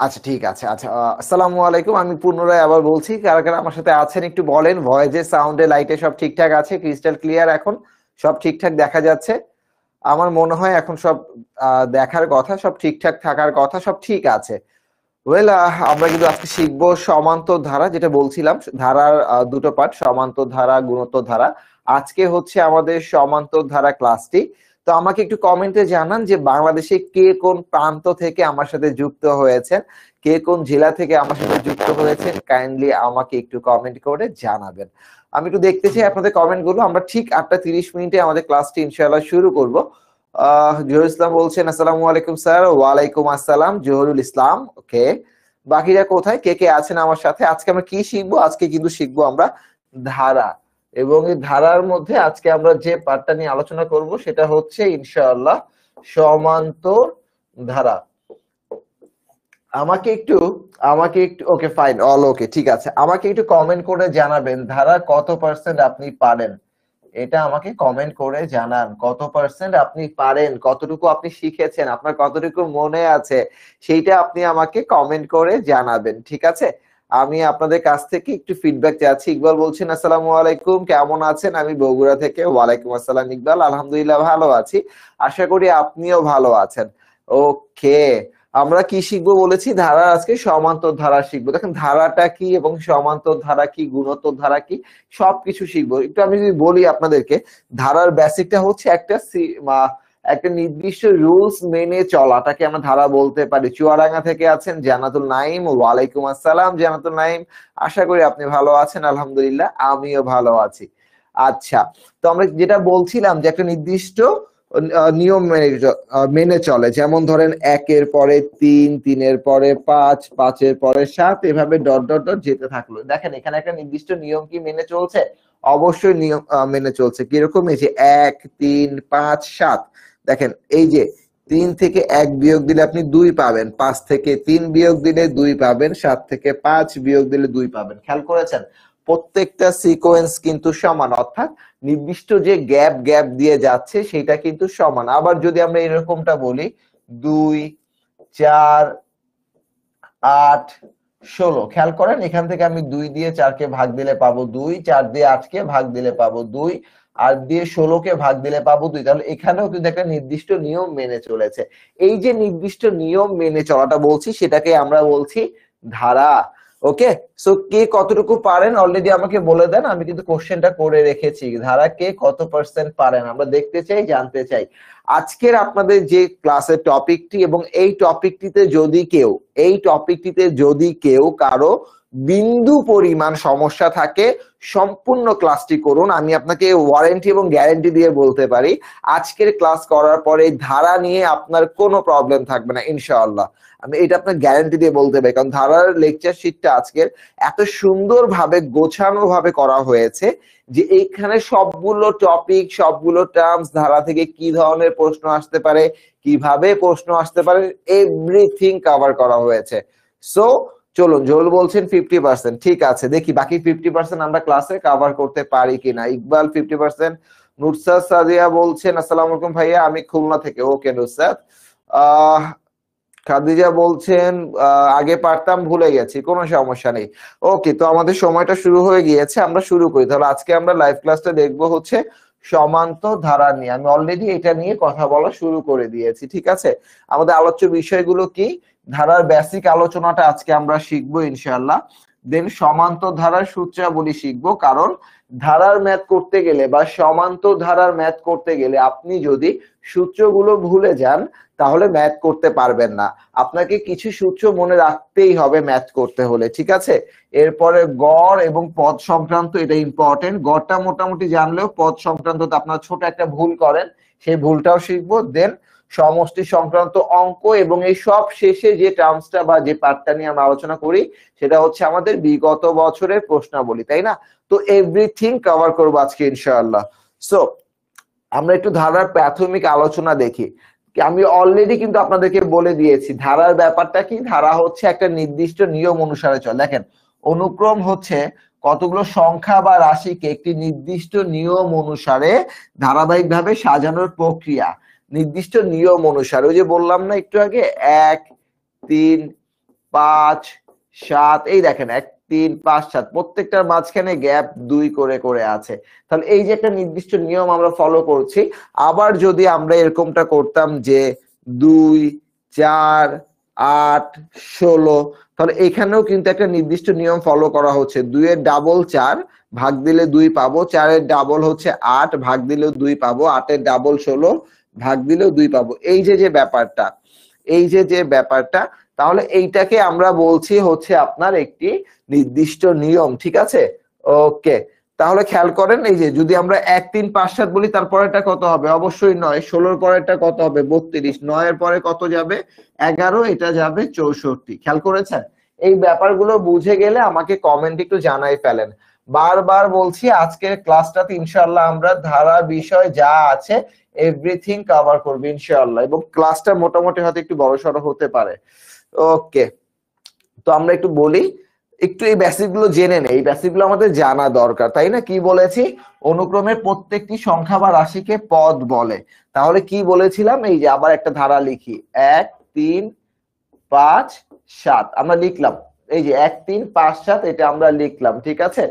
আচ্ছা ঠিক আছে। আচ্ছা আসসালামু আলাইকুম। আমি পুনরায় আবার বলছি, কারা কারা আমার সাথে আছেন একটু বলেন। ভয়েসে, সাউন্ডে, লাইটে সব ঠিকঠাক আছে? ক্রিস্টাল ক্লিয়ার এখন? সব ঠিকঠাক দেখা যাচ্ছে? আমার মনে হয় এখন সব দেখার কথা, সব ঠিকঠাক থাকার কথা, সব ঠিক আছে। ওয়েল, আমরা কিন্তু আজকে শিখবো সমান্তর ধারা, যেটা বলছিলাম ধারার দুটো পার্ট, সমান্তর ধারা, গুণোত্তর ধারা। আজকে হচ্ছে আমাদের সমান্তর ধারা ক্লাসটি। তো আমাকে একটু কমেন্টে জানান যে বাংলাদেশে কে কোন প্রান্ত থেকে আমার সাথে যুক্ত হয়েছেন, কে কোন জেলা থেকে আমার সাথে যুক্ত হয়েছেন, কাইন্ডলি আমাকে একটু কমেন্ট করে জানাবেন। আমি একটু দেখতে চাই আপনাদের কমেন্ট গুলো। আমরা ঠিক 8:30 আমাদের ক্লাসটি ইনশাআল্লাহ শুরু করব। জহুরুল ইসলাম বলছেন আসসালামু আলাইকুম স্যার। ওয়ালাইকুম আসসালাম জহুরুল ইসলাম। ওকে, বাকিরা কোথায়, কে কে আছেন আমার সাথে? আজকে আমরা কি শিখবো? আজকে কিন্তু শিখবো আমরা ধারা, এবং এই ধারার মধ্যে আজকে আমরা যে পার্টটা নিয়ে আলোচনা করব সেটা হচ্ছে ইনশাআল্লাহ সমান্তর ধারা। আমাকে একটু ওকে ফাইন, অল ওকে, ঠিক আছে। আমাকে একটু কমেন্ট করে জানাবেন ধারা কত পার্সেন্ট আপনি পারেন। এটা আমাকে কমেন্ট করে জানান কত পার্সেন্ট আপনি পারেন, কতটুকু আপনি শিখেছেন, আপনার কতটুকু মনে আছে, সেইটা আপনি আমাকে কমেন্ট করে জানাবেন, ঠিক আছে? আমি আপনাদের কাছ থেকে একটু ফিডব্যাক চাচ্ছি। ইকবাল বলছেন আসসালামু আলাইকুম, কেমন আছেন? আমি বগুড়া থেকে। ওয়ালাইকুম আসসালাম ইকবাল, আলহামদুলিল্লাহ ভালো আছি। আশা করি আপনিও ভালো আছেন। ওকে, আমরা কি শিখবো বলেছি? ধারা, আজকে সমান্তর ধারা শিখবো। দেখেন ধারাটা কি এবং সমান্তর ধারা কি, গুণোত্তর ধারা কি, সবকিছু শিখবো। একটু আমি যদি বলি আপনাদেরকে, ধারার বেসিকটা হচ্ছে একটা নির্দিষ্ট রুলস মেনে চলাটাকে আমরা ধারা বলতে পারি। চুয়াডাঙ্গা থেকে আছেন জান্নাতুল নাইম। ওয়ালাইকুম আসসালাম জান্নাতুল নাইম, আশা করি আপনি ভালো আছেন। আলহামদুলিল্লাহ আমিও ভালো আছি। আচ্ছা, তো আমরা যেটা বলছিলাম যে একটা নির্দিষ্ট নিয়ম মেনে চলে, যেমন ধরেন 1-এর পরে 3, 3-এর পরে 5, 5-এর পরে 7, এভাবে ডট ডট ডট যেতে থাকলো। দেখেন এখানে একটা নির্দিষ্ট নিয়ম কি মেনে চলছে? অবশ্যই নিয়ম মেনে চলছে। কিরকম? এই যে 1, 3, 5, 7, দেখেন এই যে 3 থেকে 1 বিয়োগ দিলে আপনি 2 পাবেন, 5 থেকে 3 বিয়োগ দিলে 2 পাবেন, 7 থেকে 5 বিয়োগ দিলে 2 পাবেন। খেয়াল করেছেন? প্রত্যেকটা সিকোয়েন্স কিন্তু সমান, অর্থাৎ নির্দিষ্ট যে গ্যাপ গ্যাপ দিয়ে যাচ্ছে সেটা কিন্তু সমান। আবার যদি আমরা এরকমটা বলি 2, 4, 8, 16, খেয়াল করেন এখান থেকে আমি 2 দিয়ে 4-কে ভাগ দিলে পাবো 2, 4 দিয়ে 8-কে ভাগ দিলে পাবো 2, 8 দিয়ে 16-কে ভাগ দিলে পাবো 2। তাহলে এখানেও কিন্তু একটা নির্দিষ্ট নিয়ম মেনে চলেছে। এই যে নির্দিষ্ট নিয়ম মেনে চলাটা বলছি, সেটাকে আমরা বলছি ধারা। ওকে, সো কে কতটুকু পারেন অলরেডি আমাকে বলে দেন। আমি কিন্তু কোশ্চেনটা করে রেখেছি, ধারা কে কত পার্সেন্ট পারেন আমরা দেখতে চাই, জানতে চাই। আজকের আপনাদের যে ক্লাসের টপিকটি, এবং এই টপিকটিতে যদি কেউ কারো বিন্দু পরিমাণ সমস্যা থাকে, সম্পূর্ণ ক্লাসটি করুন। আমি আপনাকে ওয়ারেন্টি এবং গ্যারান্টি দিয়ে বলতে পারি, আজকের ক্লাস করার পরে ধারা নিয়ে আপনার কোনো প্রবলেম থাকবে না ইনশাআল্লাহ। আমি এটা আপনার গ্যারান্টি দিয়ে বলতে পারি, কারণ ধারার লেকচার শিটটা আজকের এত সুন্দরভাবে গোছানো ভাবে করা হয়েছে যে এইখানে সবগুলো টপিক, সবগুলো টার্মস, ধারা থেকে কি ধরনের প্রশ্ন আসতে পারে, কিভাবে প্রশ্ন আসতে পারে, এভরিথিং কভার করা হয়েছে। সো চলুন, জোল বলছেন 50%, ঠিক আছে, দেখি বাকি 50% আমরা ক্লাসে কভার করতে পারি কিনা। ইকবাল 50%। নুসরাত সাদিয়া বলছেন আসসালামু আলাইকুম ভাইয়া, আমি খুলনা থেকে। ওকে নুসরাত। আহ খাদিজা বলছেন আগে পারতাম, ভুলে গেছি, কোনো সমস্যা নেই। ওকে, তো আমাদের সময়টা শুরু হয়ে গিয়েছে, আমরা শুরু করি তাহলে। আজকে আমরা লাইভ ক্লাসটা দেখবো হচ্ছে সমান্তর ধারা নিয়ে। আমি অলরেডি এটা নিয়ে কথা বলা শুরু করে দিয়েছি, ঠিক আছে? আমাদের আলোচ্য বিষয়গুলো কি? ধারার বেসিক আলোচনাটা আজকে আমরা শিখবো ইনশাআল্লাহ। দেন সমান্তর ধারার সূত্রাবলী শিখবো, কারণ ধারার ম্যাথ করতে গেলে বা সমান্তর ধারার ম্যাথ করতে গেলে আপনি যদি সূত্রগুলো ভুলে যান তাহলে ম্যাথ করতে পারবেন না। আপনাকে কিছু সূত্র মনে রাখতেই হবে ম্যাথ করতে হলে, ঠিক আছে? এরপরে গড় এবং পদ সংক্রান্ত, এটা ইম্পর্টেন্ট। গড়টা মোটামুটি জানলেও পদ সংক্রান্ত আপনারা ছোট একটা ভুল করেন, সেই ভুলটাও শিখবো। দেন সমষ্টি সংক্রান্ত অঙ্ক, এবং এই সব শেষে যে টার্মসটা বা যে পার্টটা নিয়ে আমরা আলোচনা করি সেটা হচ্ছে আমাদের বিগত বছরের প্রশ্নাবলী, তাই না? তো এভরিথিং কভার করবো আজকে ইনশাআল্লাহ। সো আমরা একটু ধারার প্রাথমিক আলোচনা দেখি। আমি অলরেডি কিন্তু আপনাদেরকে বলে দিয়েছি ধারার ব্যাপারটা কি। ধারা হচ্ছে একটা নির্দিষ্ট নিয়ম অনুসারে চলে। দেখেন, অনুক্রম হচ্ছে কতগুলো সংখ্যা বা রাশিকে একটি নির্দিষ্ট নিয়ম অনুসারে ধারাবাহিকভাবে সাজানোর প্রক্রিয়া। নির্দিষ্ট নিয়ম অনুসারে, ওই যে বললাম না একটু আগে, 1, 3, 5 7 এই দেখেন 1 3 5 7 প্রত্যেকটার মাঝখানে গ্যাপ 2 করে করে আছে। তাহলে এই যে একটা নির্দিষ্ট নিয়ম আমরা ফলো করছি। আবার যদি আমরা এরকমটা করতাম যে 2 4 8 16, তাহলে এখানেও কিন্তু একটা নির্দিষ্ট নিয়ম ফলো করা হচ্ছে। 2 এর ডাবল 4, ভাগ দিলে 2 পাবো। 4 এর ডাবল হচ্ছে 8, ভাগ দিলেও 2 পাবো। 8 এর ডাবল 16, ভাগ দিলেও 2 পাবো। এই যে ব্যাপারটা, এই যে ব্যাপারটা, তাহলে এইটাকে আমরা বলছি হচ্ছে আপনার একটি নির্দিষ্ট নিয়ম, ঠিক আছে? ওকে, তাহলে খেয়াল করেন এই যে যদি আমরা 1 3 5 7 বলি, তারপরেটা কত হবে? অবশ্যই 9। 16 এর পরেরটা কত হবে? 32। 9 এর পরে কত যাবে? 11, এটা যাবে 64। খেয়াল করেছেন? এই ব্যাপারগুলো বুঝে গেলে আমাকে কমেন্ট একটু জানাই ফেলেন। বারবার বলছি আজকের ক্লাসটাতে ইনশাআল্লাহ আমরা ধারা বিষয় যা আছে এভরিথিং কভার করব ইনশাআল্লাহ, এবং ক্লাসটা মোটামুটি হয়তো একটু বড়সড় হতে পারে। ওকে, তো আমরা একটু বলি, একটু এই বেসিক গুলো জেনে নেই। এই বেসিক গুলো আমাদের জানা দরকার, তাই না? কি বলেছি? অনুক্রমের প্রত্যেকটি সংখ্যা বা রাশিকে পদ বলে। তাহলে কি বলেছিলাম? এই যে আবার একটা ধারা লিখি, 1 3 5 7 আমরা লিখলাম। এই যে 1 3 5 7 এটা আমরা লিখলাম, ঠিক আছে?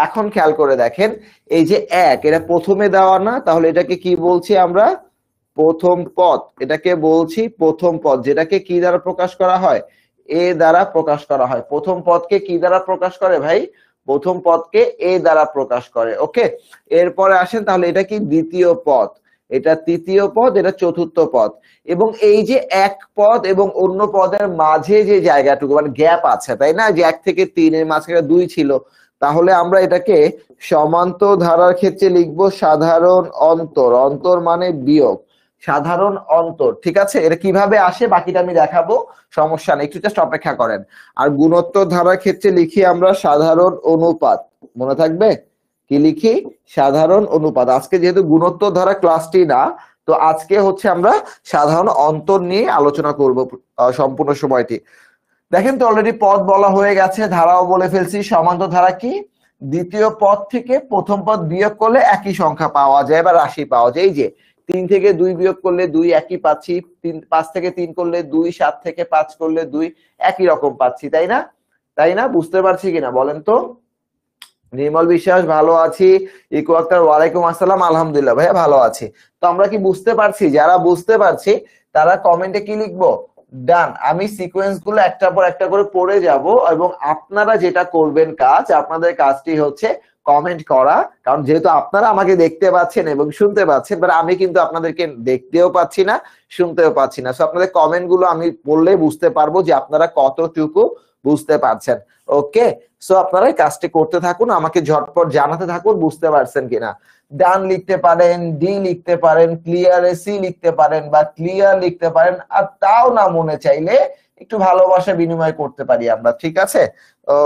এখন খেয়াল করে দেখেন, এই যে 1 এটা প্রথমে দেওয়া না, তাহলে এটাকে কি বলছি আমরা? প্রথম পদ। এটাকে বলছি প্রথম পদ, যেটাকে কি দ্বারা প্রকাশ করা হয়? এ দ্বারা প্রকাশ করা হয়। প্রথম পদকে কি দ্বারা প্রকাশ করে ভাই? প্রথম পদকে এ দ্বারা প্রকাশ করে। ওকে, এরপরে আসেন, তাহলে এটা কি? দ্বিতীয় পদ। এটা তৃতীয় পদ, এটা চতুর্থ পদ। এবং এই যে এক পদ এবং অন্য পদের মাঝে যে জায়গাটুকু মানে গ্যাপ আছে, তাই না? যে 1 থেকে 3 এর মাঝখানে 2 ছিল, তাহলে আমরা এটাকে সমান্তর ধারার ক্ষেত্রে লিখবো সাধারণ অন্তর। অন্তর মানে বিয়োগ, সাধারণ অন্তর, ঠিক আছে? এটা কিভাবে আসে বাকিটা আমি দেখাবো, সমস্যা নেই, একটু জাস্ট অপেক্ষা করেন। আর গুণোত্তর ধারার ক্ষেত্রে লিখি আমরা সাধারণ অনুপাত। মনে থাকবে কি লিখি? সাধারণ অনুপাত। আজকে যেহেতু গুণোত্তর ধারা ক্লাসটি না, তো আজকে হচ্ছে আমরা সাধারণ অন্তর নিয়ে আলোচনা করব সম্পূর্ণ সময়টি। দেখেন তো অলরেডি পদ বলা হয়ে গেছে, ধারাও বলে ফেলছি। সমান্তর ধারা কি? দ্বিতীয় পদ থেকে প্রথম পদ বিয়োগ করলে একই সংখ্যা পাওয়া যায় বা রাশি পাওয়া যায়। এই যে 3 থেকে 2 বিয়োগ করলে 2 একই পাচ্ছি, 5 থেকে 3 করলে 2, 7 থেকে 5 করলে 2 একই রকম পাচ্ছি, তাই না? তাই না? বুঝতে পারছি কিনা বলেন তো? নির্মল বিশ্বাস, ভালো আছি। ইকো আক্তার, ওয়ালাইকুম আসসালাম, আলহামদুলিল্লাহ ভাইয়া ভালো আছি। তো আমরা কি বুঝতে পারছি? যারা বুঝতে পারছি তারা কমেন্টে কি লিখবো? ডান। আমি সিকোয়েন্স গুলো একটা পর একটা করে পড়ে যাব, এবং আপনারা যেটা করবেন কাজ, আপনাদের কাজটি হচ্ছে কমেন্ট করা। কারণ যেহেতু আপনারা আমাকে দেখতে পাচ্ছেন এবং শুনতে পাচ্ছেন, বাট আমি কিন্তু আপনাদেরকে দেখতেও পাচ্ছি না, শুনতেও পাচ্ছি না। সো আপনাদের কমেন্ট গুলো আমি পড়লে বুঝতে পারবো যে আপনারা কতটুকু বুঝতে পারছেন। ওকে, সো আপনারা এই কাজটি করতে থাকুন, আমাকে ঝটপট জানাতে থাকুন বুঝতে পারছেন কিনা। ডান লিখতে পারেন, ডি লিখতে পারেন, ক্লিয়ার সি লিখতে পারেন, বা ক্লিয়ার লিখতে পারেন। আর তাও না মনে চাইলে একটু ভালোবাসা বিনিময় করতে পারি আমরা, ঠিক আছে?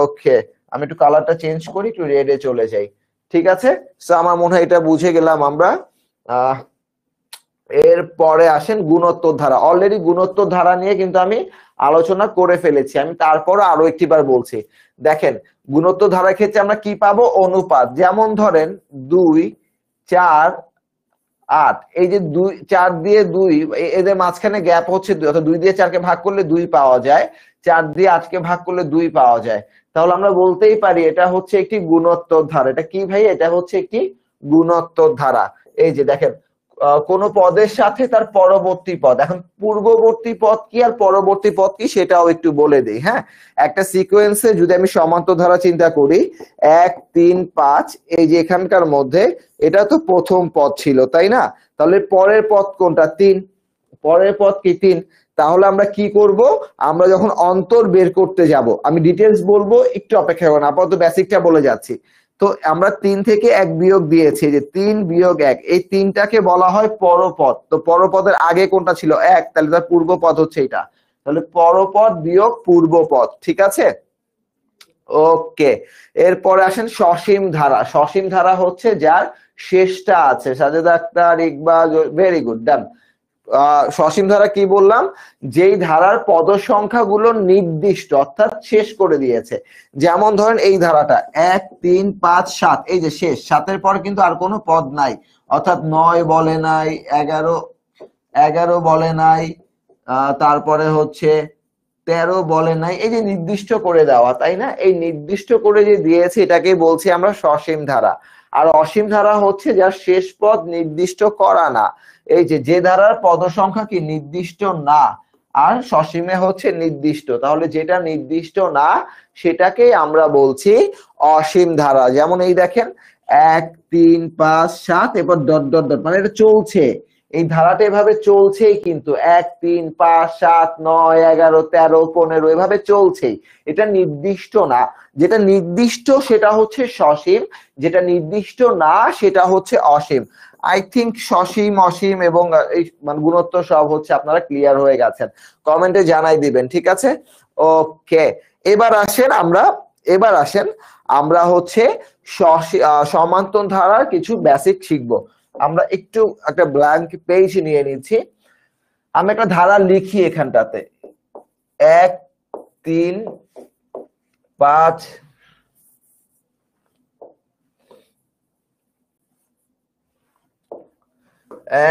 ওকে, আমি একটু কালারটা চেঞ্জ করি, একটু রেডে চলে যাই, ঠিক আছে? সো আমার মনে হয় এটা বুঝে গেলাম আমরা। এরপরে আসেন গুণোত্তর ধারা। অলরেডি গুণোত্তর ধারা নিয়ে কিন্তু আমি আলোচনা করে ফেলেছি, আমি তারপরও আরো একটিবার বলছি। দেখেন, গুণোত্তর ধারার ক্ষেত্রে আমরা কি পাবো? অনুপাত। যেমন ধরেন 2 4 8, এই যে 2 4 দিয়ে 2 এদের মাঝখানে গ্যাপ হচ্ছে 2, অর্থাৎ 2 দিয়ে 4 কে ভাগ করলে 2 পাওয়া যায়, 4 দিয়ে 8 কে ভাগ করলে 2 পাওয়া যায়। তাহলে আমরা বলতেই পারি এটা হচ্ছে একটি গুণোত্তর ধারা। এটা কি ভাই? এটা হচ্ছে একটি গুণোত্তর ধারা। এই যে দেখেন, কোন পদের সাথে তার পরবর্তী পদ। এখন পূর্ববর্তী পদ কি আর পরবর্তী পদ কি সেটাও একটু বলে দিই। হ্যাঁ, একটা সিকোয়েন্সে যদি আমি সমান্তর ধারা চিন্তা করি, 1 3 5, এই যে এখানকার মধ্যে এটা তো প্রথম পদ ছিল, তাই না? তাহলে পরের পদ কোনটা? 3। পরের পদ কি? 3। তাহলে আমরা কি করব? আমরা যখন অন্তর বের করতে যাব, আমি ডিটেলস বলবো, একটু অপেক্ষা করুন, আপাতত বেসিকটা বলে যাচ্ছি। তো আমরা 3 থেকে 1 বিয়োগ দিয়েছি, যে 3 বিয়োগ 1, এই 3টাকে বলা হয় পরপদ। তো পরপদের আগে কোনটা ছিল? 1, তাহলে তার পূর্বপদ হচ্ছে এটা। তাহলে পরপদ বিয়োগ পূর্বপদ, ঠিক আছে? ওকে, এরপরে আসেন সসীম ধারা। সসীম ধারা হচ্ছে যার শেষটা আছে। সাজেদ আক্তার, ইকবাল, ভেরি গুড, ডান। সসীম ধারা কি বললাম? যেই ধারার পদ সংখ্যাগুলো নির্দিষ্ট, অর্থাৎ শেষ করে দিয়েছে। যেমন ধরেন এই ধারাটা 1 3 5 7, এই যে শেষ, 7-এর পর কিন্তু আর কোনো পদ নাই, অর্থাৎ 9 বলে নাই, 11 বলে নাই, তারপরে হচ্ছে 13 বলে নাই, এই যে নির্দিষ্ট করে দেওয়া, তাই না? এই নির্দিষ্ট করে যে দিয়েছে এটাকে বলছি আমরা সসীম ধারা। আর অসীম ধারা হচ্ছে যার শেষ পদ নির্দিষ্ট করা না। এই যে ধারার পদ সংখ্যা কি নির্দিষ্ট না, আর সসীমে হচ্ছে নির্দিষ্ট, তাহলে যেটা নির্দিষ্ট না সেটাকে আমরা বলছি অসীম ধারা। যেমন এই দেখেন 1 3 5 7 এরপর ডট ডট ডট, মানে এটা চলছে, এই ধারাটা এভাবে চলছেই, কিন্তু 1 3 5 7 9 11 13 15 এভাবে চলছেই, এটা নির্দিষ্ট না। যেটা নির্দিষ্ট সেটা হচ্ছে সসীম, যেটা নির্দিষ্ট না সেটা হচ্ছে অসীম। আই থিংক সসীম অসীম এবং এই মানে গুণোত্তর সব হচ্ছে আপনারা ক্লিয়ার হয়ে গেছেন, কমেন্টে জানাই দিবেন, ঠিক আছে? ওকে, এবার আসেন আমরা হচ্ছে সমান্তর ধারার কিছু বেসিক শিখবো। আমরা একটু একটা ব্ল্যাঙ্ক পেজ নিয়ে নিচ্ছি, আমি একটা ধারা লিখি এখানটাতে 1 3 5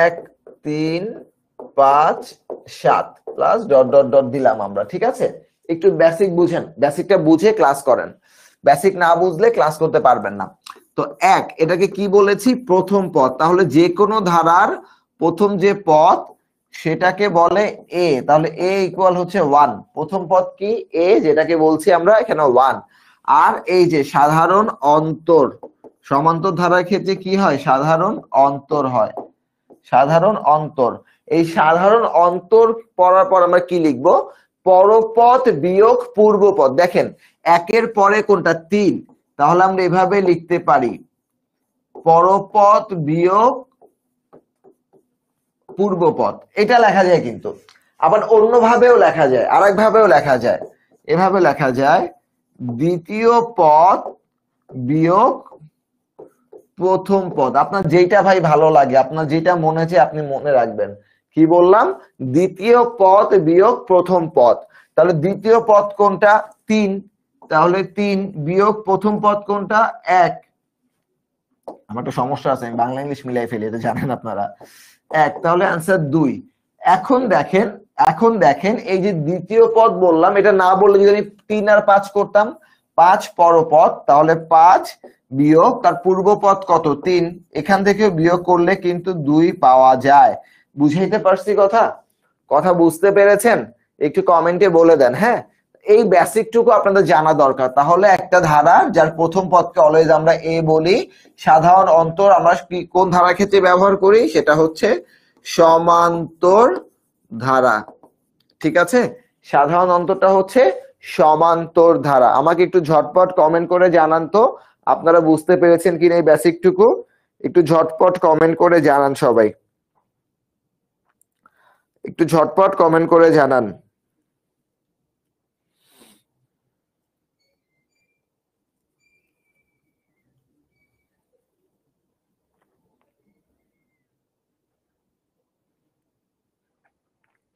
1 3 5 7 প্লাস ডট ডট ডট দিলাম আমরা, ঠিক আছে? একটু বেসিক বুঝেন, বেসিকটা বুঝে ক্লাস করেন, বেসিক না বুঝলে ক্লাস করতে পারবেন না। তো এটাকে কি বলেছি? প্রথম পদ। তাহলে যে কোনো ধারার প্রথম যে পদ সেটাকে বলে এ, তাহলে এ ইকুয়াল হচ্ছে 1। প্রথম পদ কি? এ, যেটাকে বলছি আমরা এখানে 1। আর এই যে সাধারণ অন্তর, সমান্তর ধারার ক্ষেত্রে কি হয়? সাধারণ অন্তর হয়, সাধারণ অন্তর। এই সাধারণ অন্তর পড়ার পর আমরা কি লিখবো? পরপদ বিয়োগ পূর্বপদ। দেখেন একের পরে কোনটা? 3, তাহলে আমরা এভাবে লিখতে পারি পরপদ বিয়োগ পূর্বপদ। এটা লেখা যায়, কিন্তু আবার অন্যভাবেও লেখা যায়, আরেক ভাবেও লেখা যায়, এভাবে লেখা যায় দ্বিতীয় পদ বিয়োগ প্রথম পদ। আপনার যেটা ভাই ভালো লাগে, আপনার যেটা মনে আছে আপনি মনে রাখবেন। কি বললাম? দ্বিতীয় পদ বিয়োগ প্রথম পদ। তাহলে দ্বিতীয় পদ কোনটা? 3, তাহলে 3 বিয়োগ প্রথম পদ কোনটা? 1। আমার একটা সমস্যা আছে, আমি বাংলা ইংলিশ মিলাই ফেলি, এটা জানেন আপনারা। 1, তাহলে आंसर 2। এখন দেখেন এই যে দ্বিতীয় পদ বললাম, এটা না বললে যদি আমি 3 আর 5 করতাম, 5 পরপদ, তাহলে 5 বিয়োগ তার পূর্ব পদ কত? 3। এখান থেকে বিয়োগ করলে কিন্তু 2 পাওয়া যায়। বুঝাইতে পারছি কথা? কথা বুঝতে পেরেছেন? একটু কমেন্টে বলে দেন। হ্যাঁ, এই বেসিকটুকু আপনাদের জানা দরকার। তাহলে একটা ধারা যার প্রথম পদকে অলওয়েজ আমরা এ বলি, সাধারণ অন্তর আমরা কোন ধারার ক্ষেত্রে ব্যবহার করি? সেটা হচ্ছে সমান্তর ধারা, ঠিক আছে? সাধারণ অন্তরটা হচ্ছে সমান্তর ধারা। আমাকে একটু ঝটপট কমেন্ট করে জানান তো আপনারা বুঝতে পেরেছেন কিনা এই বেসিকটুকু। একটু ঝটপট কমেন্ট করে জানান সবাই, একটু ঝটপট কমেন্ট করে জানান।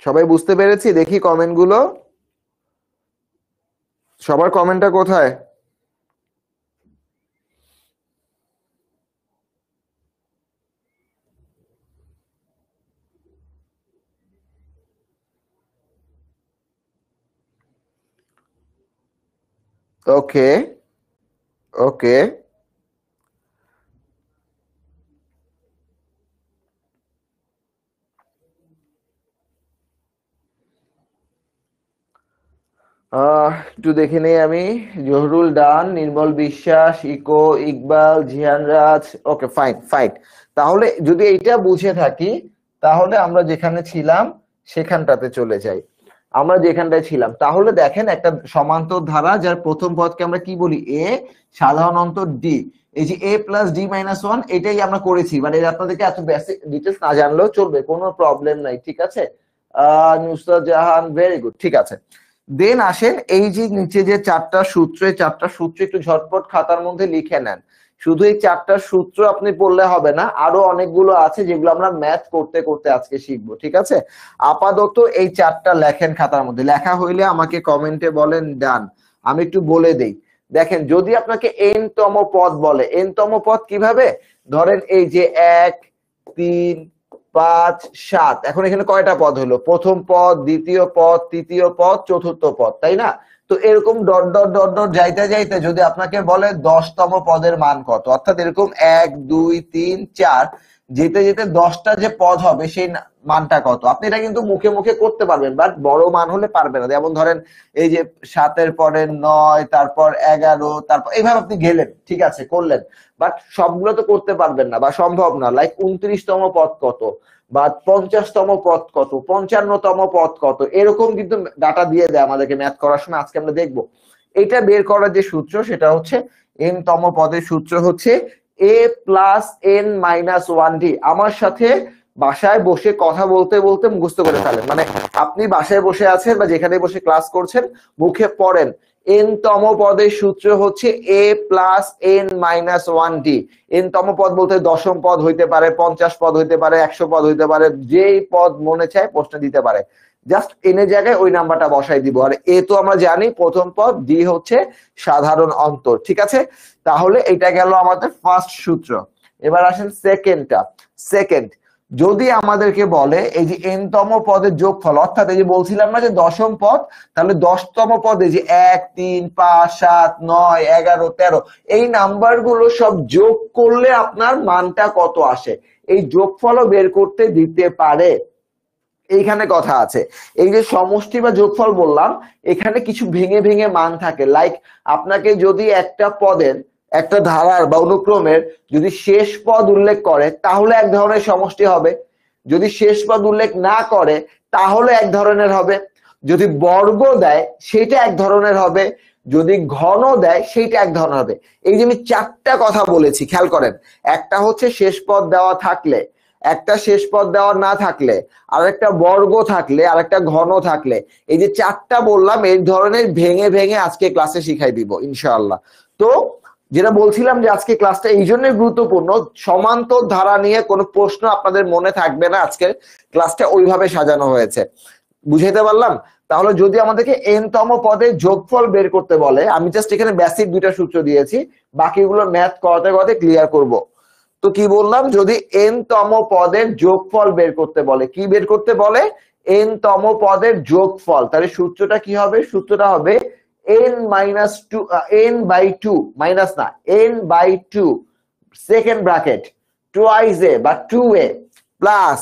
সবাই বুঝতে পেরেছি? দেখি কমেন্ট গুলো, সবার কমেন্টটা কোথায়? ওকে ওকে, একটু দেখে নেই আমি। জহরুল ডান, নির্মল বিশ্বাস, ইকো, ইকবাল, জিহান রাজ। ওকে, ফাইন ফাইন। তাহলে যদি এইটা বুঝে থাকি তাহলে আমরা যেখানে ছিলাম সেখানটাতে চলে যাই। আমরা যেখানটায় ছিলাম, তাহলে দেখেন একটা সমান্তর ধারা যার প্রথম পদকে আমরা কি বলি? এ, সাধারণ অন্তর ডি। এই যে a প্লাস ডি মাইনাস 1, এটাই আমরা করেছি। মানে আপনাদেরকে এত বেসিক ডিটেলস না জানলেও চলবে, কোনো প্রবলেম নাই, ঠিক আছে? নুসরাত জাহান, ভেরি গুড, ঠিক আছে। দেন আসেন এই যে নিচে যে 4টা সূত্র, এই 4টা সূত্র একটু ঝটপট খাতার মধ্যে লিখে নেন। শুধু এই 4টা সূত্র আপনি পড়লে হবে না, আরো অনেকগুলো আছে যেগুলো আমরা ম্যাথ করতে করতে আজকে শিখবো, ঠিক আছে? আপাতত এই 4টা লেখেন খাতার মধ্যে। লেখা হইলে আমাকে কমেন্টে বলেন ডান। আমি একটু বলে দেই। দেখেন যদি আপনাকে n তম পদ বলে, n তম পদ কিভাবে? ধরেন এই যে 1 3 5 7। এখন এখানে কয়টা পদ হলো? প্রথম পদ, দ্বিতীয় পদ, তৃতীয় পদ, চতুর্থ পদ, তাই না? তো এরকম ডট ডট ডট ডট যাইতে যাইতে যদি আপনাকে বলে 10তম পদের মান কত, অর্থাৎ এরকম 1 2 3 4 যেতে যেতে 10টা যে পদ হবে সেই মানটা কত, আপনি এটা কিন্তু মুখে মুখে করতে পারবেন, বাট বড় মান হলে পারবেন না। যেমন ধরেন এই যে 7-এর পরে 9, তারপর 11, তারপর এইভাবে আপনি গেলেন, ঠিক আছে, করলেন, বাট সবগুলো তো করতে পারবেন না বা সম্ভব না। লাইক 29তম পদ কত, বা 50তম পদ কত, 55তম পদ কত, এরকম কিন্তু ডাটা দিয়ে দেয় আমাদেরকে ম্যাথ করার সময়। আজকে আমরা দেখবো এটা বের করার যে সূত্র, সেটা হচ্ছে n তম পদের সূত্র হচ্ছে a plus n minus 1d। আমার সাথে বাসায় বসে কথা বলতে বলতে মুখস্থ করে ফেলেন, মানে আপনি বাসায় বসে আছেন বা যেখানে বসে ক্লাস করছেন মুখে পড়েন। n তম পদের সূত্র হচ্ছে a plus n minus 1d। n তম পদ বলতে 10ম পদ হইতে পারে, 50 পদ হইতে পারে, 100 পদ হইতে পারে, যেই পদ মনে চায় প্রশ্ন দিতে পারে। জাস্ট n এর জায়গায় ওই নাম্বারটা বসাই দিব। আর a তো আমরা জানি প্রথম পদ, d হচ্ছে সাধারণ অন্তর, ঠিক আছে? তাহলে এটা গেল আমাদের ফার্স্ট সূত্র। এবার আসেন সেকেন্ডটা। সেকেন্ড, যদি আমাদেরকে বলে এই যে n তম পদের যোগফল, অর্থাৎ এই যে বলছিলাম না যে 10ম পদ, তাহলে 10তম পদে যে 1 3 5 7 9 11 13 এই নাম্বারগুলো সব যোগ করলে আপনার মানটা কত আসে, এই যোগফলও বের করতে দিতে পারে। এইখানে কথা আছে, এই যে সমষ্টি বা যোগফল বললাম, এখানে কিছু ভেঙে ভেঙে মান থাকে। লাইক আপনাকে যদি একটা পদের, একটা ধারার বা অনুক্রমের যদি শেষ পদ উল্লেখ করে তাহলে এক ধরনের সমষ্টি হবে, যদি শেষ পদ উল্লেখ না করে তাহলে এক ধরনের হবে, যদি বর্গ দেয় সেটা এক ধরনের হবে, যদি ঘন দেয় সেইটা এক ধরনের হবে। এই যে আমি 4টা কথা বলেছি, খেয়াল করেন, একটা হচ্ছে শেষ পদ দেওয়া থাকলে, একটা শেষ পদ দেওয়া না থাকলে, আর একটা বর্গ থাকলে, আর একটা ঘন থাকলে, এই যে 4টা বললাম, এই ধরনের ভেঙে ভেঙে আজকে ক্লাসে শিখাই দিব ইনশাআল্লাহ। তো যেটা বলছিলাম যে আজকে ক্লাসটা এই জন্যই গুরুত্বপূর্ণ, সমান্তর ধারা নিয়ে কোনো প্রশ্ন আপনাদের মনে থাকবে না, আজকের ক্লাসটা ওইভাবে সাজানো হয়েছে। বুঝাইতে পারলাম? তাহলে যদি আমাদেরকে n তম পদে যোগফল বের করতে বলে, আমি জাস্ট এখানে বেসিক 2টা সূত্র দিয়েছি, বাকিগুলো ম্যাথ করতে করতে ক্লিয়ার করব। তো কি বললাম, যদি n তম পদের যোগফল বের করতে বলে, কি বের করতে বলে? n তম পদের যোগফল, তাহলে সূত্রটা কি হবে? সূত্রটা হবে n minus 2, n by 2, minus না, n by 2 second bracket twice a বা 2a plus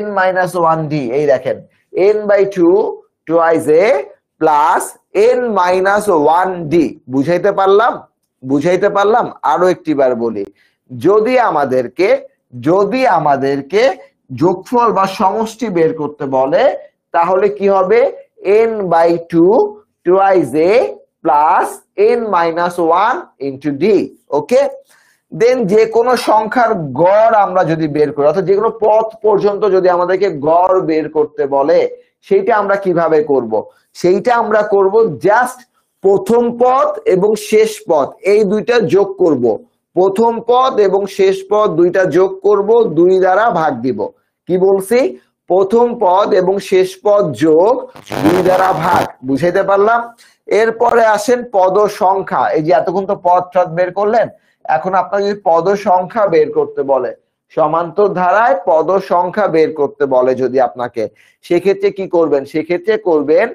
n minus 1d। এই দেখেন, n by 2 twice a plus n minus 1d। বুঝাইতে পারলাম? বুঝাইতে পারলাম? আরো একটিবার বলি, যদি আমাদেরকে যোগফল বা সমষ্টি বের করতে বলে তাহলে কি হবে? n by 2 twice a plus n minus 1 into d। Okay, then যে কোনো সংখ্যার গড় আমরা যদি বের করি, অর্থাৎ যে কোনো পদ পর্যন্ত যদি আমাদেরকে গড় বের করতে বলে, সেইটা আমরা কিভাবে করব? সেইটা আমরা করব জাস্ট প্রথম পদ এবং শেষ পদ এই দুইটা যোগ করব। প্রথম পদ এবং শেষ পদ দুইটা যোগ করব, 2 দ্বারা ভাগ দিব। কি বলছি? প্রথম পদ এবং শেষ পদ যোগ, 2 দ্বারা ভাগ। বুঝাইতে পারলাম? এরপরে আসেন পদ সংখ্যা। এই যে এতক্ষণ তো পদ বের করলেন, এখন আপনার যদি পদ সংখ্যা বের করতে বলে, সমান্তর ধারায় পদ সংখ্যা বের করতে বলে যদি আপনাকে, সেক্ষেত্রে কি করবেন? সেক্ষেত্রে করবেন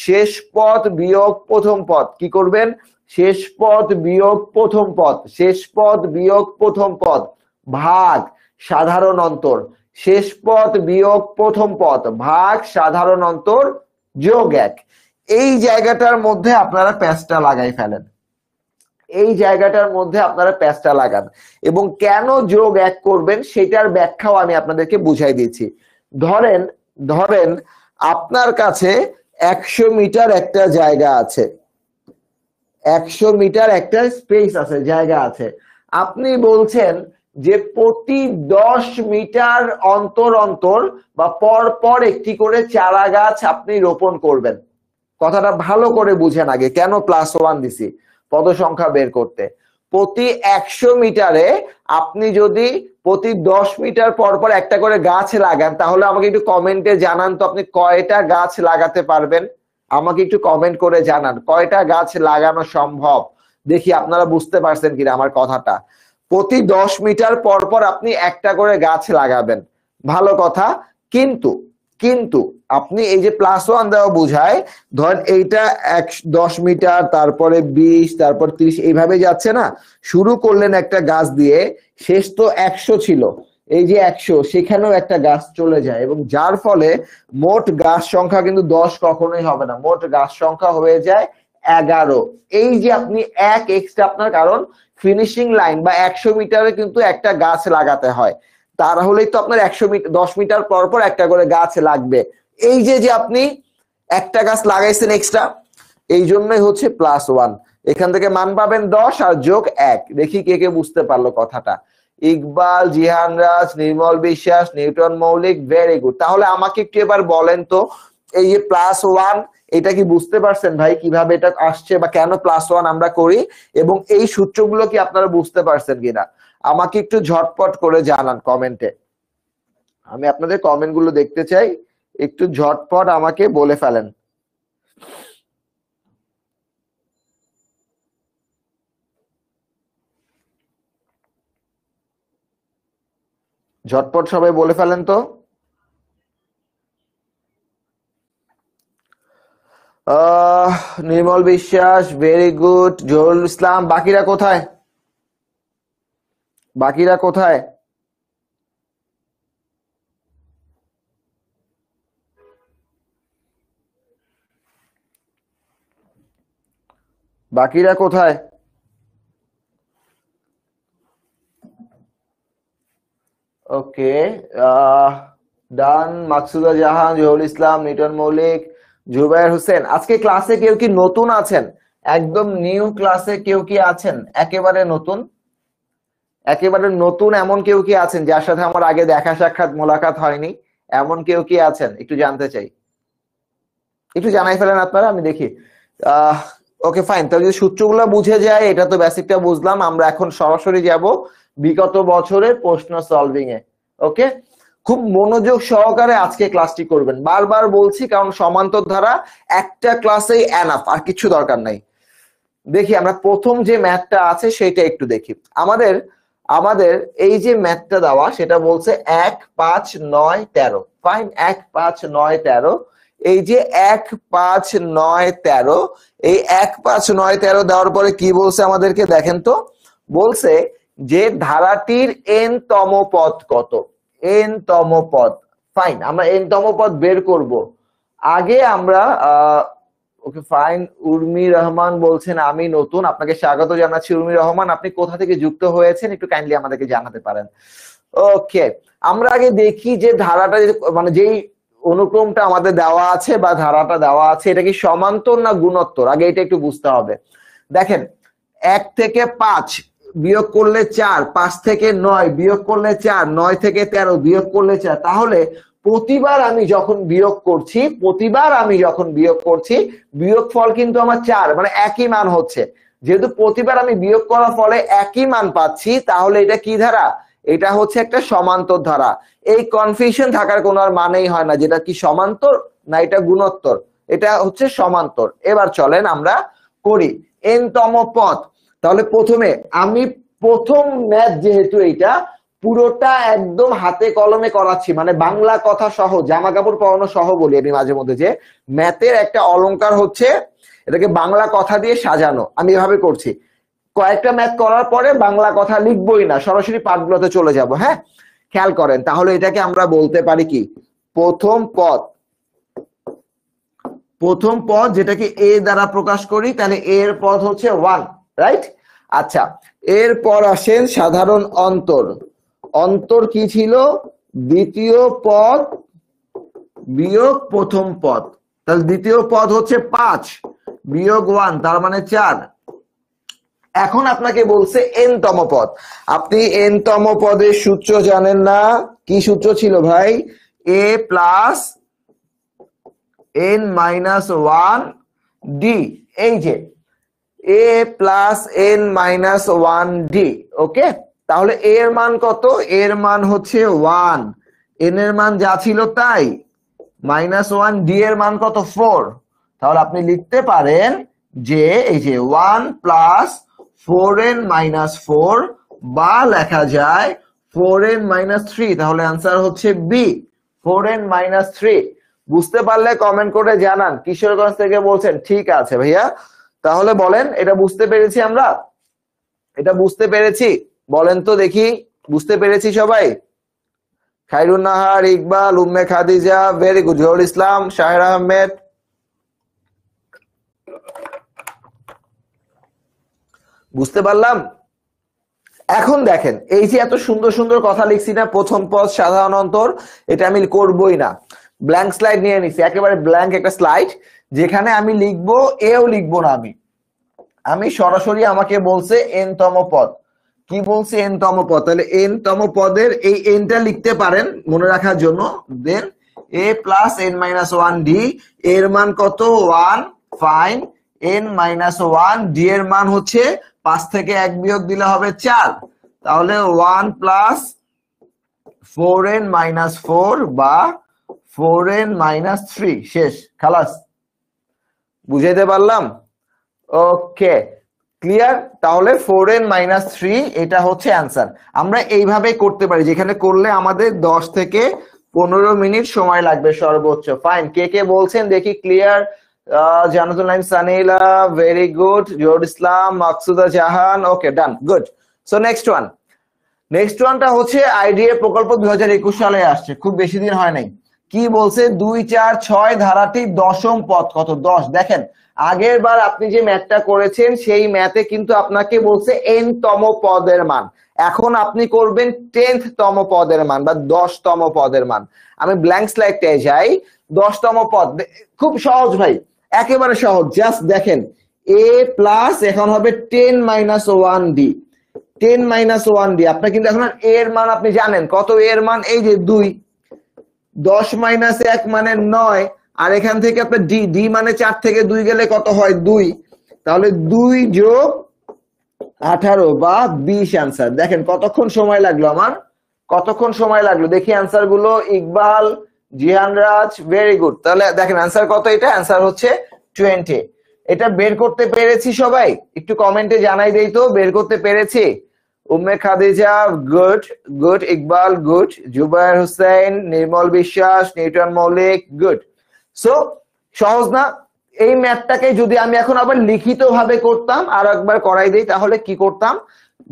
শেষ পদ বিয়োগ প্রথম পদ। কি করবেন? শেষ পদ বিয়োগ প্রথম পদ, শেষ পদ বিয়োগ প্রথম পদ ভাগ সাধারণ অন্তর, শেষ পদ বিয়োগ প্রথম পদ ভাগ সাধারণ অন্তর যোগ 1। এই জায়গাটার মধ্যে আপনারা প্যাচটা লাগাই ফেলেন, এই জায়গাটার মধ্যে আপনারা প্যাচটা লাগান, এবং কেন যোগ 1 করবেন সেটার ব্যাখ্যাও আমি আপনাদেরকে বুঝাই দিয়েছি। ধরেন ধরেন আপনার কাছে 100 মিটার একটা জায়গা আছে, 100 মিটার একটা স্পেস আছে, জায়গা আছে। আপনি বলছেন যে প্রতি 10 মিটার অন্তর অন্তর বা পর পর একটি করে চারা গাছ আপনি রোপণ করবেন। কথাটা ভালো করে বুঝেন আগে, কেন +1 দিছি পদ সংখ্যা বের করতে। প্রতি 100 মিটারে আপনি যদি প্রতি 10 মিটার পর পর একটা করে গাছ লাগান, তাহলে আমাকে একটু কমেন্টে জানান তো আপনি কয়টা গাছ লাগাতে পারবেন। আমাকে একটু কমেন্ট করে জানান কয়টা গাছ লাগানো সম্ভব, দেখি আপনারা বুঝতে পারছেন কিনা আমার কথাটা। প্রতি 10 মিটার পর পর আপনি একটা করে গাছ লাগাবেন, ভালো কথা, কিন্তু কিন্তু আপনি এই যে +1 দেওয়া বোঝায়, ধরেন এইটা 10 মিটার, তারপরে 20, তারপর 30, এইভাবে যাচ্ছে না। শুরু করলেন একটা গাছ দিয়ে, শেষ তো 100 ছিল, এই যে 100, সেখানেও একটা গাছ চলে যায়, এবং যার ফলে মোট গাছ সংখ্যা কিন্তু 10 কখনোই হবে না, মোট গাছ সংখ্যা হয়ে যায় 11। এই যে আপনি 1 এক্সট্রা আপনার, কারণ ফিনিশিং লাইন বা 100 মিটারে কিন্তু একটা গাছ লাগাতে হয়, তাহলেই তো আপনার 100 মিটার, 10 মিটার পর পর একটা করে গাছ লাগবে। এই যে যে আপনি একটা গাছ লাগাইছেন এক্সট্রা, এই জন্যই হচ্ছে +1। এখান থেকে মান পাবেন 10 আর যোগ 1। দেখি কে কে বুঝতে পারলো কথাটা। ইকবাল, জিহান রাজ, নির্মল বিশ্বাস, নিউটন মৌলিক, ভেরি গুড। তাহলে আমাকে একটু এবার বলেন তো, এই যে +1, এটা কি বুঝতে পারছেন ভাই কিভাবে এটা আসছে বা কেন +1 আমরা করি, এবং এই সূত্রগুলো কি আপনারা বুঝতে পারছেন কিনা আমাকে একটু ঝটপট করে জানান কমেন্টে। আমি আপনাদের কমেন্ট গুলো দেখতে চাই, একটু ঝটপট আমাকে বলে ফেলেন। ঝটপট সবাই বলে ফেলেন তো। নির্মল বিশ্বাস, ভেরি গুড। জহুরুল ইসলাম, বাকিরা কোথায়? বাকিরা কোথায়? বাকিরা কোথায়? ওকে, ডান। মাকসুদা জাহান, জহুরুল ইসলাম, নিউটন মৌলিক, জুবায়ের হোসেন। আজকে ক্লাসে কেউ কি নতুন আছেন? একদম নিউ ক্লাসে কেউ কি আছেন? একেবারে নতুন, একেবারে নতুন এমন কেউ কি আছেন যার সাথে আমার আগে দেখা সাক্ষাৎ মোলাকাত হয়নি? এমন কেউ কি আছেন? একটু জানতে চাই, একটু জানাই ফেলেন আপনারা, আমি দেখি। ওকে ফাইন, তাহলে যদি সূত্রগুলো বুঝে যায়, এটা তো বেসিকটা বুঝলাম, আমরা এখন সরাসরি যাব বিগত বছরের প্রশ্ন সলভিং এ। ওকে, খুব মনোযোগ সহকারে আজকে ক্লাসটি করবেন, বারবার বলছি, কারণ সমান্তর ধারা একটা ক্লাসেই এনাফ, আর কিছু দরকার নাই। দেখি আমরা প্রথম যে ম্যাথটা আছে সেটা একটু দেখি। আমাদের আমাদের এই যে ম্যাথটা দেওয়া, সেটা বলছে 1, 5, 9, 13। ফাইন, 1, 5, 9, 13। এই যে 1, 5, 9, 13, এই 1, 5, 9, 13 দেওয়ার পরে কি বলছে আমাদেরকে দেখেন তো। বলছে যে ধারাটির n তম পদ কত, n তম পদ। ফাইন, আমরা n তম পদ বের করব। আগে আমরা ওকে ফাইন। উর্মি রহমান বলছেন আমি নতুন, আপনাকে স্বাগত জানাচ্ছি উর্মি রহমান। আপনি কোথা থেকে যুক্ত হয়েছেন একটু কাইন্ডলি আমাদেরকে জানাতে পারেন। ওকে, আমরা আগে দেখি যে ধারাটা, মানে যেই অনুক্রমটা আমাদের দেওয়া আছে বা ধারাটা দেওয়া আছে, এটা কি সমান্তর না গুণোত্তর, আগে এটা একটু বুঝতে হবে। দেখেন, 1 থেকে 5 বিয়োগ করলে 4, 5 থেকে 9 বিয়োগ করলে 4, 9 থেকে 13 বিয়োগ করলে 4। তাহলে প্রতিবার আমি যখন বিয়োগ করছি, বিয়োগফল কিন্তু আমার 4, মানে একই মান হচ্ছে। যেহেতু প্রতিবার আমি বিয়োগ করার ফলে একই মান পাচ্ছি, তাহলে এটা কি ধারা? এটা হচ্ছে একটা সমান্তর ধারা। এই কনফিউশন থাকার কোনো আর মানেই হয় না, যেটা কি সমান্তর না এটা গুণোত্তর। এটা হচ্ছে সমান্তর। এবার চলেন আমরা করি n তম পদ। তাহলে প্রথমে আমি প্রথম ম্যাথ, যেহেতু এইটা পুরোটা একদম হাতে কলমে করাচ্ছি, মানে বাংলা কথা সহ, জামা কাপড় পরানো সহ বলি আমি মাঝে মধ্যে, যে ম্যাথের একটা অলংকার হচ্ছে এটাকে বাংলা কথা দিয়ে সাজানো। আমি এভাবে করছি, কয়েকটা ম্যাথ করার পরে বাংলা কথা লিখবই না, সরাসরি পাঠগুলোতে চলে যাব। হ্যাঁ, খেয়াল করেন। তাহলে এটাকে আমরা বলতে পারি কি, প্রথম পদ। প্রথম পদ যেটাকে a দ্বারা প্রকাশ করি, তাহলে a এর পদ হচ্ছে 1, রাইট? আচ্ছা, এরপর আসেন সাধারণ অন্তর। অন্তর কি ছিল? দ্বিতীয় পদ বিয়োগ প্রথম পদ। তাহলে দ্বিতীয় পদ হচ্ছে 5 বিয়োগ 1, তার মানে 4। এখন আপনাকে বলছে n তম পদ। আপনি n তম পদের সূত্র জানেন না? কি সূত্র ছিল ভাই? a plus n minus 1 d। এই যে a plus n minus 1 d। ওকে, তাহলে a এর মান কত? এর মান হচ্ছে 1, n এর মান যা ছিল তাই, মাইনাস 1, d এর মান কত? 4। তাহলে আপনি লিখতে পারেন যে এই যে 1 প্লাস 4n মাইনাস 4, বা লেখা যায় 4n minus 3, তাহলে आंसर হচ্ছে বি 4n minus 3। বুঝতে পারলে কমেন্ট করে জানান। কিশোরগঞ্জ থেকে বলছেন ঠিক আছে ভাইয়া, তাহলে বলেন এটা বুঝতে পেরেছি আমরা, এটা বুঝতে পেরেছি, বলেন তো দেখি বুঝতে পেরেছি সবাই? খায়রুন নাহার, ইকবাল, উম্মে খাদিজা, ভেরি গুড, জহুরুল ইসলাম, শাহের আহমেদ, বুঝতে পারলাম। এখন দেখেন এই যে এত সুন্দর সুন্দর কথা লিখছি না, প্রথম পদ, সাধারণ অন্তর, এটা আমি করবই না, ব্ল্যাঙ্ক স্লাইড নিয়ে নিছি, একেবারে ব্ল্যাঙ্ক একটা স্লাইড, যেখানে আমি লিখবো এও লিখবো না, আমি সরাসরি আমাকে বলছে এন তম পদ, কি বলছে এন তম পদ, তাহলে এন তম পদের এই এনটা লিখতে পারেন মনে রাখার জন্য, দেন a plus N minus 1 D, এর মান কত 1, ফাইন, এন মাইনাস 1 ডি এর মান হচ্ছে 5 থেকে 1 বিয়োগ দিলে হবে 4, তাহলে 1 প্লাস 4n মাইনাস 4 বা 4n মাইনাস 3, শেষ, খালাস, বুঝাইতে পারলাম? ওকে, ক্লিয়ার? তাহলে 4n মাইনাস 3 এটা হচ্ছে অ্যান্সার। আমরা এইভাবে করতে পারি, যেখানে করলে আমাদের 10 থেকে 15 মিনিট সময় লাগবে সর্বোচ্চ। ফাইন, কে কে বলছেন দেখি, clear? Jannatul Naim, Sanila, very good, Zahurul Islam, Maksuda Jahan, okay done, good. So next ওয়ানটা হচ্ছে আইডিএ প্রকল্প 2021 সালে আসছে, খুব বেশি দিন হয় নাই। কি বলছে? 2, 4, 6 ধারাটি দশম পদ কত? 10। দেখেন আগের বার আপনি যে ম্যাথটা করেছেন সেই ম্যাথে কিন্তু আপনাকে বলছে n তম পদের মান, এখন আপনি করবেন 10th তম পদের মান বা 10তম পদের মান। আমি ব্ল্যাঙ্ক স্লাইডটায় যাই, 10তম পদ খুব সহজ ভাই, একেবারে সহজ, জাস্ট দেখেন a প্লাস এখন হবে 10 মাইনাস 1 ডি, 10 মাইনাস 1 ডি। আপনার কিন্তু এখন এর মান আপনি জানেন কত, এর মান এই যে 2, 10 মাইনাস 1 মানে 9, আর এখান থেকে আপনার ডি, ডি মানে 4 থেকে 2 গেলে কত হয় 2, তাহলে 2 যোগ 18 বা 20 आंसर। দেখেন কতক্ষণ সময় লাগলো আমার, কতক্ষণ সময় লাগলো দেখি आंसर গুলো। Iqbal, Jihan Raj, very good. তাহলে দেখেন आंसर কত, এটা आंसर হচ্ছে 20। এটা বের করতে পেরেছি সবাই? একটু কমেন্টে জানাই দেই তো বের করতে পেরেছি। Umme Khadija good, good, Iqbal good, Zubair Hossain, Nirmal Biswas, Newton মৌলিক গুড। সো সহজ না? এই ম্যাথটাকে যদি আমি এখন আবার লিখিত ভাবে করতাম, আর একবার করাই দেই, তাহলে কি করতাম?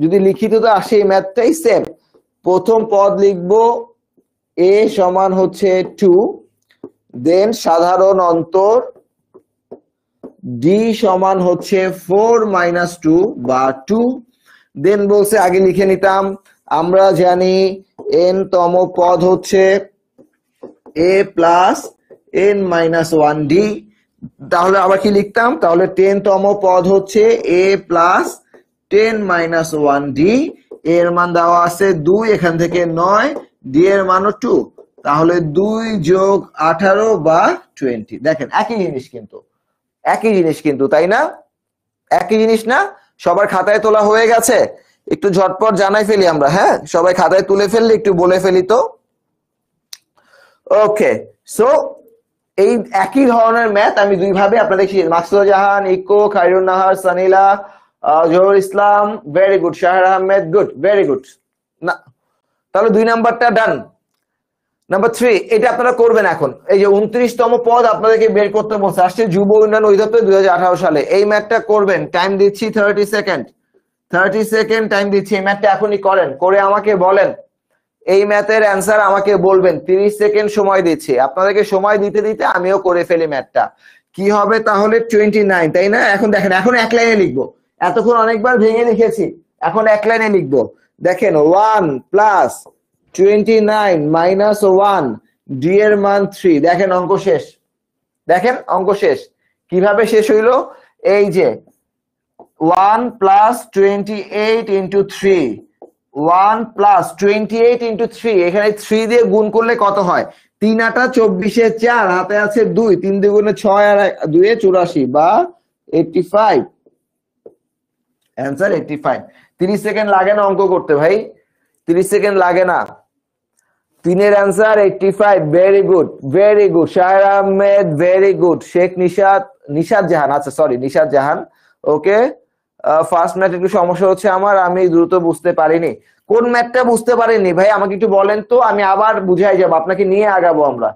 যদি লিখিততে আসে এই ম্যাথটাই সেম, প্রথম পদ লিখবো a সমান হচ্ছে 2, দেন সাধারণ অন্তর d সমান হচ্ছে 4 মাইনাস 2 বা 2, দেন বলছে আগে লিখে নিতাম, আমরা জানি n তম পদ হচ্ছে a plus n minus 1 D, তাহলে আবার কি লিখতাম? তাহলে 10 তম পদ হচ্ছে a প্লাস 10 মাইনাস 1 ডি, এর মান দেওয়া আছে 2, এখান থেকে 9, ডি এর মানও 2, তাহলে 2 যোগ 18 বা 20। দেখেন একই জিনিস কিন্তু, একই জিনিস কিন্তু, তাই না? একই জিনিস না? সবার খাতায় তোলা হয়ে গেছে? একটু ঝটপট জানাই ফেলি আমরা, হ্যাঁ সবাই খাতায় তুলে ফেললে একটু বলে ফেলি তো। ওকে, সো এই একই ধরনের ম্যাথ আমি দুই ভাবে আপনাদের দেখিয়েছি। মাকসুদা জাহান, eco, Khairun Nahar, Sanila, Zahurul Islam, very good, শাহের আহমেদ গুড, ভেরি গুড। না তাহলে 2 নাম্বারটা ডান। নাম্বার 3 এটা আপনারা করবেন এখন। এই যে 29তম পদ আপনাদেরকে বের করতে বলছে, আসছে যুব উন্নয়ন অধিদপ্তর 2018 সালে। এই ম্যাথটা করবেন, টাইম দিচ্ছি 30 সেকেন্ড, 30 সেকেন্ড টাইম দিচ্ছি। এই ম্যাথটা এখনই করেন, করে আমাকে বলেন এই ম্যাথের অ্যান্সার আমাকে বলবেন। 30 সেকেন্ড সময় দিচ্ছি, আপনাদেরকে সময় দিতে দিতে আমিও করে ফেলি ম্যাথটা। কি হবে তাহলে? 29, তাই না? এখন দেখেন, এখন এক লাইনে লিখবো, এতক্ষণ অনেকবার ভেঙে লিখেছি, এখন এক লাইনে লিখবো। দেখেন 1 প্লাস 29 মাইনাস 1, ডি এর মান 3। দেখেন অঙ্ক শেষ, দেখেন অঙ্ক শেষ। কিভাবে শেষ হইলো? এই যে 1 প্লাস 28 ইন্টু 3, 1 প্লাস 28 ইন্টু 3, এখানে 3 দিয়ে গুণ করলে কত হয়? 3 আটা 24, 4 হাতে আছে 2, 3 দুগুণে 6 আর 2 এ 84 বা 85। অ্যান্সার 85। 30 সেকেন্ড লাগে না অঙ্ক করতে ভাই, 30 সেকেন্ড লাগে না। 3 এর answer 85। Very good, very good. শাহের আহমেদ ভেরি গুড। শেখ নিশাত জাহান, আচ্ছা সরি নিশাত জাহান, ওকে। ফার্স্ট ম্যাথ একটু সমস্যা হচ্ছে আমার, আমি দ্রুত বুঝতে পারিনি। কোন ম্যাথটা বুঝতে পারেননি ভাই আমাকে একটু বলেন তো, আমি আবার বুঝাই যাব, আপনাকে নিয়ে আগাবো আমরা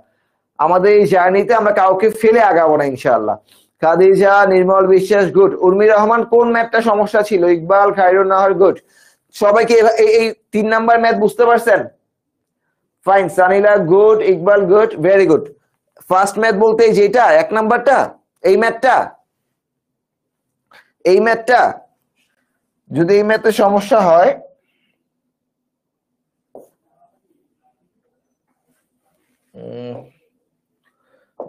আমাদের এই জার্নিতে, আমরা কাউকে ফেলে আগাবো না ইনশাআল্লাহ। খাদিজা, নির্মল বিশ্বাস গুড। উর্মি রহমান কোন ম্যাথটা সমস্যা ছিল? ইকবাল, খায়রুন নাহার গুড। সবাইকে এই 3 নাম্বার ম্যাথ বুঝতে পারছেন? Fine. Sanila good, Iqbal good, very good. First math বলতে যেটা 1 নাম্বারটা, এই ম্যাথটা, এই ম্যাথটা যদি এই ম্যাথে সমস্যা হয়,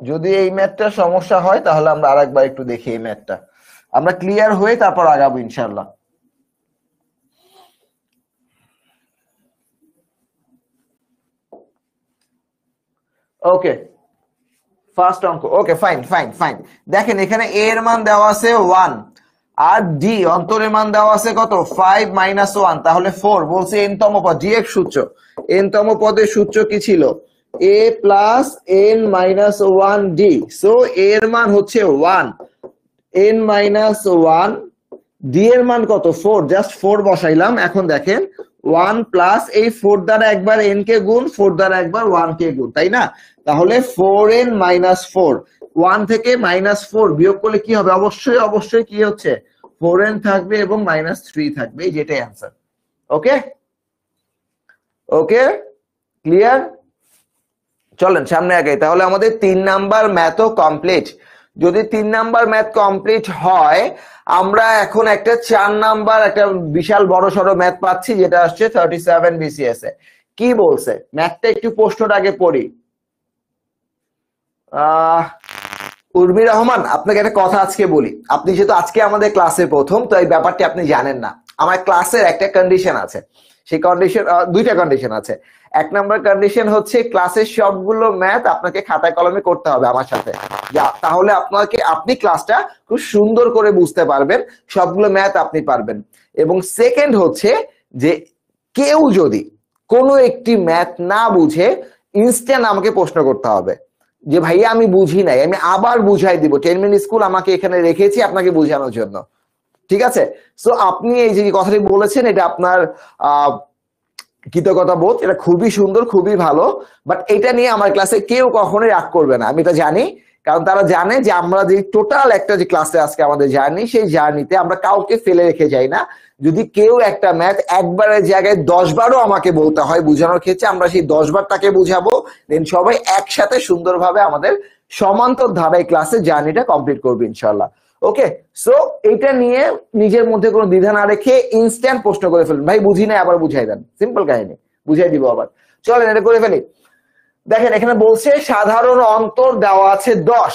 যদি এই ম্যাথটা সমস্যা হয় তাহলে আমরা আরেকবার একটু দেখি এই ম্যাথটা, আমরা ক্লিয়ার হয়ে তারপর আগাবো ইনশাআল্লাহ। ওকে, ফার্স্ট অঙ্ক। ওকে ফাইন ফাইন ফাইন। দেখেন এখানে এ এর মান দেওয়া আছে 1 আর ডি অন্তরের মান দেওয়া আছে কত? 5 - 1, তাহলে 4। বলছে n তম পদ, ডিএক্স সূত্র। n তম পদের সূত্র কি ছিল? a plus n minus 1 D. So এর মান হচ্ছে 1, n মাইনাস 1, ডি এর মান কত? 4। জাস্ট 4 বসাইলাম। এখন দেখেন 1 প্লাস এই 4 দ্বারা একবার n কে গুণ, 4 দ্বারা একবার 1 কে গুণ, তাই না? তাহলে 4n মাইনাস 4, 1 থেকে -4 বিয়োগ করলে কি হবে? অবশ্যই অবশ্যই কি হচ্ছে? 4n থাকবে এবং -3 থাকবে, যেটাই অ্যান্সার। ওকে ওকে, ক্লিয়ার? চলেন সামনে আগাই। তাহলে আমাদের 3 নাম্বার ম্যাথও কমপ্লিট। যদি 3 নাম্বার ম্যাথ কমপ্লিট হয়, আমরা এখন একটা 4 নাম্বার একটা বিশাল বড় সড়ো ম্যাথ পাচ্ছি, যেটা আসছে 37 বিসিএস এ। কি বলছে ম্যাথটা? একটু প্রশ্নটা আগে পড়ি। উর্মি রহমান, আপনাকে একটা কথা আজকে বলি। আপনি যেহেতু আজকে আমাদের ক্লাসে প্রথম, তো এই ব্যাপারটি আপনি জানেন না। আমার ক্লাসের একটা কন্ডিশন আছে, সেই কন্ডিশন, দুইটা কন্ডিশন আছে। 1 নাম্বার কন্ডিশন হচ্ছে ক্লাসের সবগুলো ম্যাথ আপনাকে খাতায় কলমে করতে হবে আমার সাথে, তাহলে আপনি ক্লাসটা খুব সুন্দর করে বুঝতে পারবেন, সবগুলো ম্যাথ আপনি পারবেন। এবং সেকেন্ড হচ্ছে যে কেউ যদি কোনো একটি ম্যাথ না বুঝে, ইনস্ট্যান্ট আমাকে প্রশ্ন করতে হবে যে ভাইয়া আমি বুঝি নাই, আমি আবার বুঝাই দিব। 10 মিনিট স্কুল আমাকে এখানে রেখেছি আপনাকে বোঝানোর জন্য, ঠিক আছে? সো আপনি এই যে কথাটি বলেছেন, এটা আপনার কৃতজ্ঞতা বোধ, এটা খুবই সুন্দর, খুবই ভালো। বাট এটা নিয়ে আমার ক্লাসে কেউ কখনোই রাগ করবে না, আমি এটা জানি। কারণ তারা জানে যে আমরা যে টোটাল একটা যে ক্লাসে আজকে আমাদের জার্নি, সেই জার্নিতে আমরা কাউকে ফেলে রেখে যাই না। যদি কেউ একটা ম্যাথ একবারের জায়গায় 10 বারও আমাকে বলতে হয় বোঝানোর ক্ষেত্রে, আমরা সেই 10 বার তাকে বুঝাবো। দেন সবাই একসাথে সুন্দরভাবে আমাদের সমান্তর ধারায় ক্লাসে জার্নিটা কমপ্লিট করবে ইনশাআল্লাহ। ওকে, সো এটা নিয়ে নিজের মধ্যে কোনো দ্বিধা না রেখে ইনস্ট্যান্ট প্রশ্ন করে ফেলুন, ভাই বুঝি না আবার বুঝাই দেন, সিম্পল কাহিনী, বুঝাই দিব আবার। চলেন এটা করে ফেলি। দেখেন এখানে বলছে সাধারণ অন্তর দেওয়া আছে 10,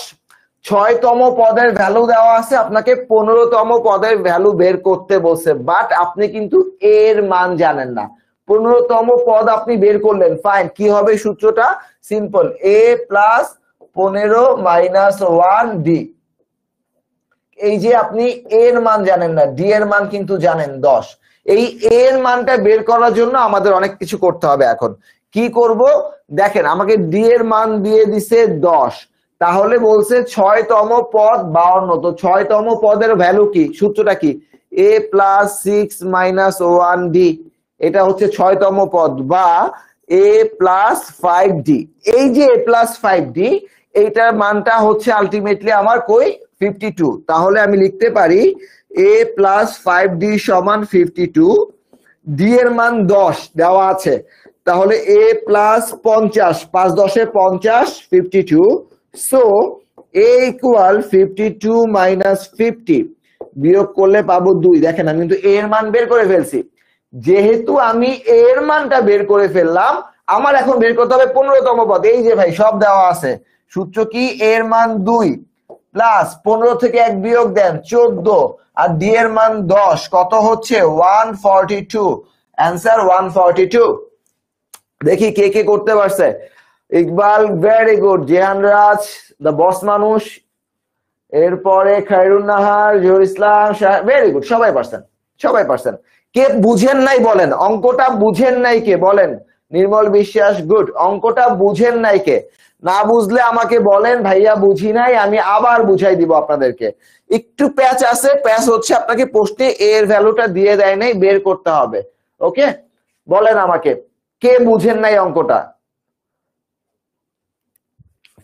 6তম পদের ভ্যালু দেওয়া আছে, আপনাকে 15তম পদের ভ্যালু বের করতে বলছে। বাট আপনি কিন্তু এর মান জানেন না। 15তম পদ আপনি বের করলেন, ফাইন। কি হবে সূত্রটা? Simple, a plus 15 minus 1 D. এই যে আপনি এর মান জানেন না, ডি এর মান কিন্তু জানেন 10। এই এর মানটা বের করার জন্য আমাদের অনেক কিছু করতে হবে। এখন কি করব? দেখেন আমাকে ডি এর মান দিয়ে দিছে 10, তাহলে বলছে 6তম পদ 52। তো 6তম পদের ভ্যালু কি? সূত্রটা কি? a plus 6 minus 1 D. এটা হচ্ছে 6তম পদ, বা a প্লাস 5 ডি। এই যে a প্লাস 5 ডি, এইটার মানটা হচ্ছে আলটিমেটলি আমার কই? 52। তাহলে আমি লিখতে পারি a প্লাস 5 ডি সমান 52। ডি এর মান 10 দেওয়া আছে, তাহলে a plus 50, 5 10 50, 52। So a equal 52 minus 50, বিয়োগ করলে পাবো 2। দেখেন আমি কিন্তু এর মান বের করে ফেলছি। যেহেতু আমি এর মানটা বের করে ফেললাম, আমার এখন বের করতে হবে 15তম পদ। এই যে ভাই সব দেওয়া আছে। সূত্র কি? এর মান 2 প্লাস 15 থেকে 1 বিয়োগ দেন 14, আর ডি এর মান 10, কত হচ্ছে? 142। অ্যান্সার 142। দেখি কে কে করতে পারছে। Iqbal very good, Jehan Raj the boss মানুষ, এরপরে খায়রুন নাহার, জহুর ইসলাম, ভেরি গুড, সবাই পারছেন, সবাই পারছেন। কে বুঝেন নাই বলেন? অঙ্কটা বুঝেন নাই কে বলেন? নির্মল বিশ্বাস গুড। অঙ্কটা বুঝেন নাই কে? না বুঝলে আমাকে বলেন ভাইয়া বুঝি নাই, আমি আবার বুঝাই দিব আপনাদেরকে। একটু প্যাচ আছে, প্যাচ হচ্ছে আপনাকে প্রশ্নে এর ভ্যালুটা দিয়ে দেয় নাই, বের করতে হবে। ওকে, বলেন আমাকে কে বুঝেন নাই অঙ্কটা?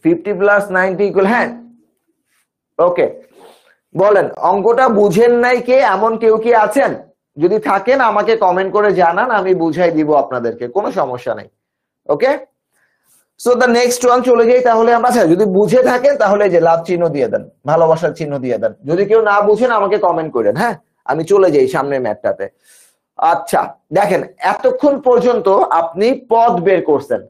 50 প্লাস 90 ইকুয়াল, হ্যাঁ ওকে, বলেন অঙ্কটা বুঝেন নাই কে, এমন কেউ কি আছেন? যদি থাকেন আমাকে কমেন্ট করে জানান, আমি বুঝাই দিব আপনাদেরকে, কোনো সমস্যা নাই। ওকে, সো দ্য নেক্সট ওয়ান চলে যাই তাহলে আমরা। আচ্ছা, যদি বুঝে থাকেন তাহলে যে লাভ চিহ্ন দিয়ে দেন, ভালোবাসার চিহ্ন দিয়ে দেন। যদি কেউ না বুঝেন আমাকে কমেন্ট করেন, হ্যাঁ আমি চলে যাই সামনের ম্যাথটাতে। আচ্ছা দেখেন, এতক্ষণ পর্যন্ত আপনি পদ বের করছেন,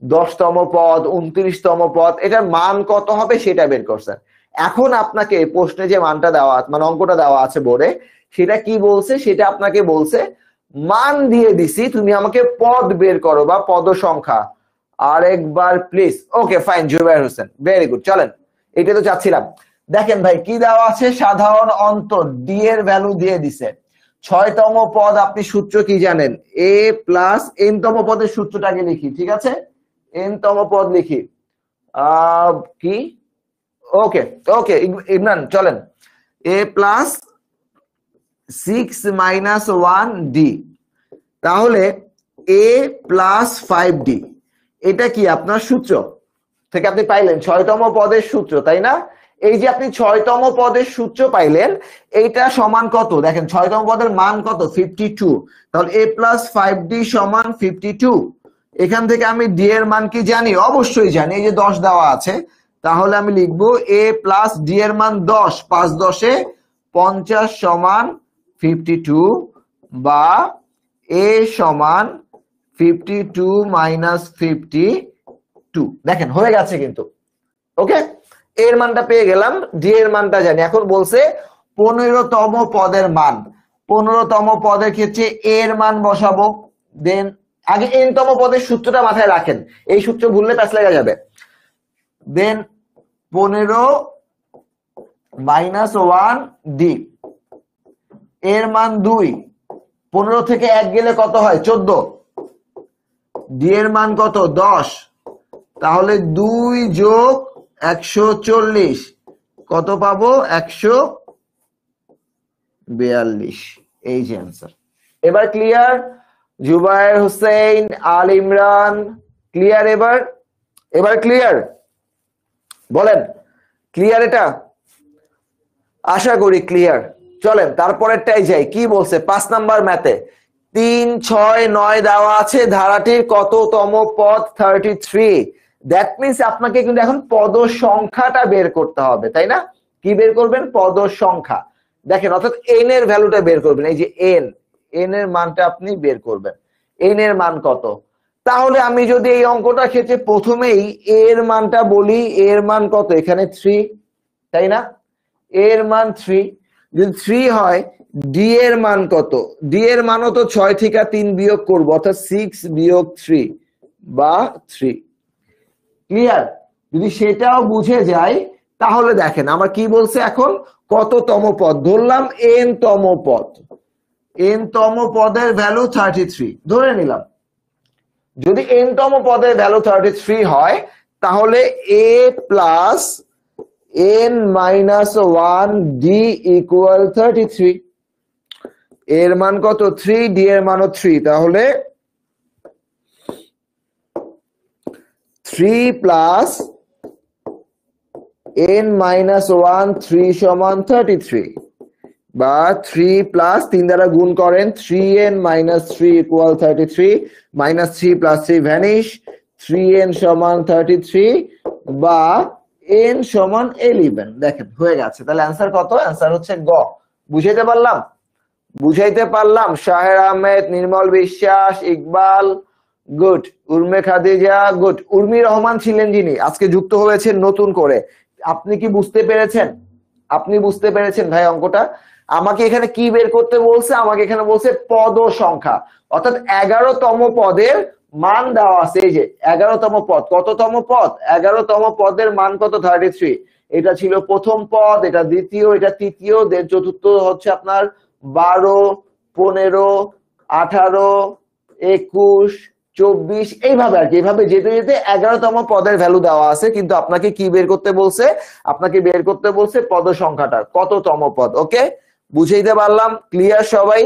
10তম পদ, 29তম পদ, এটার মান কত হবে সেটা বের করছেন। এখন আপনাকে প্রশ্নে যে মানটা দেওয়া, মানে অঙ্কটা দেওয়া আছে বোর্ডে, সেটা কি বলছে? সেটা আপনাকে বলছে মান দিয়ে দিছি, তুমি আমাকে পদ বের করো বা পদ সংখ্যা। আরেকবার please. Okay fine, Zubair Hossain, very good. চলেন, এটা তো চাচ্ছিলাম। দেখেন ভাই কি দেওয়া আছে, সাধারণ অন্তর ডি এর ভ্যালু দিয়ে দিছে। 6তম পদ, আপনি সূত্র কি জানেন? এ প্লাস এন-তম পদের সূত্রটাকে লিখি, ঠিক আছে? এন-তম পদ লিখি কি, ওকে ওকে ইমরান চলেন, এ প্লাস 6 মাইনাস 1 ডি, তাহলে এ প্লাস 5 ডি, এটা কি আপনার সূত্র থেকে আপনি পাইলেন 6তম পদের সূত্র, তাই না? এই যে আপনি 6তম পদের সূত্র পাইলেন, এইটা সমান কত? দেখেন 6তম পদের মান কত? 52। তাহলে a প্লাস 5d সমান 52। এখান থেকে আমি d এর মান কি জানি? অবশ্যই জানি, এই যে 10 দেওয়া আছে। তাহলে আমি লিখবো a প্লাস d এর মান 10, 5 10 50 সমান 52, বা a সমান 52 মাইনাস 52। দেখেন হয়ে গেছে কিন্তু। ওকে, এর মানটা পেয়ে গেলাম, ডি এর মানটা জানি। এখন বলছে 15তম পদের মান। 15তম পদের ক্ষেত্রে এর মান বসাবো, দেন আগে এন-তম পদের সূত্রটা মাথায় রাখেন, এই সূত্র ভুললে প্যাচ লেগে যাবে। দেন 15 মাইনাস 1 ডি, এর মান 2, 15 থেকে 1 গেলে কত হয়? 14। ডি এর মান কত? 10। তাহলে 2 যোগ 140 কত পাবো? 142। এই যে অ্যান্সার। এবার ক্লিয়ার? জুবায়ের হোসেন, আল ইমরান, ক্লিয়ার? এবার ক্লিয়ার? বলেন ক্লিয়ার? এটা আশা করি ক্লিয়ার। চলেন তারপরেরটাই যাই। কি বলছে 5 নাম্বার ম্যাথে? 3 6 9 দেওয়া আছে, ধারাটির কততম পদ? 33। দ্যাট মিনস আপনাকে কিন্তু এখন পদ সংখ্যাটা বের করতে হবে, তাই না? কি বের করবেন? পদ সংখ্যা। দেখেন, অর্থাৎ এন এর ভ্যালুটা বের করবেন। এই যে এন, এন এর মানটা আপনি বের করবেন। এন এর মান কত? তাহলে আমি যদি এই অঙ্কটার ক্ষেত্রে প্রথমেই এর মানটা বলি, এর মান কত? এখানে 3, তাই না? এর মান 3, যদি 3 হয় ডি এর মান কত? ডি এর মানও তো 6 থেকে 3 বিয়োগ করব, অর্থাৎ 6 বিয়োগ 3 বা 3। ক্লিয়ার? যদি সেটাও বুঝে যায় তাহলে দেখেন আমার কি বলছে এখন, কততম পদ ধরলাম? এন-তম পদ। এন-তম পদের ভ্যালু 33 ধরে নিলাম। যদি এন-তম পদের ভ্যালু 33 হয় তাহলে A plus n minus 1 D equal 33। এর মান কত? 3, ডি এর মানও 3, তাহলে 3 প্লাস n মাইনাস 1 3 সমান 33, বা 3 প্লাস 3 দ্বারা গুণ করেন, 3n minus 3 equal 33, minus 3 plus 3 vanish, 3n সমান 33 বা n সমান 11। দেখেন হয়ে গেছে। তাহলে অ্যান্সার কত? অ্যান্সার হচ্ছে গ। বুঝাইতে পারলাম? বুঝাইতে পারলাম? শাহের আহমেদ, নির্মল বিশ্বাস, ইকবাল, গুড। উর্মে খাদিজা, গুড। উর্মি রহমান ছিলেন যিনি, আজকে যুক্ত হয়েছেন নতুন করে। আপনি কি বুঝতে পেরেছেন? আপনি বুঝতে পেরেছেন ভাই অঙ্কটা? আমাকে এখানে কি বের করতে বলছে? আমাকে এখানে বলছে পদ সংখ্যা, অর্থাৎ 11তম পদের মান দেওয়া আছে। এই যে 11তম পদ, কততম পদ? 11তম পদের মান কত? 33। এটা ছিল প্রথম পদ, এটা দ্বিতীয়, এটা তৃতীয়, দেন চতুর্থ হচ্ছে আপনার 12, 15, 18, 21, 24, এইভাবে আর কি। এইভাবে যেতে যেতে 11তম পদের ভ্যালু দেওয়া আছে, কিন্তু আপনাকে কি বের করতে বলছে? আপনাকে বের করতে বলছে পদ সংখ্যাটা, কততম পদ। ওকে, বুঝাইতে পারলাম? ক্লিয়ার সবাই?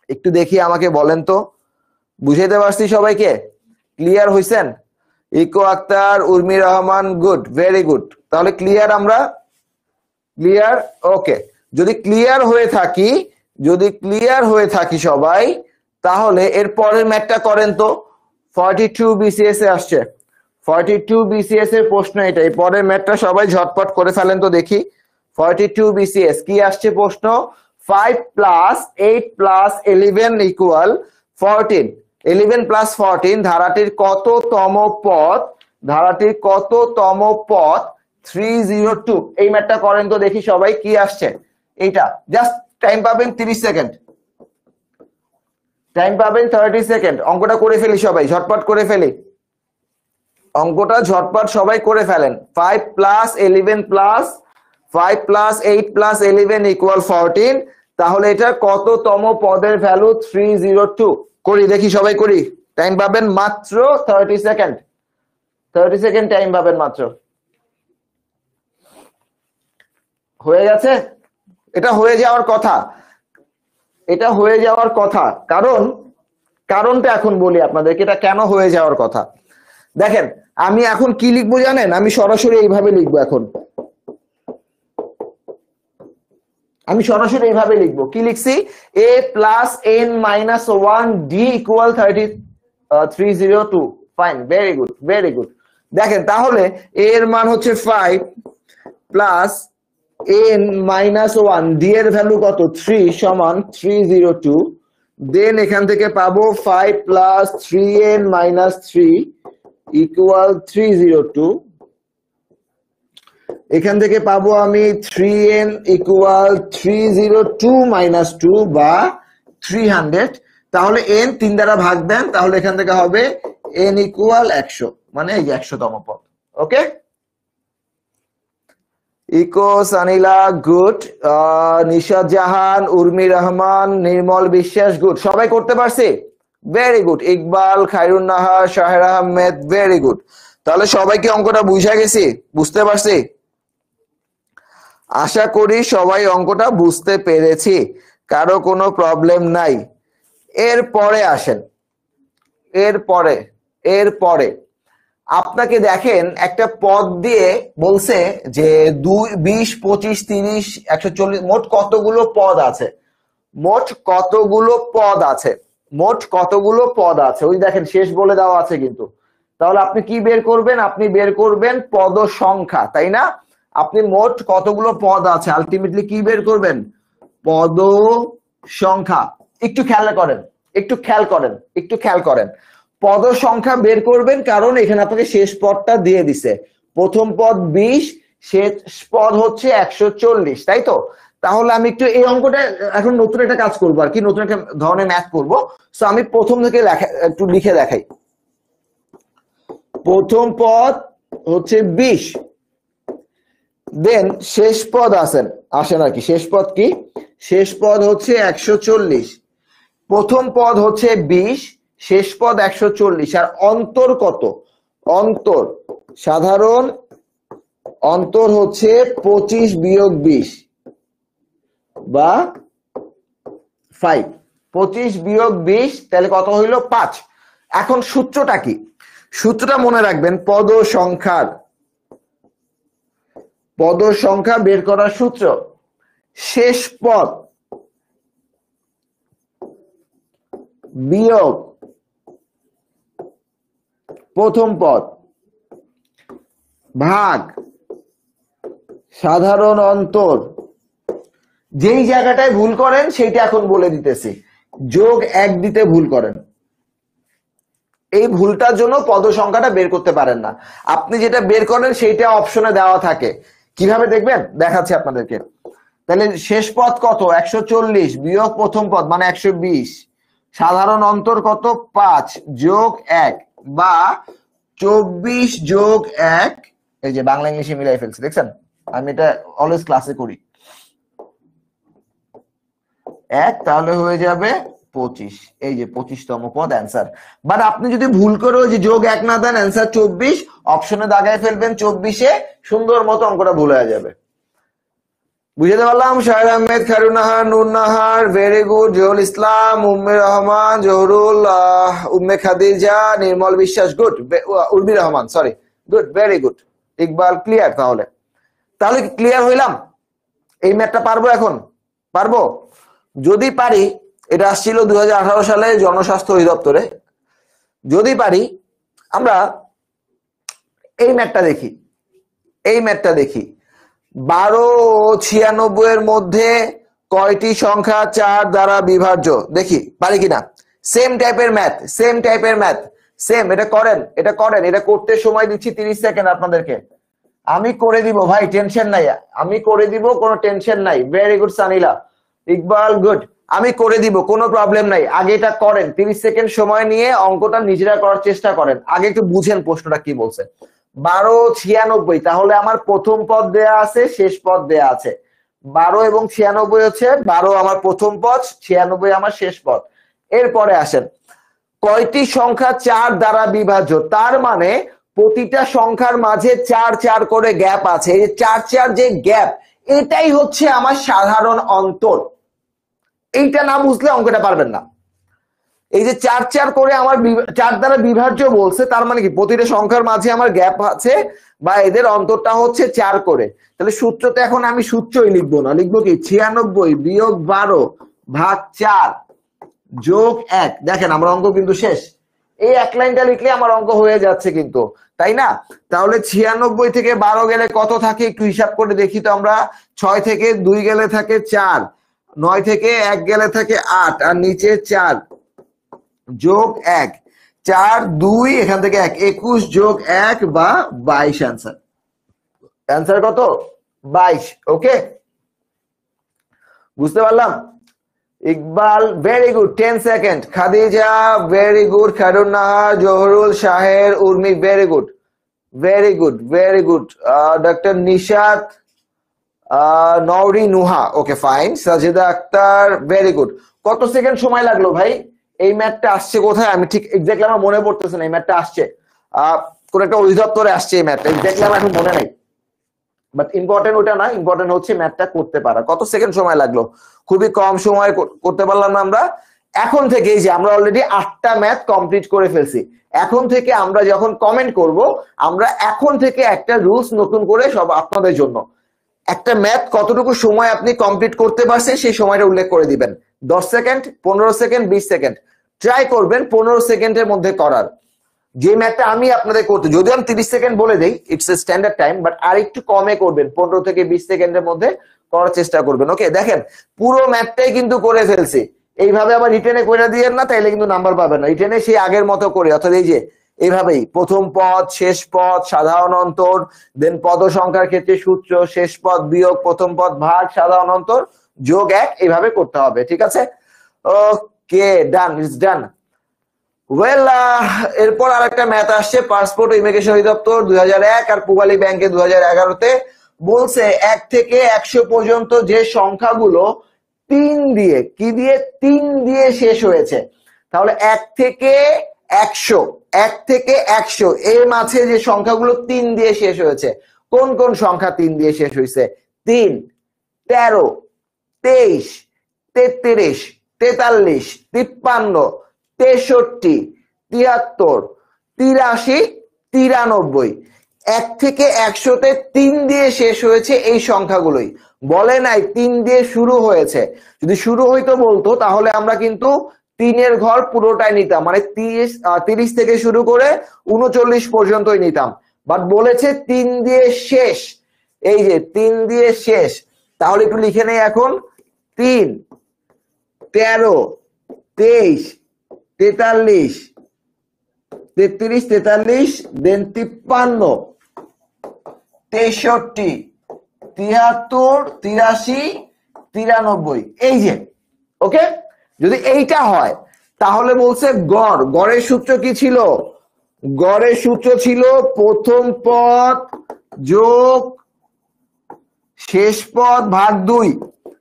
একটু দেখি আমাকে বলেন তো। বুঝাইতে পারছি সবাইকে? ক্লিয়ার হইছেন? Eko Akter, Urmi Rahman, good, very good. তাহলে ক্লিয়ার, আমরা ক্লিয়ার? ওকে, যদি ক্লিয়ার হয়ে থাকি সবাই, তাহলে এর পরের ম্যাথটা করেন তো। 42 BCS এ আসছে, 42 BCS এর প্রশ্ন এটা। এই পরের ম্যাথটা সবাই ঝটপট করে ফেলেন তো দেখি। 42 BCS কি আসছে প্রশ্ন? 5 + 8 + 11 = 14। 11 + 14 ধারাটির কততম পদ? 302। এই ম্যাথটা করেন তো দেখি সবাই, কি আসছে এইটা। জাস্ট টাইম পাবেন 30 সেকেন্ড, টাইম পাবেন 30 সেকেন্ড। অঙ্কটা করে ফেলি সবাই, ঝটপট করে ফেলি অঙ্কটা, ঝটপট সবাই করে ফেলেন। 5 + 11 + 5 + 8 + 11 = 14। তাহলে এটা কততম পদের ভ্যালু? 302। করি দেখি সবাই, করি। টাইম পাবেন মাত্র 30 সেকেন্ড, 30 সেকেন্ড টাইম পাবেন মাত্র। হয়ে গেছে? এটা হয়ে যাওয়ার কথা, এটা হয়ে যাওয়ার কথা। কারণটা এখন বলি আপনাদেরকে, এটা কেন হয়ে যাওয়ার কথা। দেখেন, আমি এখন কি লিখবো জানেন? আমি সরাসরি এইভাবে লিখবো। এখন আমি সরাসরি এইভাবে লিখবো। কি লিখছি? a + n - 1 d = 302। Fine, very good, very good. দেখেন, তাহলে a এর মান হচ্ছে 5 + n - 1, d এর ভ্যালু কত? 3 = 302। দেন এখান থেকে পাবো 5 + 3n - 3 = 302। এখান থেকে পাবো আমি 3n = 302 - 2 বা 300। তাহলে n 3 দ্বারা ভাগ দেন, তাহলে এখান থেকে হবে n = 100, মানে এই 100তম পদ। Okay, Eko, Sanila, good. Nishad Jahan, Urmi Rahman, Nirmal Biswas, good. সবাই করতে পারছি? Very good. Iqbal, Khairun Nahar, Shaher Ahmed, very good. তাহলে সবাইকে অঙ্কটা বুঝতে পারছি? আশা করি সবাই অঙ্কটা বুঝতে পেরেছি, কারো কোনো প্রবলেম নাই। এরপরে আসেন, এরপরে আপনাকে দেখেন একটা পদ দিয়ে বলছে যে 2, 20, 25, 30, 140 মোট কতগুলো পদ আছে। ওই দেখেন শেষ বলে দেওয়া আছে কিন্তু। তাহলে আপনি কি বের করবেন? আপনি বের করবেন পদ সংখ্যা, তাই না? আপনি মোট কতগুলো পদ আছে আলটিমেটলি কি বের করবেন? পদ সংখ্যা। একটু খেয়াল করেন পদ সংখ্যা বের করবেন, কারণ এখানে আপনাকে শেষ পদটা দিয়ে দিছে। প্রথম পদ 20, শেষ পদ হচ্ছে 140, তাই তো? তাহলে আমি একটু এই অঙ্কটা এখন নতুন একটা কাজ করবো আর কি, নতুন একটা ধরনের ম্যাথ করবো। সো আমি প্রথম থেকে একটু লিখে দেখাই। প্রথম পদ হচ্ছে 20, দেন শেষ পদ আসেন আর কি। শেষ পদ কি? শেষ পদ হচ্ছে 140। প্রথম পদ হচ্ছে 20, শেষ পদ 140। আর অন্তর কত? অন্তর, সাধারণ অন্তর হচ্ছে 25 - 20 বা 5। 25 - 20, তাহলে কত হইল? 5। এখন সূত্রটা কি? সূত্রটা মনে রাখবেন, পদ সংখ্যা বের করার সূত্র, শেষ পদ বিয়োগ প্রথম পদ ভাগ সাধারণ অন্তর। যেই জায়গাটায় ভুল করেন সেইটা এখন বলে দিতেছি। যোগ 1 দিতে ভুল করেন, এই ভুলটার জন্য পদ সংখ্যাটা বের করতে পারেন না। আপনি যেটা বের করেন সেইটা অপশনে দেওয়া থাকে। কিভাবে দেখবেন দেখাচ্ছি আপনাদেরকে। তাহলে শেষ পদ কত? 140 বিয়োগ প্রথম পদ মানে 120। সাধারণ অন্তর কত? 5 যোগ 1 বা 24 যোগ 1। এই যে বাংলা ইংলিশে মিলাই ফেলছি, দেখছেন? আমি এটা অলওয়েজ ক্লাসে করি। 1, তাহলে হয়ে যাবে 25। এই যে 25তম পদ অ্যান্সার। বাট আপনি যদি ভুল করে যে যোগ 1 না দেন, অ্যান্সার 24, অপশনে দাগায় ফেলবেন 24-এ, সুন্দর মতো অঙ্কটা ভুল হয়ে যাবে। বুঝতে পারলাম। শাহের আহমেদ, খায়রুন নাহার, নূর নাহার, ভেরি গুড। জহুরুল ইসলাম, উম্মে রহমান, জহুরুল, উম্মে খাদিজা, নির্মল Biswas, good. Urmi Rahman, sorry, good, very good. Iqbal, clear. তাহলে তাহলে ক্লিয়ার হইলাম। এই ম্যাথটা পারবো এখন? পারবো? যদি পারি, এটা আসছিল 2018 সালে জনস্বাস্থ্য অধিদপ্তরে, যদি পারি আমরা এই ম্যাথটা দেখি। এই ম্যাথটা দেখি, 12 ও 96 এর মধ্যে কয়টি সংখ্যা 4 দ্বারা বিভাজ্য? দেখি পারি কিনা। সেম টাইপের ম্যাথ, সেম টাইপের ম্যাথ, সেম। এটা করেন, এটা করেন। এটা করতে সময় দিচ্ছি 30 সেকেন্ড আপনাদেরকে। আমি করে দিব ভাই, টেনশন নাই, আমি করে দিব, কোনো টেনশন নাই। Very good Sanila, Iqbal, good. আমি করে দিব, কোনো প্রবলেম নাই। আগে এটা করেন, 30 সেকেন্ড সময় নিয়ে অঙ্কটা নিজেরা করার চেষ্টা করেন। আগে একটু বুঝেন প্রশ্নটা কি বলছে। 12 96, তাহলে আমার প্রথম পদ দেয়া আছে, শেষ পদ দেয়া আছে। 12 এবং 96 হচ্ছে, 12 আমার প্রথম পদ, 96 আমার শেষ পদ। এরপরে আসেন, কয়টি সংখ্যা 4 দ্বারা বিভাজ্য? তার মানে প্রতিটা সংখ্যার মাঝে 4 4 করে গ্যাপ আছে। এই 4 4 যে গ্যাপ, এটাই হচ্ছে আমার সাধারণ অন্তর। এইটা না বুঝলে অঙ্কটা পারবেন না। এই যে 4 4 করে আমার 4 দ্বারা বিভাজ্য বলছে, তার মানে কি প্রতিটা সংখ্যার মাঝে আমার গ্যাপ আছে, বা এদের অন্তরটা হচ্ছে 4 করে। তাহলে সূত্রতে এখন আমি সূত্রই লিখবো না, লিখবো কি 96 বিয়োগ 12 ভাগ 4 যোগ 1। দেখেন আমার অঙ্ক কিন্তু শেষ। এই এক লাইনটা লিখলে আমার অঙ্ক হয়ে যাচ্ছে কিন্তু, তাই না? তাহলে 96 থেকে 12 গেলে কত থাকে একটু হিসাব করে দেখি তো আমরা। 6 থেকে 2 গেলে থাকে 4, 9 থেকে 1 গেলে থাকে 8, আর নিচে 4 যোগ 1, 4 2 এখান থেকে 1, 21 যোগ 1 বা 22 অ্যান্সার। অ্যান্সার কত? 22। ওকে, বুঝতে পারলাম। Iqbal, very good, 10 second. Khadija, very good. Khairun Nahar, Zahurul, Shaher, Urmi, very good, very good, very good. Doctor Nishat, Nouri, Nuha, okay fine. Sajida Akter, very good. কত সেকেন্ড সময় লাগলো ভাই? এই ম্যাথটা আসছে কোথায়? আমি ঠিক এক্স্যাক্টলি আমার মনে পড়তেছে না। এই ম্যাথটা আসছে কোন একটা অধিদপ্তরে আসছে এই ম্যাথটা, এক্স্যাক্টলি আমার এখন মনে নাই। বাট ইম্পর্টেন্ট ওটা না, ইম্পর্টেন্ট হচ্ছে ম্যাথটা করতে পারা। কত সেকেন্ড সময় লাগলো? খুবই কম সময় করতে পারলাম না আমরা। এখন থেকে এই যে আমরা অলরেডি 8টা ম্যাথ কমপ্লিট করে ফেলছি। এখন থেকে আমরা যখন কমেন্ট করব, আমরা এখন থেকে একটা রুলস নতুন করে সব আপনাদের জন্য। একটা ম্যাথ কতটুকু সময় আপনি কমপ্লিট করতে পারছেন সেই সময়টা উল্লেখ করে দিবেন। 10 সেকেন্ড, 15 সেকেন্ড, 20 সেকেন্ড। ট্রাই করবেন 15 সেকেন্ডের মধ্যে করার। যে ম্যাথটা আমি আপনাদের করতে, যদিও আমি 30 সেকেন্ড বলে দেই, it's a standard time, but আর একটু কমে করবেন, 15 থেকে 20 সেকেন্ডের মধ্যে করার চেষ্টা করবেন। ওকে, দেখেন পুরো ম্যাথটাই কিন্তু করে ফেলছি। এইভাবে আবার রিটেনে করে দিয়েন না, তাইলে কিন্তু নাম্বার পাবেন না। রিটেনে সেই আগের মতো করে, অর্থাৎ এই যে এইভাবেই প্রথম পদ, শেষ পদ, সাধারণ অন্তর, দেন পদ সংখ্যার ক্ষেত্রে সূত্র, শেষ পদ বিয়োগ প্রথম পদ ভাগ সাধারণ অন্তর যোগ 1, এইভাবে করতে হবে। ঠিক আছে, ওকে, ডান, ইটস ডান। ওয়েল, এরপর আরেকটা ম্যাথ আসছে, পাসপোর্ট ও ইমিগ্রেশন অধিদপ্তর 2001 আর পূবালী ব্যাংকে 2011-তে বলছে 1 থেকে 100 পর্যন্ত যে সংখ্যাগুলো 3 দিয়ে, কি দিয়ে? 3 দিয়ে শেষ হয়েছে। তাহলে 1 থেকে 100, 1 থেকে 100 এর মাঝে যে সংখ্যাগুলো 3 দিয়ে শেষ হয়েছে, কোন কোন সংখ্যা 3 দিয়ে শেষ হয়েছে? 3, 13, 23, 33, 43, 53, 63, 73, 83, 93। 1 থেকে 100-তে 3 দিয়ে শেষ হয়েছে এই সংখ্যাগুলোই। বলে নাই 3 দিয়ে শুরু হয়েছে। যদি শুরু হইতো বলতো তাহলে আমরা কিন্তু 3-এর ঘর পুরোটাই নিতাম, মানে 30 থেকে শুরু করে 39 পর্যন্তই নিতাম। বাট বলেছে 3 দিয়ে শেষ। এই যে 3 দিয়ে শেষ, তাহলে একটু লিখে নেই এখন। 3, 13, 23, 43, 33, 43, দেন 53, 63, 73, 83, 93। এই যে, ওকে, যদি এইটা হয় তাহলে বলছে গড়। গড়ের সূত্র কি ছিল? গড়ের সূত্র ছিল প্রথম পদ যোগ শেষ পদ ভাগ 2।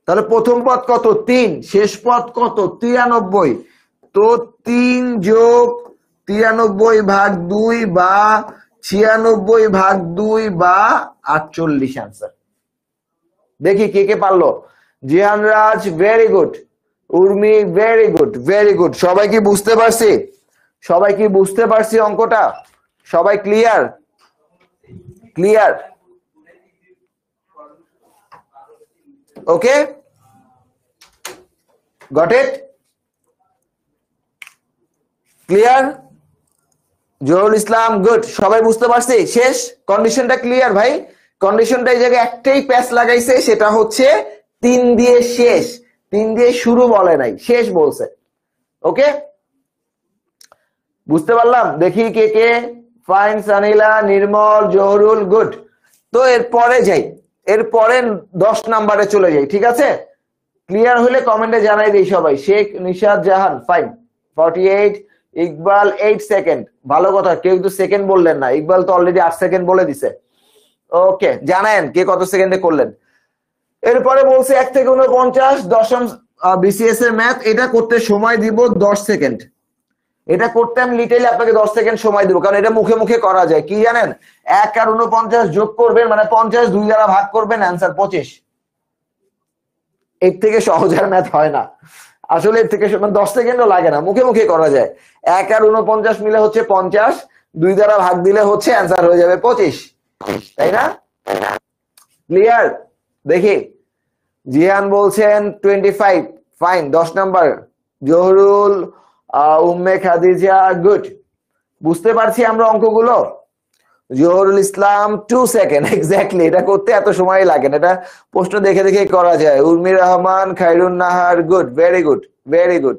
তাহলে প্রথম পদ কত? 3, শেষ পদ কত? 93। তো 3 যোগ 93 ভাগ 2 বা 96 ভাগ 2 বা 48 অ্যান্সার। দেখি কে কে পারলো। Jihan Raj very good, Urmi very good very good. সবাই কি বুঝতে পারছি? সবাই কি বুঝতে পারছি অঙ্কটা? সবাই clear? Clear? Okay, got it? Clear? Zahurul Islam good, সবাই বুঝতে পারছি? শেষ? কন্ডিশনটা ক্লিয়ার ভাই? কন্ডিশনটা এই জায়গায় একটাই প্যাচ লাগাইছে, সেটা হচ্ছে 3 দিয়ে শেষ, 3 দিয়ে শুরু বলে নাই, শেষ বলছে। ওকে, বুঝতে পারলাম? দেখি কে কে ফাইন, সানিলা, নির্মল, জহুরুল গুড। তো এরপরে যাই, এরপরে 10 নাম্বারে চলে যাই, ঠিক আছে? ক্লিয়ার হলে কমেন্টে জানাই দিই সবাই। শেখ নিশাদ জাহান ফাইন 48, ইকবাল 8 সেকেন্ড। ভালো কথা, কেউ তো সেকেন্ড বললেন না, ইকবাল তো অলরেডি 8 সেকেন্ড বলে দিছে। ওকে, জানেন কে কত সেকেন্ডে করলেন। এরপরে বলছে 1 থেকে 49 দশম বিসিএস এর ম্যাথ, এটা করতে সময় দিব 10 সেকেন্ড। এটা করতে আমি লিটারলি আপনাকে 10 সেকেন্ড সময় দিব, কারণ এটা মুখে মুখে করা যায়। কি জানেন, 1 আর 49 যোগ করবেন মানে 50, 2 দ্বারা ভাগ করবেন, অ্যান্সার 25। এর থেকে সহজ আর ম্যাথ হয় না আসলে, এর থেকে 10 সেকেন্ডও লাগে না, মুখে মুখে করা যায়। 1 আর 49 মিলে হচ্ছে 50, 2 দ্বারা ভাগ দিলে হচ্ছে অ্যান্সার হয়ে যাবে 25, তাই না? ক্লিয়ার? দেখি, জিহান বলছেন 25 fine 10 number. Zahurul, Umme Khadija good. বুঝতে পারছি আমরা অঙ্কগুলো? জহুরুল ইসলাম 2 সেকেন্ড এক্স্যাক্টলি, এটা করতে এত সময় লাগে না, এটা প্রশ্ন দেখে দেখে করা যায়। Urmi Rahman, Khairun Nahar good, very good very good.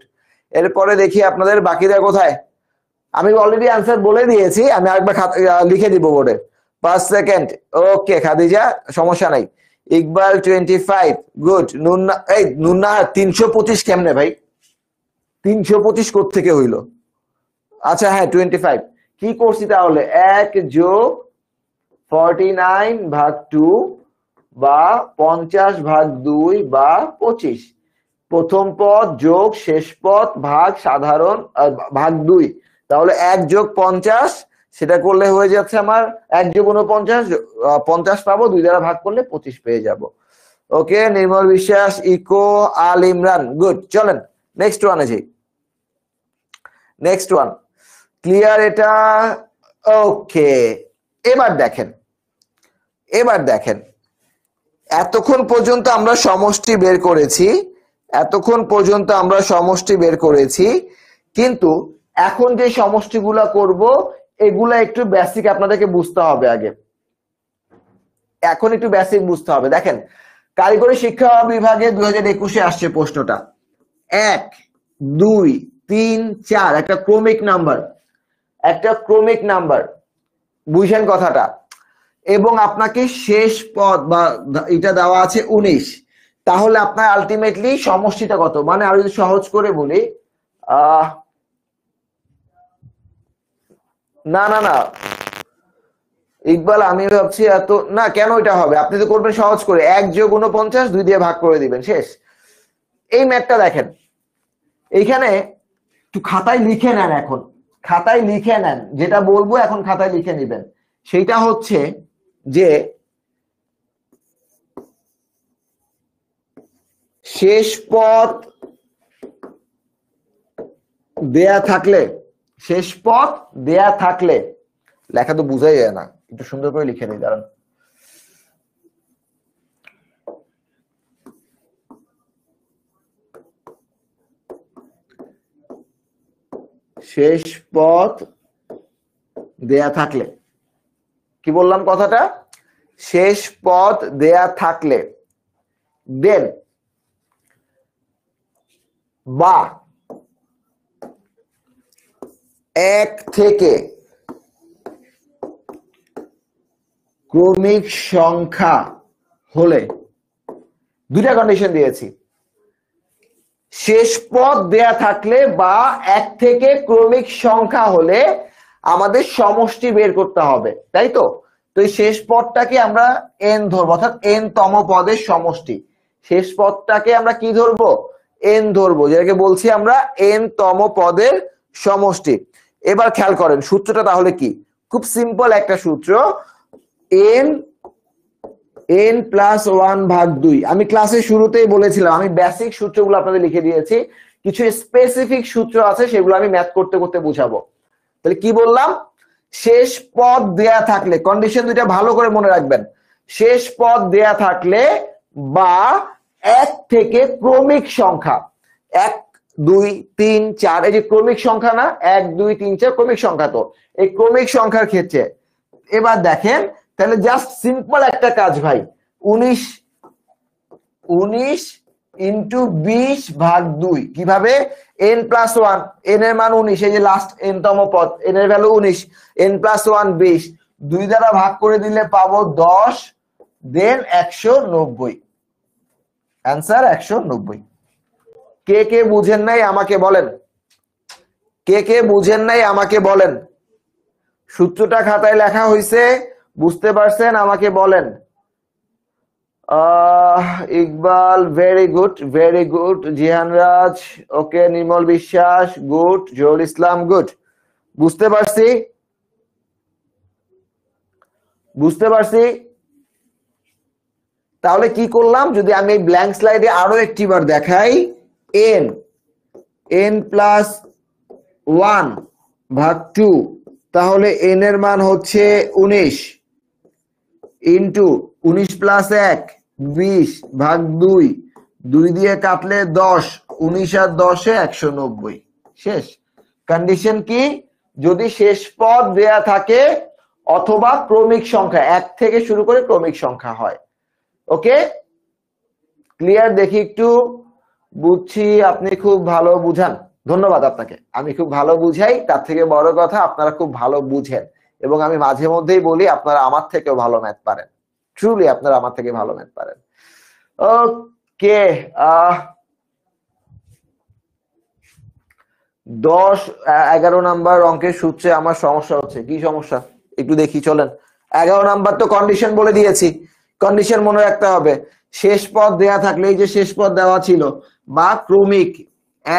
এরপরে দেখি আপনাদের বাকিরা কোথায়। আমি অলরেডি আনসার বলে দিয়েছি, আমি আরেকবার লিখে দিব বোর্ডে। 5 সেকেন্ড, ওকে খাদিজা, সমস্যা নাই। ইকবাল 25 গুড। নুন্নাহার 325 কেমনে ভাই? 325 কোত্থেকে হইল? আচ্ছা হ্যাঁ 25 কি করছি তাহলে, 1 যোগ 49 ভাগ 2 বা 50 ভাগ 2 বা 25, প্রথম পদ যোগ শেষ পদ ভাগ সাধারণ ভাগ 2, তাহলে 1 যোগ 50, সেটা করলে হয়ে যাচ্ছে আমার 1 যোগ 49, 50 পাবো, 2 দ্বারা ভাগ করলে 25 পেয়ে যাব। ওকে, নির্মল বিশ্বাস, ইকো, আল ইমরান গুড। চলেন নেক্সট ওয়ানে যাই। নেক্সট ওয়ান ক্লিয়ার এটা? ওকে, এবার দেখেন, এবার দেখেন, এতক্ষণ পর্যন্ত আমরা সমষ্টি বের করেছি, এতক্ষণ পর্যন্ত আমরা সমষ্টি বের করেছি, কিন্তু এখন যে সমষ্টিগুলা করব এগুলা একটু বেসিক আপনাদেরকে বুঝতে হবে আগে। এখন একটু বেসিক বুঝতে হবে। দেখেন, কারিগরি শিক্ষা বিভাগে 2021-এ আসছে প্রশ্নটা। 1, 2, 3, 4 একটা ক্রমিক নাম্বার, একটা ক্রমিক নাম্বার, বুঝেন কথাটা? এবং আপনাকে শেষ পদ বা এটা দেওয়া আছে 19, তাহলে আপনার আলটিমেটলি সমষ্টিটা কত? মানে আর যদি সহজ করে বলি, না না না ইকবাল, আমি ভাবছি এত না, কেন এটা হবে? আপনি তো করবেন সহজ করে, 1 যোগ 49 2 দিয়ে ভাগ করে দিবেন, শেষ। এই ম্যাথটা দেখেন, এইখানে একটু খাতায় লিখে নেন, এখন খাতায় লিখে নেন, যেটা বলবো এখন খাতায় লিখে নেবেন। সেইটা হচ্ছে যে শেষ পদ দেয়া থাকলে, শেষ পদ দেয়া থাকলে, লেখা তো বোঝাই যায় না, একটু সুন্দর করে লিখে নিই, দাঁড়ান। শেষ পদ দেয়া থাকলে, কি বললাম কথাটা? শেষ পদ দেয়া থাকলে, দেন বা 1 থেকে ক্রমিক সংখ্যা হলে, দুইটা কন্ডিশন দিয়েছি। শেষ পদ দেয়া থাকলে বা 1 থেকে ক্রমিক সংখ্যা হলে আমাদের সমষ্টি বের করতে হবে, তাই তো? তো এই শেষ পদটাকে আমরা n ধরবো, অর্থাৎ n তম পদের সমষ্টি। শেষ পদটাকে আমরা কি ধরবো? n ধরবো, যেটাকে বলছি আমরা n তম পদের সমষ্টি। এবার খেয়াল করেন সূত্রটা তাহলে কি, খুব সিম্পল একটা সূত্র, n n প্লাস 1 ভাগ 2। আমি ক্লাসের শুরুতেই বলেছিলাম আমি বেসিক সূত্রগুলো আপনাদের লিখে দিয়েছি, কিছু স্পেসিফিক সূত্র আছে সেগুলো আমি ম্যাথ করতে করতে বুঝাবো। তাহলে কি বললাম, শেষ পদ দেয়া থাকলে, কন্ডিশন দুইটা ভালো করে মনে রাখবেন, শেষ পদ দেয়া থাকলে বা এক থেকে ক্রমিক সংখ্যা 1 2 3 4, এই যে ক্রমিক সংখ্যা না, 1 2 3 4 ক্রমিক সংখ্যা, তো এই ক্রমিক সংখ্যার ক্ষেত্রে এবার দেখেন, তাহলে জাস্ট সিম্পল একটা কাজ ভাই, 19 ইন্টু 20 ভাগ 2, কিভাবে, n প্লাস 1, n এর মান 19, এই যে লাস্ট n তম পদ, n এর ভ্যালু 19, n প্লাস 1 20, 2 দ্বারা ভাগ করে দিলে পাবো 10, দেন 190, অ্যান্সার 190। কে কে বুঝেন নাই আমাকে বলেন, কে কে বুঝেন নাই আমাকে বলেন, সূত্রটা খাতায় লেখা হয়েছে, বুঝতে পারছেন আমাকে বলেন। ইকবাল ভেরি গুড, জিহান রাজ ওকে, নির্মল বিশ্বাস গুড, জহুরুল ইসলাম গুড, বুঝতে পারছি। তাহলে কি করলাম, যদি আমি এই ব্ল্যাঙ্ক স্লাইডে আরো একটিবার দেখাই, n প্লাস 1 ভাগ 2, তাহলে n এর মান হচ্ছে 19 ইন্টু 19 প্লাস 1 20 ভাগ 2, 2 দিয়ে কাটলে 10, 19 আর 10 এ 190, শেষ। কন্ডিশন কি, যদি শেষ পদ দেয়া থাকে অথবা ক্রমিক সংখ্যা 1 থেকে শুরু করে ক্রমিক সংখ্যা হয়। ওকে, ক্লিয়ার? দেখি একটু, বুঝছি আপনি খুব ভালো বুঝান, ধন্যবাদ আপনাকে, আমি খুব ভালো বুঝাই, তার থেকে বড় কথা আপনারা খুব ভালো বুঝেন, এবং আমি মাঝে মধ্যেই বলি আপনারা আমার থেকেও ভালো ম্যাথ পারেন, ট্রুলি আপনারা আমার থেকে ভালো ম্যাথ পারেন। ওকে, 10-11 নাম্বার অঙ্কের সূত্রে আমার সমস্যা হচ্ছে, কি সমস্যা একটু দেখি, চলেন। 11 নাম্বার তো কন্ডিশন বলে দিয়েছি, কন্ডিশন মনে রাখতে হবে, শেষ পদ দেয়া থাকলে, এই যে শেষ পদ দেওয়া ছিল, বা ক্রমিক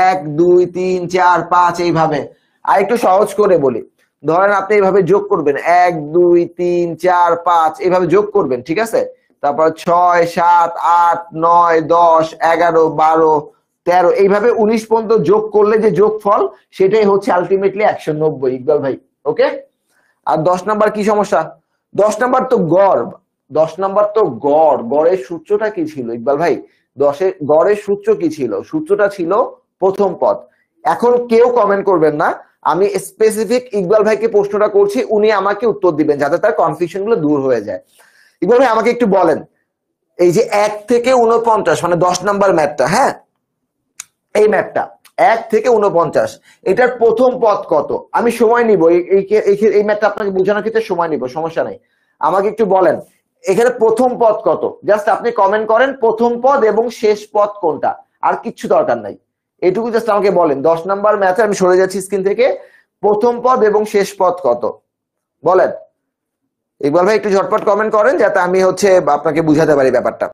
1 2 3 4 5 এইভাবে। আর একটু সহজ করে বলি, ধরেন আপনি এইভাবে যোগ করবেন, 1 2 3 4 5 এইভাবে যোগ করবেন, ঠিক আছে? তারপর 6 7 8 9 10 11 12 13 এইভাবে 19 পর্যন্ত যোগ করলে যে যোগফল, সেটাই হচ্ছে আলটিমেটলি 190, ইকবাল ভাই। ওকে, আর 10 নাম্বার কি সমস্যা, 10 নাম্বার তো গড়, 10 নাম্বার তো গড়ের সূত্রটা কি ছিল ইকবাল ভাই, গড়ের সূত্র কি ছিল, সূত্রটা ছিল প্রথম পদ। এখন কেউ কমেন্ট করবেন না, আমি স্পেসিফিক ইকবাল ভাইকে প্রশ্নটা করছি, উনি আমাকে উত্তর দিবেন যাতে তার কনফিউশন গুলো দূর হয়ে যায়। ইকবাল ভাই আমাকে একটু বলেন, এই যে 1 থেকে 49 মানে 10 নাম্বার ম্যাথটা, হ্যাঁ এই ম্যাথটা 1 থেকে 49, এটার প্রথম পদ কত? আমি সময় নিব, এই ম্যাথটা আপনাকে বোঝানোর ক্ষেত্রে সময় নিব, সমস্যা নাই। আমাকে একটু বলেন এখানে প্রথম পদ কত, জাস্ট আপনি কমেন্ট করেন প্রথম পদ এবং শেষ পদ কোনটা, আর কিচ্ছু দরকার নাই, এটুকু জাস্ট আমাকে বলেন। 10 নাম্বার ম্যাথে আমি সরে যাচ্ছি স্ক্রিন থেকে, প্রথম পদ এবং শেষ পদ কত বলেন। ইকবাল ভাই একটু ঝটপট কমেন্ট করেন যাতে আমি হচ্ছে আপনাকে বুঝাতে পারি ব্যাপারটা।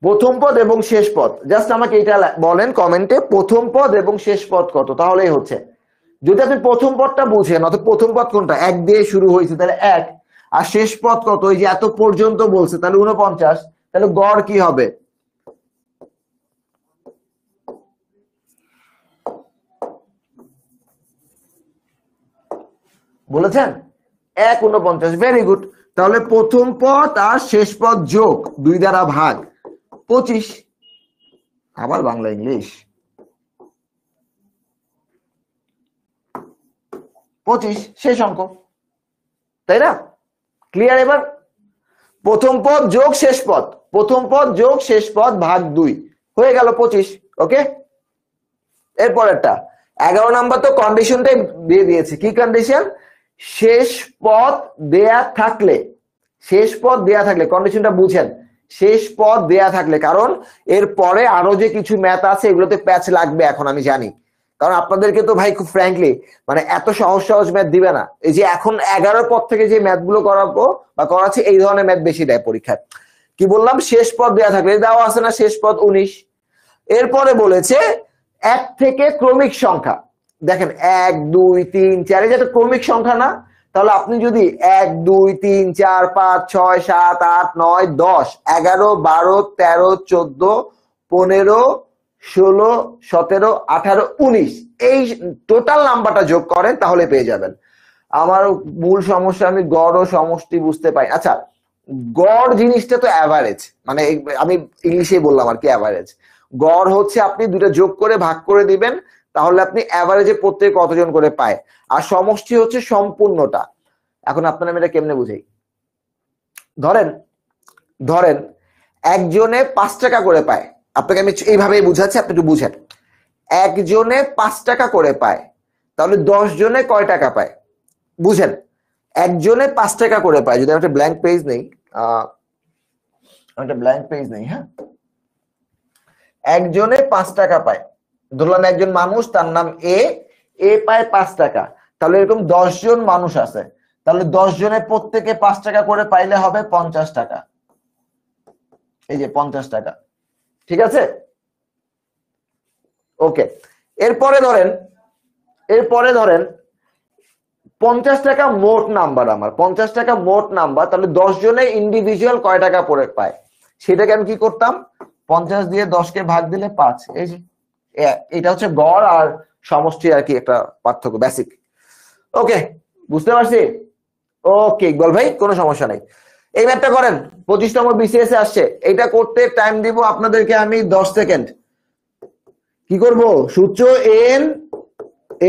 প্রথম পদ এবং শেষ পদ, জাস্ট আমাকে এটা বলেন কমেন্টে, প্রথম পদ এবং শেষ পদ কত, তাহলেই হচ্ছে। যদি আপনি প্রথম পদটা বুঝেন, অর্থাৎ প্রথম পদ কোনটা, 1 দিয়ে শুরু হয়েছে তাহলে 1, আর শেষ পদ কত, ওই যে এত পর্যন্ত বলছে তাহলে 49, তাহলে গড় কি হবে, বলেছেন 1 49, ভেরি গুড। তাহলে প্রথম পদ আর শেষ পদ যোগ 2 দ্বারা ভাগ 25, আবার বাংলা ইংলিশ, 25 শেষ অঙ্ক, তাই না? ক্লিয়ার? এবার প্রথম পদ যোগ শেষ পদ, প্রথম পদ যোগ শেষ পদ ভাগ 2 হয়ে গেল 25। ওকে, এরপরেরটা 11 নাম্বার তো কন্ডিশনটাই দিয়ে দিয়েছে, কি কন্ডিশন, শেষ পদ দেয়া থাকলে, শেষ পদ দেয়া থাকলে, কন্ডিশনটা বুঝেন, শেষ পদ দেয়া থাকলে, কারণ এর পরে আরো যে কিছু ম্যাথ আছে এগুলোতে প্যাচ লাগবে এখন আমি জানি, কারণ আপনাদেরকে তো ভাই খুব ফ্র্যাঙ্কলি মানে এত সহজ সহজ ম্যাথ দিবে না, এই যে এখন 11 পদ থেকে যে ম্যাথ গুলো করাবো বা করাচ্ছে এই ধরনের ম্যাথ বেশি দেয় পরীক্ষায়। কি বললাম, শেষ পদ দেয়া থাকলে, দেওয়া আছে না শেষ পদ 19, এরপরে বলেছে 1 থেকে ক্রমিক সংখ্যা, দেখেন 1 2 3 4 এটা ক্রমিক সংখ্যা না, তাহলে আপনি যদি 1 2 3 4 5 6 7 8 9 10 11 12 13 14 15 16 17 18 19 এই টোটাল নাম্বারটা যোগ করেন তাহলে পেয়ে যাবেন। আমার মূল সমস্যা আমি গড় ও সমষ্টি বুঝতে পাই। আচ্ছা, গড় জিনিসটা তো অ্যাভারেজ, মানে আমি ইংলিশেই বললাম আর কি, অ্যাভারেজ। গড় হচ্ছে আপনি দুটো যোগ করে ভাগ করে দিবেন, তাহলে আপনি অ্যাভারেজে প্রত্যেক কতজন করে পায়। আর সমষ্টি হচ্ছে সম্পূর্ণটা। এখন আপনারা আমি এটা কেমনে বুঝাই? ধরেন ধরেন একজনে 5 টাকা করে পায়, আপনাকে আমি এইভাবেই বুঝাচ্ছি, আপনি একটু বুঝেন। একজনে 5 টাকা করে পায়, তাহলে 10 জনে কয় টাকা পায়? বুঝেন, একজনে 5 টাকা করে পায়। যদি আমি একটা ব্ল্যাঙ্ক পেজ নেই, হ্যাঁ, একজনে 5 টাকা পায়, ধরলাম একজন মানুষ, তার নাম এ পায় 5 টাকা, তাহলে এরকম 10 জন মানুষ আছে, তাহলে 10 জনে প্রত্যেকে 5 টাকা করে পাইলে হবে 50 টাকা। এই যে 50 টাকা, ঠিক আছে? ওকে, এরপরে ধরেন 50 টাকা মোট নাম্বার, আমার 50 টাকা মোট নাম্বার, তাহলে 10 জনে ইন্ডিভিজুয়াল কয় টাকা পরে পায় সেটাকে আমি কি করতাম, 50 দিয়ে 10 কে ভাগ দিলে 5। এই যে এটা হচ্ছে গড় আর সমষ্টি আর কি, একটা পার্থক্য, বেসিক। ওকে, বুঝতে পারছি? ওকে ইকবাল ভাই, কোনো সমস্যা নাই। এই ম্যাথটা করেন, 25তম বিসিএস এ আসছে। এটা করতে টাইম দিব আপনাদেরকে আমি 10 সেকেন্ড। কি করব? সূত্র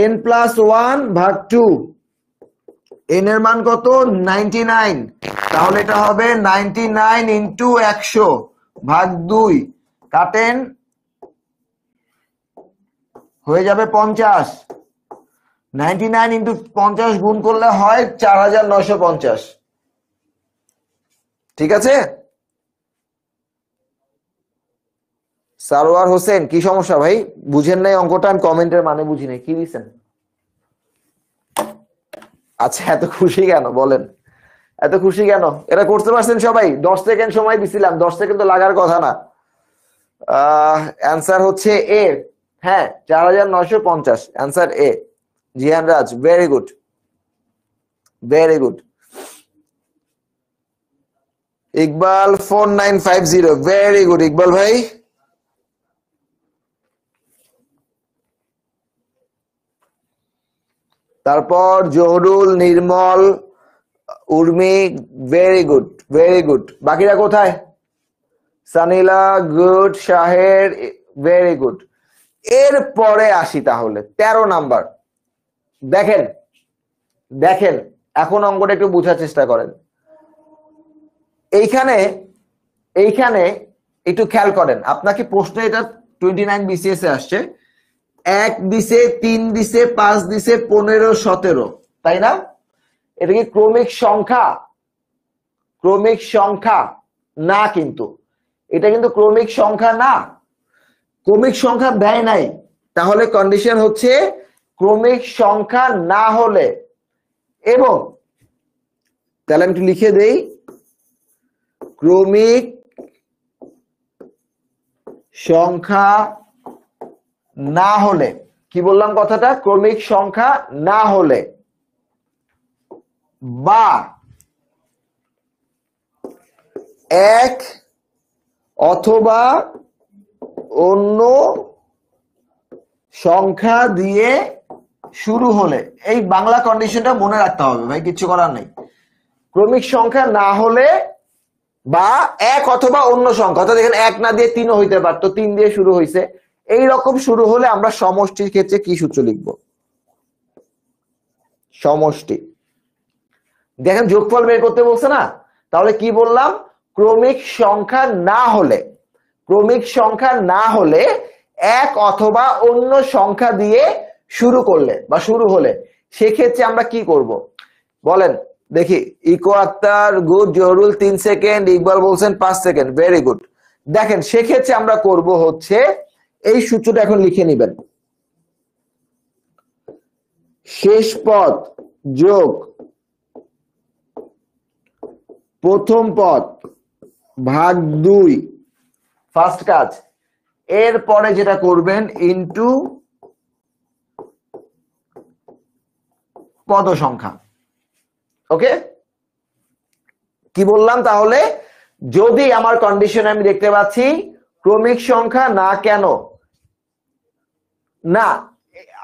n+1 ভাগ 2, n এর মান কত? 99, তাহলে এটা হবে 99 ইন্টু 100 ভাগ 2, কাটেন, হয়ে যাবে 50। 99 ইন্টু 50 গুণ করলে হয় 4950। ঠিক আছে? সারোয়ার হোসেন, কি সমস্যা ভাই? বুঝেন নাই অঙ্কটা? আমি কমেন্টের মানে বুঝি নাই, কি দিছেন? আচ্ছা, এত খুশি কেন বলেন? এত খুশি কেন? এটা করতে পারছেন সবাই? 10 সেকেন্ড সময় দিছিলাম, 10 সেকেন্ড তো লাগার কথা না। অ্যান্সার হচ্ছে এ। হ্যাঁ, 4950, answer A. Jiyan Raj, very good, very good. Iqbal 4950, very good Iqbal ভাই। তারপর Zahurul, Nirmal, Urmi, very good, very good. বাকিরা কোথায়? Sanila, good. Shaher, very good. এরপরে আসি তাহলে 13 নাম্বার। দেখেন দেখেন, এখন অঙ্কটা একটু বোঝার চেষ্টা করেন। এইখানে একটু খেয়াল করেন, আপনাকে প্রশ্ন এটা 29 বিসিএস এ আসছে। 1 দিছে, 3 দিছে, 5 দিছে, 15, 17, তাই না? এটা কি ক্রমিক সংখ্যা? ক্রমিক সংখ্যা না, কিন্তু এটা কিন্তু ক্রমিক সংখ্যা না। ক্রমিক সংখ্যা দেয় নাই, তাহলে কন্ডিশন হচ্ছে ক্রমিক সংখ্যা না হলে, এবং তাহলে আমি একটু লিখে দেই, ক্রমিক সংখ্যা না হলে, কি বললাম কথাটা? ক্রমিক সংখ্যা না হলে, বা এক অথবা অন্য সংখ্যা দিয়ে শুরু হলে। এই বাংলা কন্ডিশনটা মনে রাখতে হবে ভাই, কিছু করার নেই। ক্রমিক সংখ্যা না হলে বা এক অথবা অন্য সংখ্যা, অর্থাৎ এখানে 1 না দিয়ে 3ও হইতে পারতো, 3 দিয়ে শুরু হয়েছে, এই রকম শুরু হলে আমরা সমষ্টির ক্ষেত্রে কি সূত্র লিখব? সমষ্টি। দেখেন যোগফল বের করতে বলছে না, তাহলে কি বললাম? ক্রমিক সংখ্যা না হলে, ক্রমিক সংখ্যা না হলে এক অথবা অন্য সংখ্যা দিয়ে শুরু করলে বা শুরু হলে, সেক্ষেত্রে আমরা কি করব বলেন দেখি? ইকো আক্তার, গুড। জহরুল 3 সেকেন্ড, ইকবাল বলছেন 5 সেকেন্ড, ভেরি গুড। দেখেন সেক্ষেত্রে আমরা করব হচ্ছে এই সূত্রটা এখন লিখে নিবেন, শেষ পদ যোগ প্রথম পদ ভাগ 2, ফার্স্ট কাজ। এরপরে যেটা করবেন ইনটু পদ সংখ্যা। ওকে, কি বললাম তাহলে? যদি আমার কন্ডিশনে আমি দেখতে পাচ্ছি ক্রমিক সংখ্যা না, কেন না?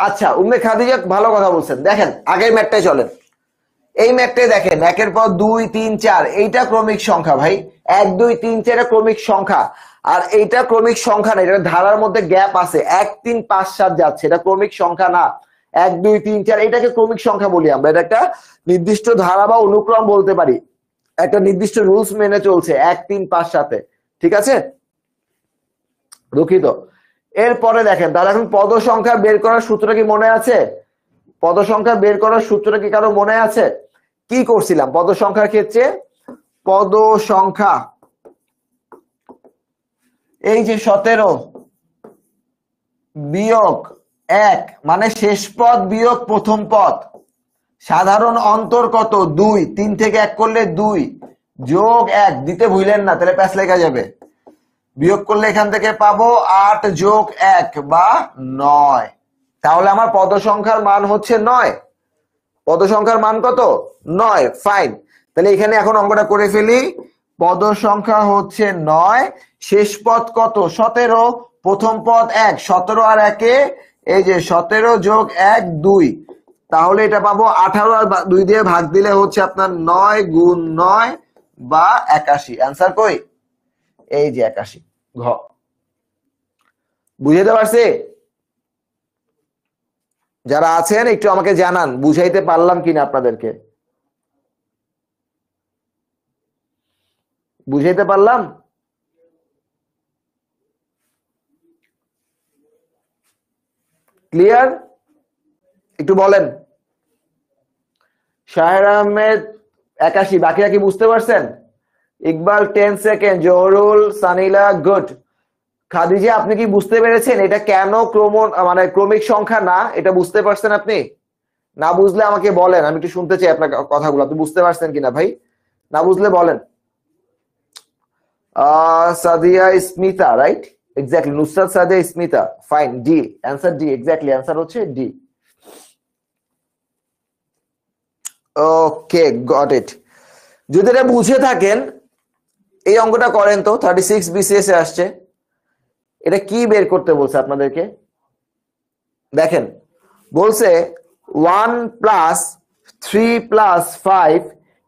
আচ্ছা, উম্মে খাদিজা ভালো কথা বলছেন। দেখেন আগের ম্যাটটায় চলেন, এই ম্যাটটায় দেখেন একের পর 2 3 4 এইটা ক্রমিক সংখ্যা ভাই, 1 2 3 4 ক্রমিক সংখ্যা, আর এইটা ক্রমিক সংখ্যা না, এটা ধারার মধ্যে গ্যাপ আছে, 1 3 5 7 যাচ্ছে, এটা ক্রমিক সংখ্যা না। 1 2 3 4 এটাকে ক্রমিক সংখ্যা বলি আমরা, এটা একটা নির্দিষ্ট ধারা বা অনুক্রম বলতে পারি, একটা নির্দিষ্ট রুলস মেনে চলছে 1 3 5 7 এ, ঠিক আছে? দুঃখিত। এরপরে দেখেন, তাহলে এখন পদ সংখ্যা বের করার সূত্রটা কি মনে আছে? পদ সংখ্যা বের করার সূত্রটা কি কারো মনে আছে? কি করছিলাম পদ সংখ্যার ক্ষেত্রে? পদ সংখ্যা এই যে 17 বিয়োগ 1 মানে শেষ পদ বিয়োগ প্রথম পদ, সাধারণ অন্তর কত? 2, 3 থেকে 1 করলে 2 যোগ 1 দিতে ভুলেন না, তাহলে প্যাচ লেখা যাবে। বিয়োগ করলে এখান থেকে পাবো 8 যোগ 1 বা 9। তাহলে আমার পদ সংখ্যার মান হচ্ছে 9। পদ সংখ্যার মান কত? 9। ফাইন, তাহলে এখানে এখন অঙ্কটা করে ফেলি। পদ সংখ্যা হচ্ছে 9, শেষ পদ কত? 17, প্রথম পদ 1, 17 আর 1 এই যে 17 যোগ 1 2, তাহলে এটা পাবো 18 আর 2 দিয়ে ভাগ দিলে হচ্ছে আপনার 9 গুণ 9 বা 81। অ্যান্সার কই? এই যে 81 ঘ। বুঝাইতে পারছি? যারা আছেন একটু আমাকে জানান বুঝাইতে পারলাম কিনা, আপনাদেরকে বুঝাইতে পারলাম? ক্লিয়ার? একটু বলেন। শাহের আহমেদ 81, বাকিরা কি বুঝতে পারছেন? Iqbal 10 second, Zahurul, Sanila good. খাদিজা আপনি কি বুঝতে পেরেছেন এটা কেন মানে ক্রমিক সংখ্যা না? এটা বুঝতে পারছেন আপনি? না বুঝলে আমাকে বলেন, আমি একটু শুনতে চাই আপনার কথাগুলো। আপনি বুঝতে পারছেন কিনা ভাই? না বুঝলে বলেন। Sadia Smita, right, exactly, Nusrat Sadia Smita, fine, D answer, D exactly answer হচ্ছে ডি। Okay, got it. যদি এটা বুঝে থাকেন এই অঙ্কটা করেন তো, 36 বিসিএস এ আসছে। এটা কি বের করতে বলছে আপনাদেরকে? দেখেন বলছে 1 প্লাস 3 প্লাস 5,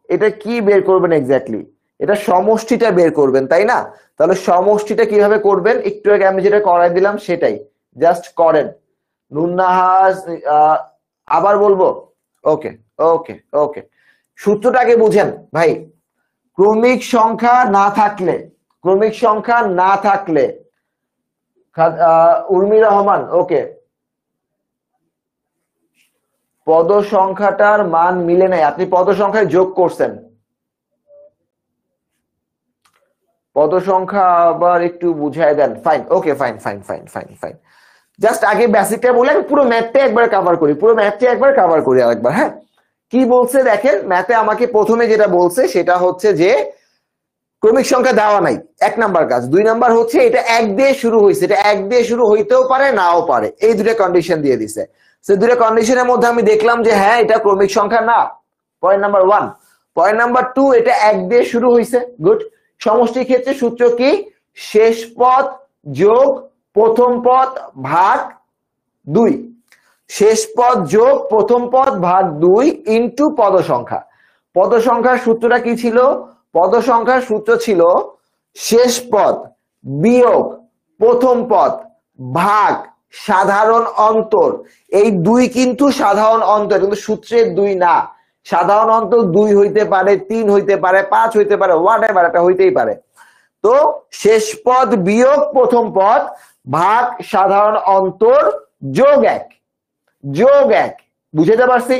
এটা কি বের করবেন এক্স্যাক্টলি? এটা সমষ্টিটা বের করবেন, তাই না? তাহলে সমষ্টিটা কিভাবে করবেন একটু আগে আমি যেটা করাই দিলাম সেটাই জাস্ট করেন। নুন্নাহাস আবার বলবো? ওকে ওকে ওকে, সূত্রটাকে বুঝেন ভাই। ক্রমিক সংখ্যা না থাকলে, ক্রমিক সংখ্যা না থাকলে, উর্মি রহমান ওকে, পদ সংখ্যাটার মান মিলে নাই। আপনি পদ সংখ্যায় যোগ করছেন, পদ সংখ্যা আবার একটু বুঝায় দেন। Fine, okay, fine fine fine fine fine. Just আগে বেসিকটা বলে পুরো ম্যাথটা একবার কভার করি, পুরো ম্যাথটা একবার কভার করি আরেকবার। হ্যাঁ, কি বলছে দেখেন ম্যাথে আমাকে প্রথমে যেটা বলছে সেটা হচ্ছে যে ক্রমিক সংখ্যা দেওয়া নাই, 1 নাম্বার কাজ। 2 নাম্বার হচ্ছে এটা 1 দিয়ে শুরু হয়েছে, এটা 1 দিয়ে শুরু হইতেও পারে নাও পারে, এই দুটো কন্ডিশন দিয়ে দিছে। সে দুটো কন্ডিশনের মধ্যে আমি দেখলাম যে হ্যাঁ এটা ক্রমিক সংখ্যা না, পয়েন্ট নাম্বার 1। পয়েন্ট নাম্বার 2, এটা 1 দিয়ে শুরু হয়েছে, গুড। সমষ্টির ক্ষেত্রে সূত্র কি? শেষ পদ যোগ প্রথম পদ ভাগ 2, শেষ পদ যোগ প্রথম পদ ভাগ 2 ইনটু পদ সংখ্যা। পদ সংখ্যার সূত্রটা কি ছিল? পদ সংখ্যার সূত্র ছিল শেষ পদ বিয়োগ প্রথম পদ ভাগ সাধারণ অন্তর। এই 2 কিন্তু সাধারণ অন্তর, কিন্তু সূত্রের 2 না। সাধারণ অন্তর 2 হইতে পারে, 3 হইতে পারে, 5 হইতে পারে, হোয়াট এভার, এটা হইতেই পারে। তো শেষ পদ বিয়োগ প্রথম পদ ভাগ সাধারণ অন্তর যোগ 1, যোগ 1। বুঝতে পারছি?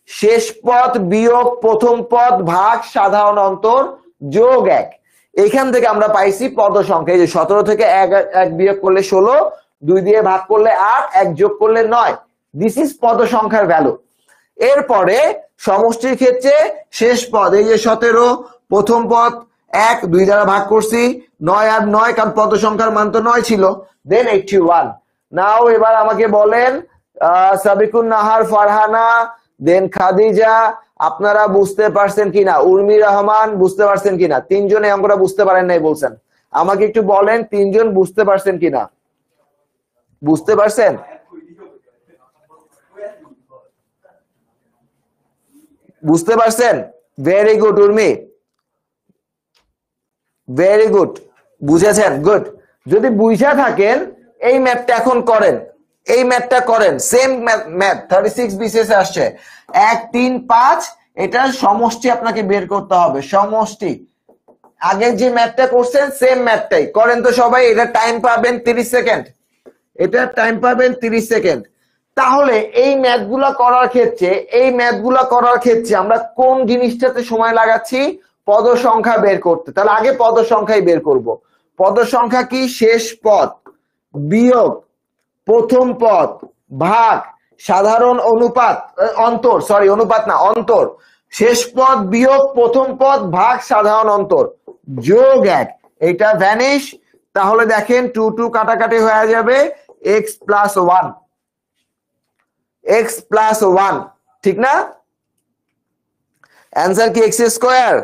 শেষ পদ বিয়োগ প্রথম পদ ভাগ সাধারণ অন্তর যোগ 1। এইখান থেকে আমরা পাইছি পদ সংখ্যা। এই যে 17 থেকে 1 বিয়োগ করলে 16, 2 দিয়ে ভাগ করলে 8, 1 যোগ করলে 9। দিস ইজ পদ সংখ্যার ভ্যালু। এরপরে সমষ্টির ক্ষেত্রে শেষ পদ এই যে 17, প্রথম পদ 1, 2 দ্বারা ভাগ করছি, 9 আর 9, কারণ পদ সংখ্যার মান তো 9 ছিল, দেন 81। নাও এবার আমাকে বলেন সাবিকুন নাহার, ফারহানা, দেন খাদিজা আপনারা বুঝতে পারছেন কিনা? উর্মি রহমান বুঝতে পারছেন কিনা? তিনজন এই অঙ্কটা বুঝতে পারেন নাই বলছেন, আমাকে একটু বলেন তিনজন বুঝতে পারছেন কিনা? বুঝতে পারছেন? বুঝতে পারছেন? Very good Urmi, very good, বুঝেছেন, গুড। যদি বুঝা থাকেন এই ম্যাথটা এখন করেন, এই ম্যাথটা করেন, সেম ম্যাথ 36 বিসিএস আসছে 1 3 5, এটার সমষ্টি আপনাকে বের করতে হবে, সমষ্টি। আগে যে ম্যাথটা করছেন সেম ম্যাথটাই করেন তো সবাই। এটা টাইম পাবেন 30 সেকেন্ড, এটা টাইম পাবেন 30 সেকেন্ড। তাহলে এই ম্যাথগুলা করার ক্ষেত্রে, এই ম্যাথগুলা করার ক্ষেত্রে আমরা কোন জিনিসটাতে সময় লাগাচ্ছি? পদ সংখ্যা বের করতে। তাহলে আগে পদ সংখ্যাই বের করব। পদ সংখ্যা কি? শেষ পদ বিয়োগ প্রথম পদ ভাগ সাধারণ অনুপাত, অন্তর, সরি অনুপাত না, অন্তর। শেষ পদ বিয়োগ প্রথম পদ ভাগ সাধারণ অন্তর যোগ 1, এটা ভ্যানিশ। তাহলে দেখেন 2 2 কাটাকাটি হয়ে যাবে, x প্লাস 1, x প্লাস 1, ঠিক না? অ্যান্সার কি x স্কয়ার?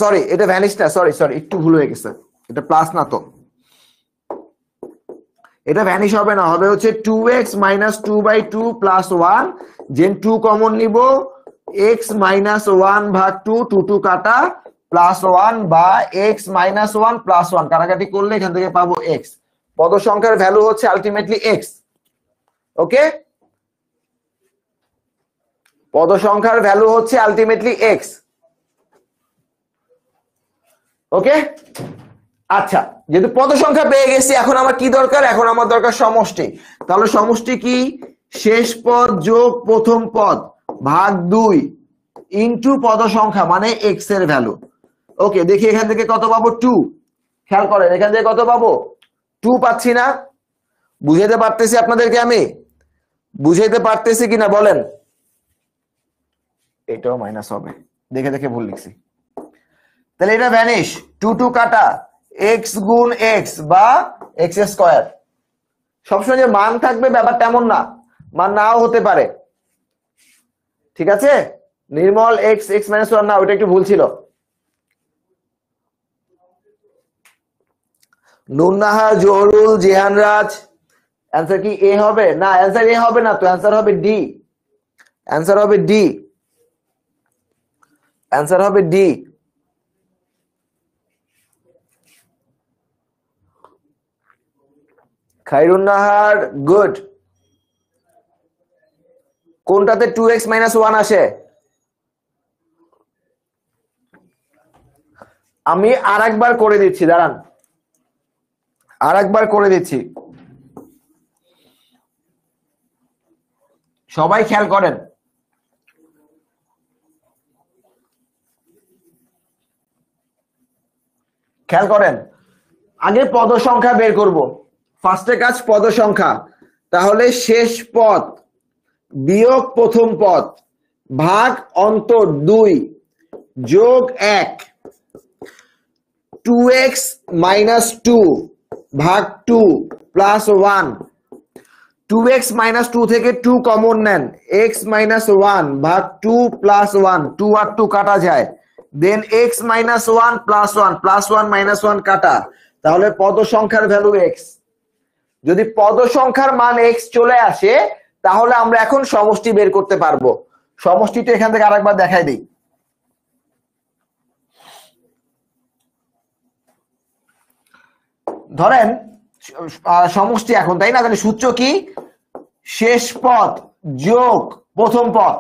সরি এটা ভ্যানিশ না, সরি সরি একটু ভুল হয়ে গেছে, এটা প্লাস না তো, এটা ভ্যানিশ হবে না, হবে হচ্ছে 2x মাইনাস 2/2 প্লাস 1, যেন 2 কমন নিব, x মাইনাস 1 ভাগ 2, 2 2 কাটা, প্লাস 1 বা x মাইনাস 1 প্লাস 1 কাটাকাটি করলে এখান থেকে পাবো x। পদ সংখ্যার ভ্যালু হচ্ছে আলটিমেটলি x। ওকে, পদ সংখ্যার ভ্যালু হচ্ছে আলটিমেটলি x। ওকে, আচ্ছা, যেহেতু পদ সংখ্যা পেয়ে গেছি, এখন আমার কি দরকার? এখন আমার দরকার সমষ্টি। তাহলে সমষ্টি কি? শেষ পদ যোগ প্রথম পদ ভাগ 2 ইনটু পদ সংখ্যা মানে x এর ভ্যালু। ওকে, দেখি এখান থেকে কত পাবো? 2। খেয়াল করেন এখান থেকে কত পাবো? 2 পাচ্ছি না? বুঝাইতে পারতেছি আপনাদেরকে? আমি বুঝাইতে পারতেছি কিনা বলেন? এটাও মাইনাস হবে, দেখে দেখে ভুল লিখছি। তাহলে এটা ভ্যানিশ, 2 2 কাটা, x গুণ x বা x স্কয়ার। সবসময় যে মান থাকবে ব্যাপারটা এমন না, মান নাও হতে পারে, ঠিক আছে? নির্মল x x মাইনাস 1 না, ওটা একটু ভুল ছিল। নুন্নাহা, জহরুল, জিহান রাজ, অ্যান্সার কি এ হবে? না, অ্যান্সার এ হবে না তো, অ্যান্সার হবে ডি, অ্যান্সার হবে ডি, অ্যান্সার হবে ডি। খাইরুন্নাহার, গুড। কোনটাতে 2x মাইনাস 1 আসে? আমি আরেকবার করে দিচ্ছি, দাঁড়ান, আরেকবার করে দিচ্ছি, সবাই খেয়াল করেন। খেয়াল করেন, আগে পদ সংখ্যা বের করব, ফার্স্টে কাজ পদ সংখ্যা। তাহলে শেষ পদ বিয়োগ প্রথম পদ ভাগ অন্তর 2 যোগ 1, 2x মাইনাস 2 ভাগ 2 প্লাস 1, 2x মাইনাস 2 থেকে 2 কমন নেন, x মাইনাস 1 ভাগ 2 প্লাস 1, 2 আর 2 কাটা যায়, দেন x minus 1 plus 1, plus 1 minus 1 কাটা, তাহলে পদ সংখ্যার ভ্যালু x। যদি পদ সংখ্যার মান x চলে আসে তাহলে আমরা এখন সমষ্টি বের করতে পারবো। সমষ্টিটা এখান থেকে আরেকবার দেখাই দিই। ধরেন সমষ্টি এখন, তাই না? তাহলে সূত্র কি? শেষ পদ যোগ প্রথম পদ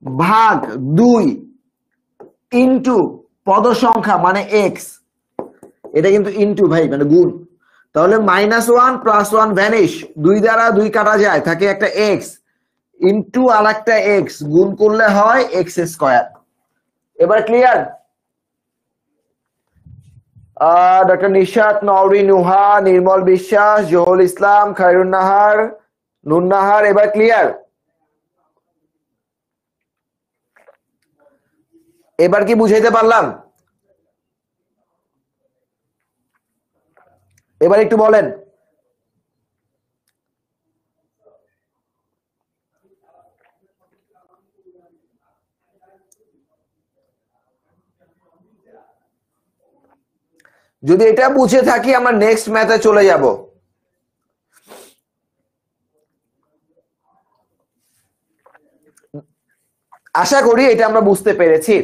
ভাগ 2 ইনটু পদ সংখ্যা মানে x, এটা কিন্তু ইনটু ভাই মানে গুণ। তাহলে -1 + 1 ভ্যানিশ, 2 দ্বারা 2 কাটা যায়, থাকে একটা x ইনটু আরেকটা x, গুণ করলে হয় x স্কয়ার। এবার ক্লিয়ার? ডক্টর নিশাত, নওরি, নুহা, নির্মল বিশ্বাস, জহুল ইসলাম, খায়রুন নাহার, নুন নাহার, এবার ক্লিয়ার? এবার কি বুঝাইতে পারলাম? এবার একটু বলেন। যদি এটা বুঝে থাকি আমরা নেক্সট ম্যাথে চলে যাব। আশা করি এটা আমরা বুঝতে পেরেছি।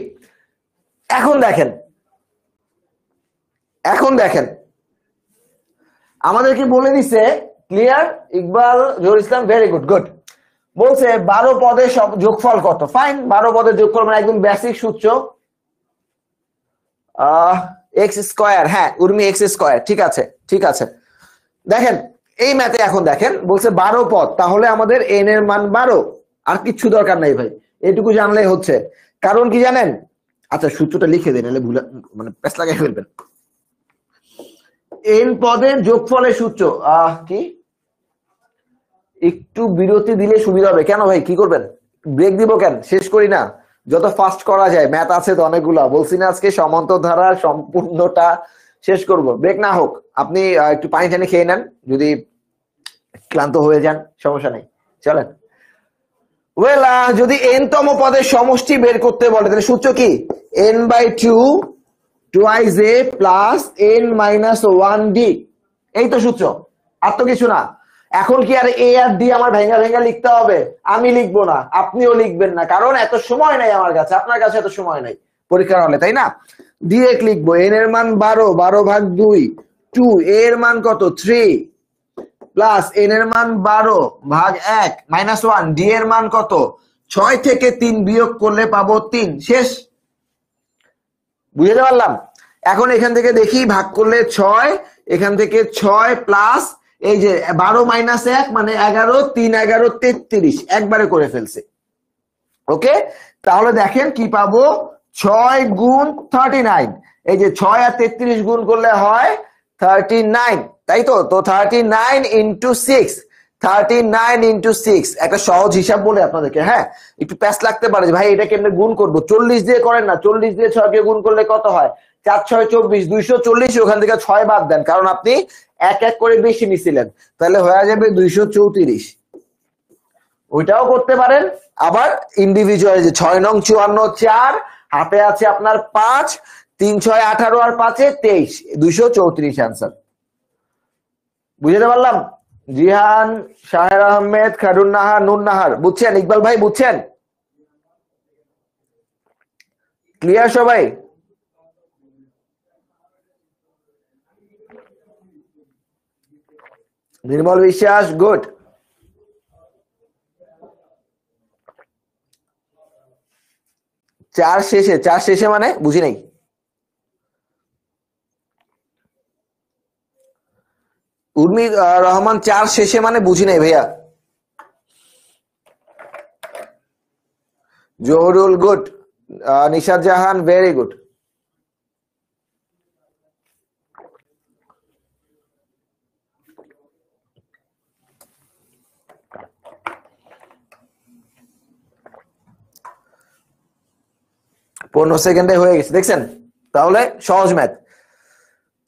এখন দেখেন আমাদেরকে বলে দিছে, ক্লিয়ার? ইকবাল জহুর ইসলাম, ভেরি গুড, গুড। বলছে 12 পদের যোগফল কত? ফাইন, 12 পদের যোগফল মানে একদম বেসিক সূত্র, এক্স স্কয়ার। হ্যাঁ উর্মি, এক্স স্কয়ার, ঠিক আছে। দেখেন এই ম্যাথে এখন দেখেন বলছে 12 পদ, তাহলে আমাদের এন এর মান 12, আর কিচ্ছু দরকার নাই ভাই, এটুকু জানলেই হচ্ছে। কারণ কি জানেন? আচ্ছা সূত্রটা লিখে দেন, নাহলে ভুলে মানে পেছ লাগাই ফেলবেন। এন পদের যোগফলের সূত্র কি, একটু বিরতি দিলে সুবিধা হবে। কেন ভাই, কি করবেন? ব্রেক দিব কেন? শেষ করি না, যত ফাস্ট করা যায়, ম্যাথ আছে তো অনেকগুলা। বলছি না আজকে সমান্তর সম্পূর্ণটা শেষ করব, ব্রেক না হোক। আপনি একটু পানি টানি খেয়ে নেন, যদি ক্লান্ত হয়ে যান সমস্যা নেই, চলেন। ওয়েল, যদি এন তম পদের সমষ্টি বের করতে বলে তাহলে সূত্র কি? n/2 twice a plus n-1d, এই তো সূত্র, আর তো কিছু না। এখন কি আর এ আর ডি আমার ভেঙ্গা লিখতে হবে? আমি লিখবো না, আপনিও লিখবেন না, কারণ এত সময় নাই আমার কাছে, আপনার কাছে এত সময় নাই পরীক্ষার হলে, তাই না? ডিরেক্ট লিখবো এন এর মান 12/2, 2 এর মান কত 3 প্লাস এন এর মান 12/1 -1, ডি এর মান কত 6 থেকে 3 বিয়োগ করলে পাবো 3, শেষ। বুঝতে পারলাম? এখন এখান থেকে দেখি ভাগ করলে 6, এখান থেকে 6 প্লাস এই যে 12 - 1 মানে 11, 3 11 33, একবারে করে ফেলছে। ওকে, তাহলে দেখেন কি পাবো, 6 গুণ 39, এই যে 6 আর 33 গুণ করলে হয় 39, তাই তো? তো 39 ইন্টু 6, 39 ইন্টু 6, একটা সহজ হিসাব বলে আপনাদেরকে। হ্যাঁ, একটু প্যাস লাগতে পারে ভাই এটা কেমনে গুণ করবো, 40 দিয়ে করেন না, 40 দিয়ে 6 কে গুণ করলে কত হয়? 4 6 24, 240, ওখান থেকে 6 বাদ দেন, কারণ আপনি এক এক করে বেশি নিছিলেন, তাহলে হয়ে যাবে 234। ওইটাও করতে পারেন। আবার ইন্ডিভিজুয়াল, যে 6 নং 54, 4 হাতে আছে আপনার 5, 3 6 18 আর 5 23, 234 आंसर। বুঝতে পারলাম? জিহান, শাহের আহমেদ, খায়রুন নাহার, নুন নাহার, বুঝছেন? ইকবাল ভাই বুঝছেন? ক্লিয়ার সবাই? নির্মল বিশ্বাস, গুড। চার শেষে মানে বুঝি নাই। উর্মি রহমান, 4 শেষে মানে বুঝি নাই ভাইয়া। জহুরুল, গুড। নিশাদ জাহান, ভেরি গুড। পনেরো সেকেন্ডে হয়ে গেছে, দেখছেন? তাহলে সহজ ম্যাথ।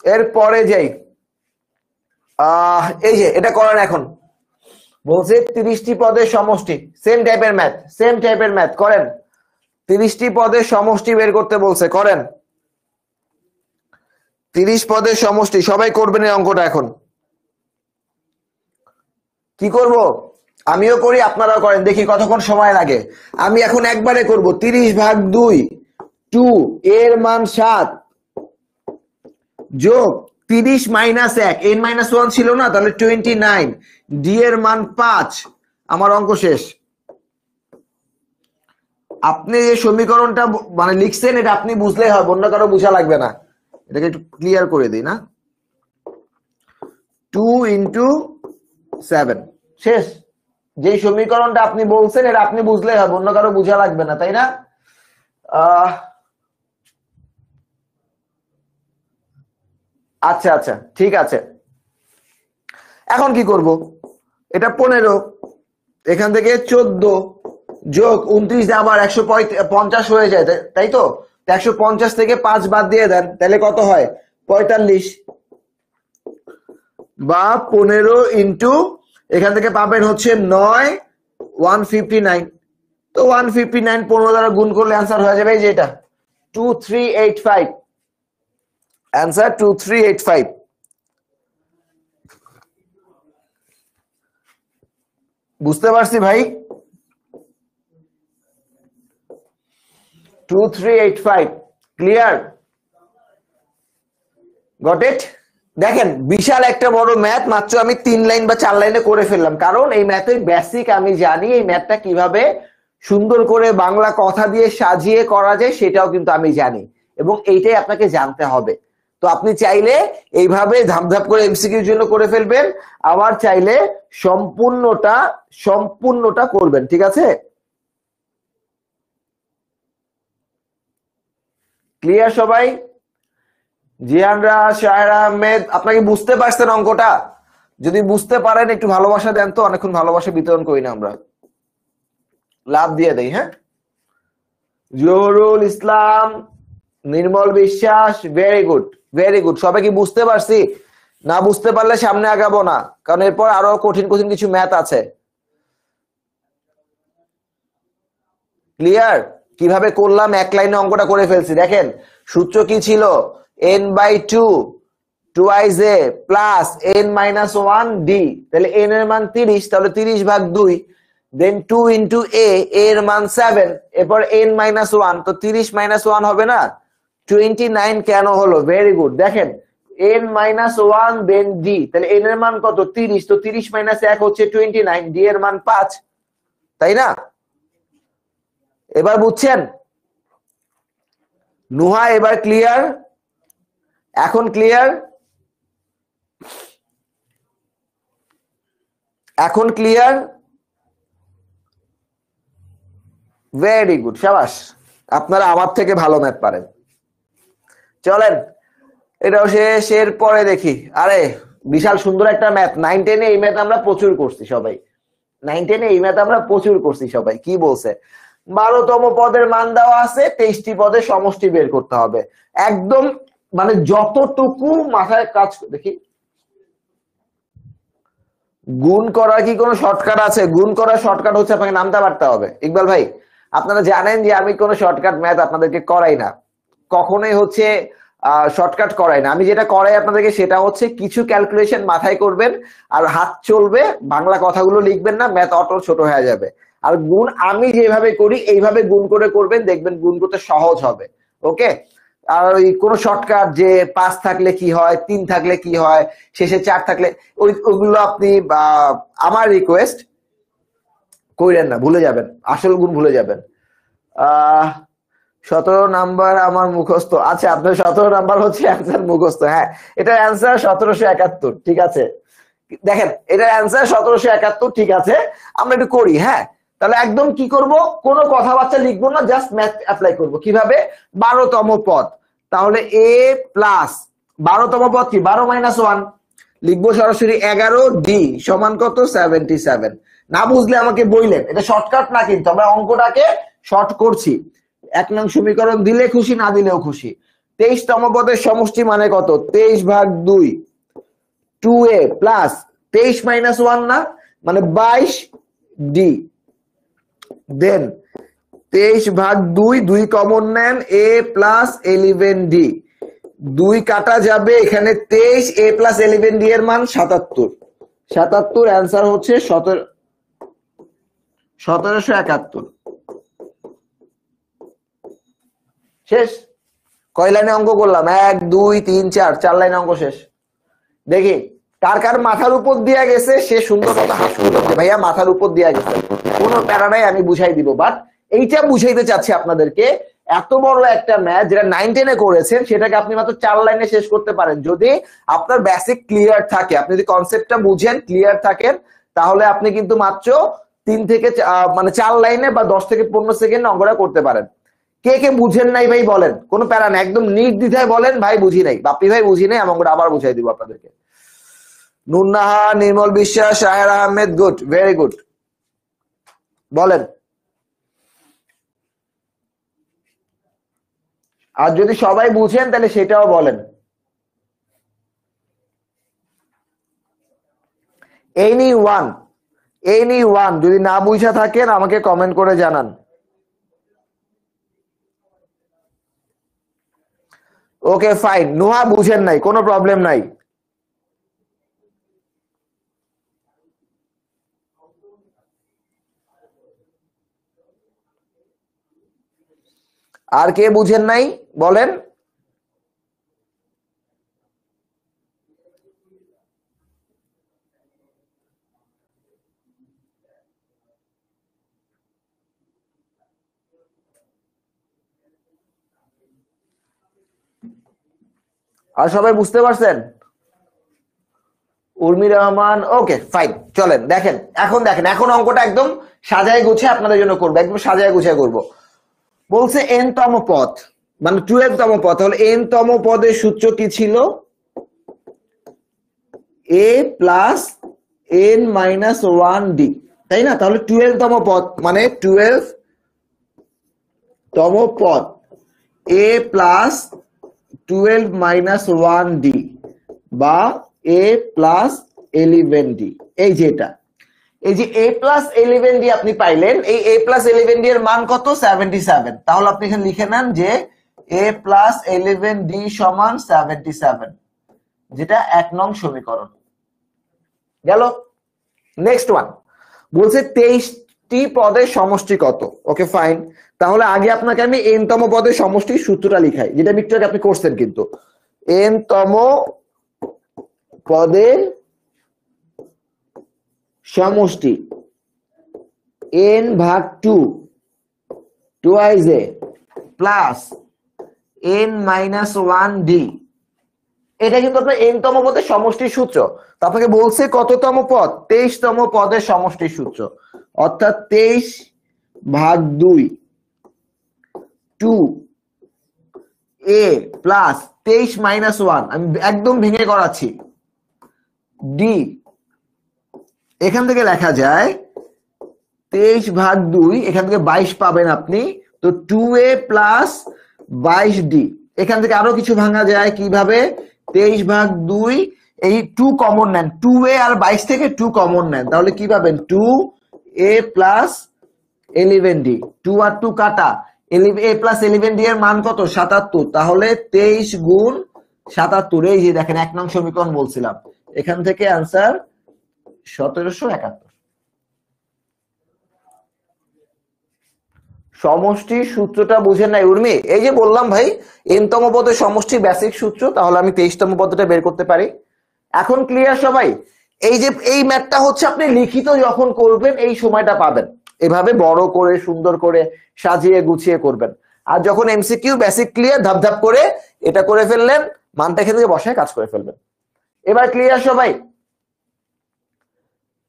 এরপরে যাই, এই যে এটা করেন। এখন বলছে 30টি পদের সমষ্টি, সেম টাইপের ম্যাথ করেন। 30টি পদের সমষ্টি বের করতে বলছে, করেন। 30 পদের সমষ্টি সবাই করবেন এই অঙ্কটা। এখন কি করব? আমিও করি, আপনারাও করেন, দেখি কতক্ষণ সময় লাগে। আমি এখন একবারে করব। 30/2, 2 এর মান 7 যোগ 30 - 1, n-1 ছিল না, তাহলে 29, ডি এর মান 5, আমার অঙ্ক শেষ। আপনি যে সমীকরণটা মানে লিখছেন এটা আপনি বুঝলেই হবে, অন্য কারো বোঝা লাগবে না। এটাকে একটু ক্লিয়ার করে দিই না। 2 × 7, শেষ। যে সমীকরণটা আপনি বলছেন এটা আপনি বুঝলেই হবে, অন্য কারো বোঝা লাগবে না, তাই না? আচ্ছা আচ্ছা, ঠিক আছে। এখন কি করব? এটা 15, এখান থেকে 14 যোগ 29, আবার 150 হয়ে যায়, তাই তো? 150 থেকে 5 বাদ দিয়ে দেন, তাহলে কত হয়? 45, বা 15 ইন্টু এখান থেকে পাবেন হচ্ছে 9, 159। তো 159 15 দ্বারা গুণ করলে आंसर হয়ে যাবে এই যে এটা 2385। অ্যান্সার 2385। বুঝতে পারছি ভাই, 2385 ক্লিয়ার, গট ইট। দেখেন বিশাল একটা বড় ম্যাথ মাত্র আমি 3 লাইন বা 4 লাইনে করে ফেললাম, কারণ এই ম্যাথের বেসিক আমি জানি, এই ম্যাথটা কিভাবে সুন্দর করে বাংলা কথা দিয়ে সাজিয়ে করা যায় সেটাও কিন্তু আমি জানি, এবং এইটাই আপনাকে জানতে হবে। তো আপনি চাইলে এইভাবে ধাপধাপ করে এমসিকিউর জন্য করে ফেলবেন, আবার চাইলে সম্পূর্ণটা করবেন, ঠিক আছে? ক্লিয়ার সবাই? জিয়ানরা, শাহেরা আহমেদ, আপনাকে বুঝতে পারছেন অঙ্কটা? যদি বুঝতে পারেন একটু ভালোবাসা দেন তো, অনেকক্ষণ ভালোবাসা বিতরণ করি না আমরা, লাভ দিয়ে দেই। হ্যাঁ, জহুরুল ইসলাম, নির্মল বিশ্বাস, ভেরি গুড ভেরি গুড। সবাই কি বুঝতে পারছি? না বুঝতে পারলে সামনে আগাবো না, কারণ এরপর আরো কঠিন কঠিন কিছু ম্যাথ আছে। ক্লিয়ার? কিভাবে করলাম, এক লাইনে অঙ্কটা করে ফেলছি। দেখেন সূত্র কি ছিল, n/2 twice a plus n-1 d, তাহলে n এর মান 30, তাহলে 30/2, দেন 2 ইন্টু a এর মান 7, এরপর n-1, তো 30 - 1 হবে না, 29 কেন হলো? Very good. দেখেন n-1 দেন d, তাহলে n এর মান কত? 30, তো 30 - 1 হচ্ছে 29, d এর মান 5, তাই না? এবার বুঝছেন নুহা? এবার ক্লিয়ার? এখন ক্লিয়ার? এখন ক্লিয়ার? ভেরি গুড, শাবাশ, আপনারা আমার থেকে ভালো ম্যাথ পারেন। চলেন এটাও শেষ, এর পরে দেখি। আরে বিশাল সুন্দর একটা ম্যাথ, 9, 10 এই ম্যাথ আমরা প্রচুর করছি সবাই, 9, 10 এই ম্যাথ আমরা প্রচুর করছি সবাই। কি বলছে? 12তম পদের মান দেওয়া আছে, 23টি পদের সমষ্টি বের করতে হবে। একদম মানে যতটুকু মাথায় কাজ, দেখি গুণ করার কি কোনো শর্টকাট আছে? গুণ করার শর্টকাট হচ্ছে আপনাকে নামতে পারতে হবে। ইকবাল ভাই আপনারা জানেন যে আমি কোনো শর্টকাট ম্যাথ আপনাদেরকে করাই না, কখনোই হচ্ছে শর্টকাট করাই না। আমি যেটা করাই আপনাদেরকে সেটা হচ্ছে কিছু ক্যালকুলেশন মাথায় করবেন আর হাত চলবে, বাংলা কথাগুলো লিখবেন না, ম্যাথ অটো ছোট হয়ে যাবে। আর গুণ আমি যেভাবে করি এইভাবে গুণ করে করবেন, দেখবেন গুণ করতে সহজ হবে। ওকে? আর ওই কোন শর্টকাট যে 5 থাকলে কি হয়, 3 থাকলে কি হয়, শেষে 4 থাকলে, ওইগুলো আপনি আমার রিকোয়েস্ট কইরেন না, ভুলে যাবেন, আসল গুণ ভুলে যাবেন। 17 নাম্বার আমার মুখস্থ। আচ্ছা আপনার 17 নাম্বার হচ্ছে অ্যান্সার মুখস্থ। হ্যাঁ, এটার অ্যান্সার 1771, ঠিক আছে? দেখেন এটার অ্যান্সার 1771, ঠিক আছে? আমরা একটু করি। হ্যাঁ, তাহলে একদম কি করব, কোনো কথাবার্তা লিখবো না, জাস্ট ম্যাথ অ্যাপ্লাই করব। কিভাবে? 12তম পদ, তাহলে a প্লাস 12তম পদ কি, 12 - 1 লিখবো সরাসরি, 11d সমান কত? 77। না বুঝলে আমাকে বললেন, এটা শর্টকাট না, কিন্তু আমরা অঙ্কটাকে শর্ট করছি। 1 নং সমীকরণ দিলে খুশি, না দিলেও খুশি। 23তম পদের সমষ্টি মানে কত? 23/2 2a প্লাস 23 - 1 না, মানে 22d, দেন 23/2, 2 কমন নেন, a প্লাস 11d, 2 কাটা যাবে, এখানে 23, a প্লাস 11d এর মান 77। 77 অ্যান্সার হচ্ছে 1771। শেষ। কয় লাইনে অঙ্ক করলাম? 1, 2, 3, 4, 4 লাইনে অঙ্ক শেষ। দেখি কার কার মাথার উপর দিয়া গেছে, সে সুন্দর মতো হাত তুলবে। ভাইয়া মাথার উপর দিয়া গেছে, কোনো প্যারা নাই, আমি বুঝাই দিব। বাট এইটা বুঝাইতে চাচ্ছি আপনাদেরকে, এত বড় একটা ম্যাথ যেটা 9, 10 এ করেছেন, সেটাকে আপনি মাত্র 4 লাইনে শেষ করতে পারেন যদি আপনার বেসিক ক্লিয়ার থাকে, আপনি যদি কনসেপ্টটা বুঝেন, ক্লিয়ার থাকেন, তাহলে আপনি কিন্তু মাত্র 3 থেকে মানে 4 লাইনে বা 10 থেকে 15 সেকেন্ডে অঙ্কটা করতে পারেন। কে কে বুঝেন নাই ভাই বলেন, কোনো প্যারা না, একদম নির্দ্বিধায় বলেন ভাই বুঝি নাই, বাপ্পি ভাই বুঝি নাই, অঙ্কটা আবার বুঝাই দিব আপনাদেরকে। নুন্নাহা, নির্মল বিশ্বাস, শাহের আহমেদ, গুড, ভেরি গুড, বলেন। আর যদি সবাই বুঝেন তাহলে সেটাও বলেন। এনি ওয়ান যদি না বুঝা থাকেন আমাকে কমেন্ট করে জানান। ওকে ফাইন, নুহা বুঝেন নাই, কোনো প্রবলেম নাই। আর কে বুঝেন নাই বলেন? আর সবাই বুঝতে পারছেন? Urmi Rahman, okay fine. চলেন দেখেন, এখন অঙ্কটা একদম সাজায় গুছিয়ে আপনাদের জন্য করবো, একদম সাজায় গুছিয়ে করবো। বলছে n তম পদ মানে 12 তম পদ, তাহলে n তম পদের সূত্র কি ছিল? a plus n minus 1d, তাই না? তাহলে 12 তম পদ মানে 12 তম পদ a প্লাস 12 মাইনাস 1d বা a প্লাস 11d। এই যেটা, এই যে a প্লাস 11d আপনি পাইলেন, এই a প্লাস 11d এর মান কত? 77। তাহলে আপনি এখানে লিখে নেন যে a প্লাস 11d সমান 77, যেটা 1 নং সমীকরণ গেল। নেক্সট ওয়ান বলছে 23টি পদের সমষ্টি কত? ওকে ফাইন, তাহলে আগে আপনাকে আমি n তম পদের সমষ্টির সূত্রটা লিখাই, যেটা একটু আগে আপনি করছেন কিন্তু। n তম পদের সমষ্টি n ভাগ 2 twice a plus n minus 1d, এটা কিন্তু আপনার n তম পদের সমষ্টির সূত্র। তো আপনাকে বলছে কততম পদ? 23 তম পদের সমষ্টির সূত্র, অর্থাৎ 23 ভাগ 2 2a প্লাস 23 মাইনাস 1, আমি একদম ভেঙে করাচ্ছি, d। এখান থেকে লেখা যায় 23 ভাগ 2, এখান থেকে 22 পাবেন আপনি, তো 2a প্লাস 22d। এখান থেকে আরো কিছু ভাঙা যায় কিভাবে? 23 ভাগ 2, এই 2 কমন নেন, 2a আর 22 থেকে 2 কমন নেন, তাহলে কি পাবেন? 2a প্লাস 11d, 2 আর 2 কাটা, a প্লাস 11d এর মান কত? 77। তাহলে 23 গুণ 77, এই যে দেখেন 1 নং সমীকরণ বলছিলাম, এখান থেকে आंसर 1771। সমষ্টির সূত্রটা বুঝেন নাই উর্মি? এই যে বললাম ভাই n তম পদের সমষ্টি বেসিক সূত্র, তাহলে আমি 23 তম পদটা বের করতে পারি। এখন ক্লিয়ার সবাই? এই যে এই ম্যাথটা হচ্ছে আপনি লিখিত যখন করবেন এই সময়টা পাবেন, এভাবে বড় করে সুন্দর করে সাজিয়ে গুছিয়ে করবেন। আর যখন এমসিকিউ বেসিক ক্লিয়ার, ধাপ করে এটা করে ফেললেন, মানটা এখান থেকে বসায় কাজ করে ফেলবেন। এবার ক্লিয়ার সবাই?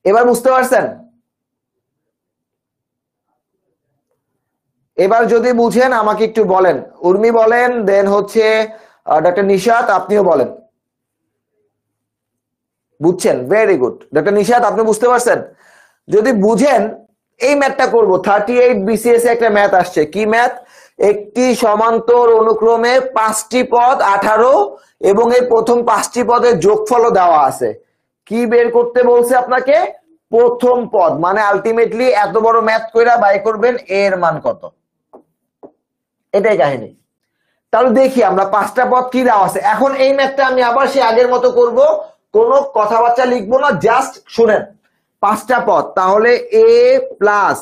এবার বুঝতে পারছেন? এবার যদি বুঝেন আমাকে একটু বলেন। উর্মি বলেন, দেন হচ্ছে ডক্টর নিশাত আপনিও বলেন। বুঝছেন? Very good. ডক্টর নিশাত আপনি বুঝতে পারছেন? যদি বুঝেন এই ম্যাথটা করব। 38 বিসিএস এ একটা ম্যাথ আসছে, কি ম্যাথ? একটি সমান্তর অনুক্রমে 5টি পদ 18 এবং এই প্রথম 5টি পদের যোগফলও দেওয়া আছে। কি বের করতে বলছে আপনাকে? প্রথম পদ, মানে আলটিমেটলি এত বড় ম্যাথ কইরা বাই করবেন এর মান কত, এটাই কাহিনী। তাহলে দেখি আমরা 5টা পদ কি দেওয়া আছে। এখন এই ম্যাথটা আমি আবার সে আগের মতো করব, কোনো কথাবার্তা লিখবো না, জাস্ট শুনেন। 5টা পদ, তাহলে a প্লাস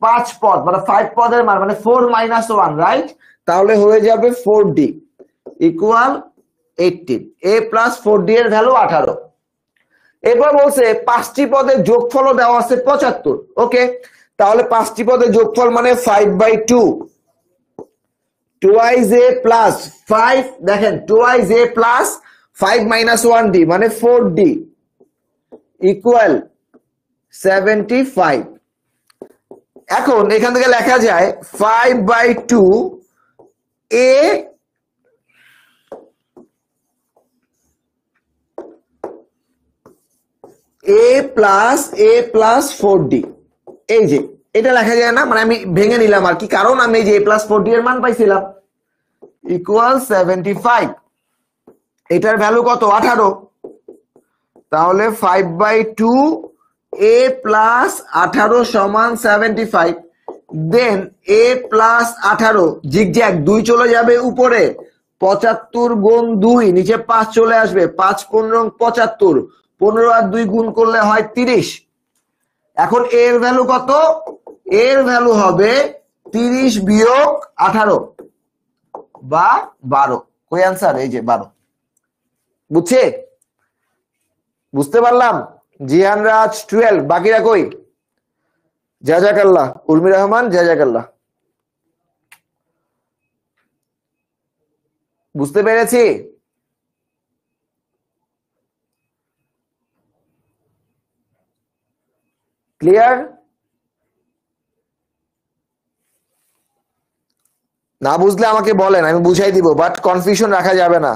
5 পদ মানে 5 পদের মান মানে 4 মাইনাস 1, রাইট? তাহলে হয়ে যাবে 4d equal 18, a plus 4d এর ভ্যালু 18। এরপর বলছে 5টি পদের যোগফলও দেওয়া আছে 75। ওকে, তাহলে 5টি পদের যোগফল মানে 5/2 টুয়াইজ a প্লাস 5, দেখেন twice a plus 5 minus 1d মানে 4d ইকুয়াল 75। এখন এখান থেকে লেখা যায় 5/2 a প্লাস 4d, এই যে এটা লেখা যায় না, মানে আমি ভেঙে নিলাম আর কি, কারণ আমি এই যে a প্লাস 4d এর মান পাইছিলাম ইকুয়াল 75। এটার ভ্যালু কত? 18। তাহলে 5/2 a প্লাস 18 সমান 75। দেন a প্লাস 18 জিগজ্যাগ 2 চলে যাবে উপরে, 75 গুণ 2 নিচে 5 চলে আসবে, 5 15 75, 15 আর 2 গুণ করলে হয় 30। এখন এর ভ্যালু কত? এর ভ্যালু হবে 30 বিয়োগ 18 বা 12। কই অ্যান্সার? এই যে 12। বুঝছে? বুঝতে পারলাম? জিহান রাজ 12, বাকিরা কই? জাযাকাল্লাহ। উর্মি রহমান জাযাকাল্লাহ। বুঝতে পেরেছি? ক্লিয়ার? না বুঝলে আমাকে বলেন, আমি বুঝাই দিব, বাট কনফিউশন রাখা যাবে না।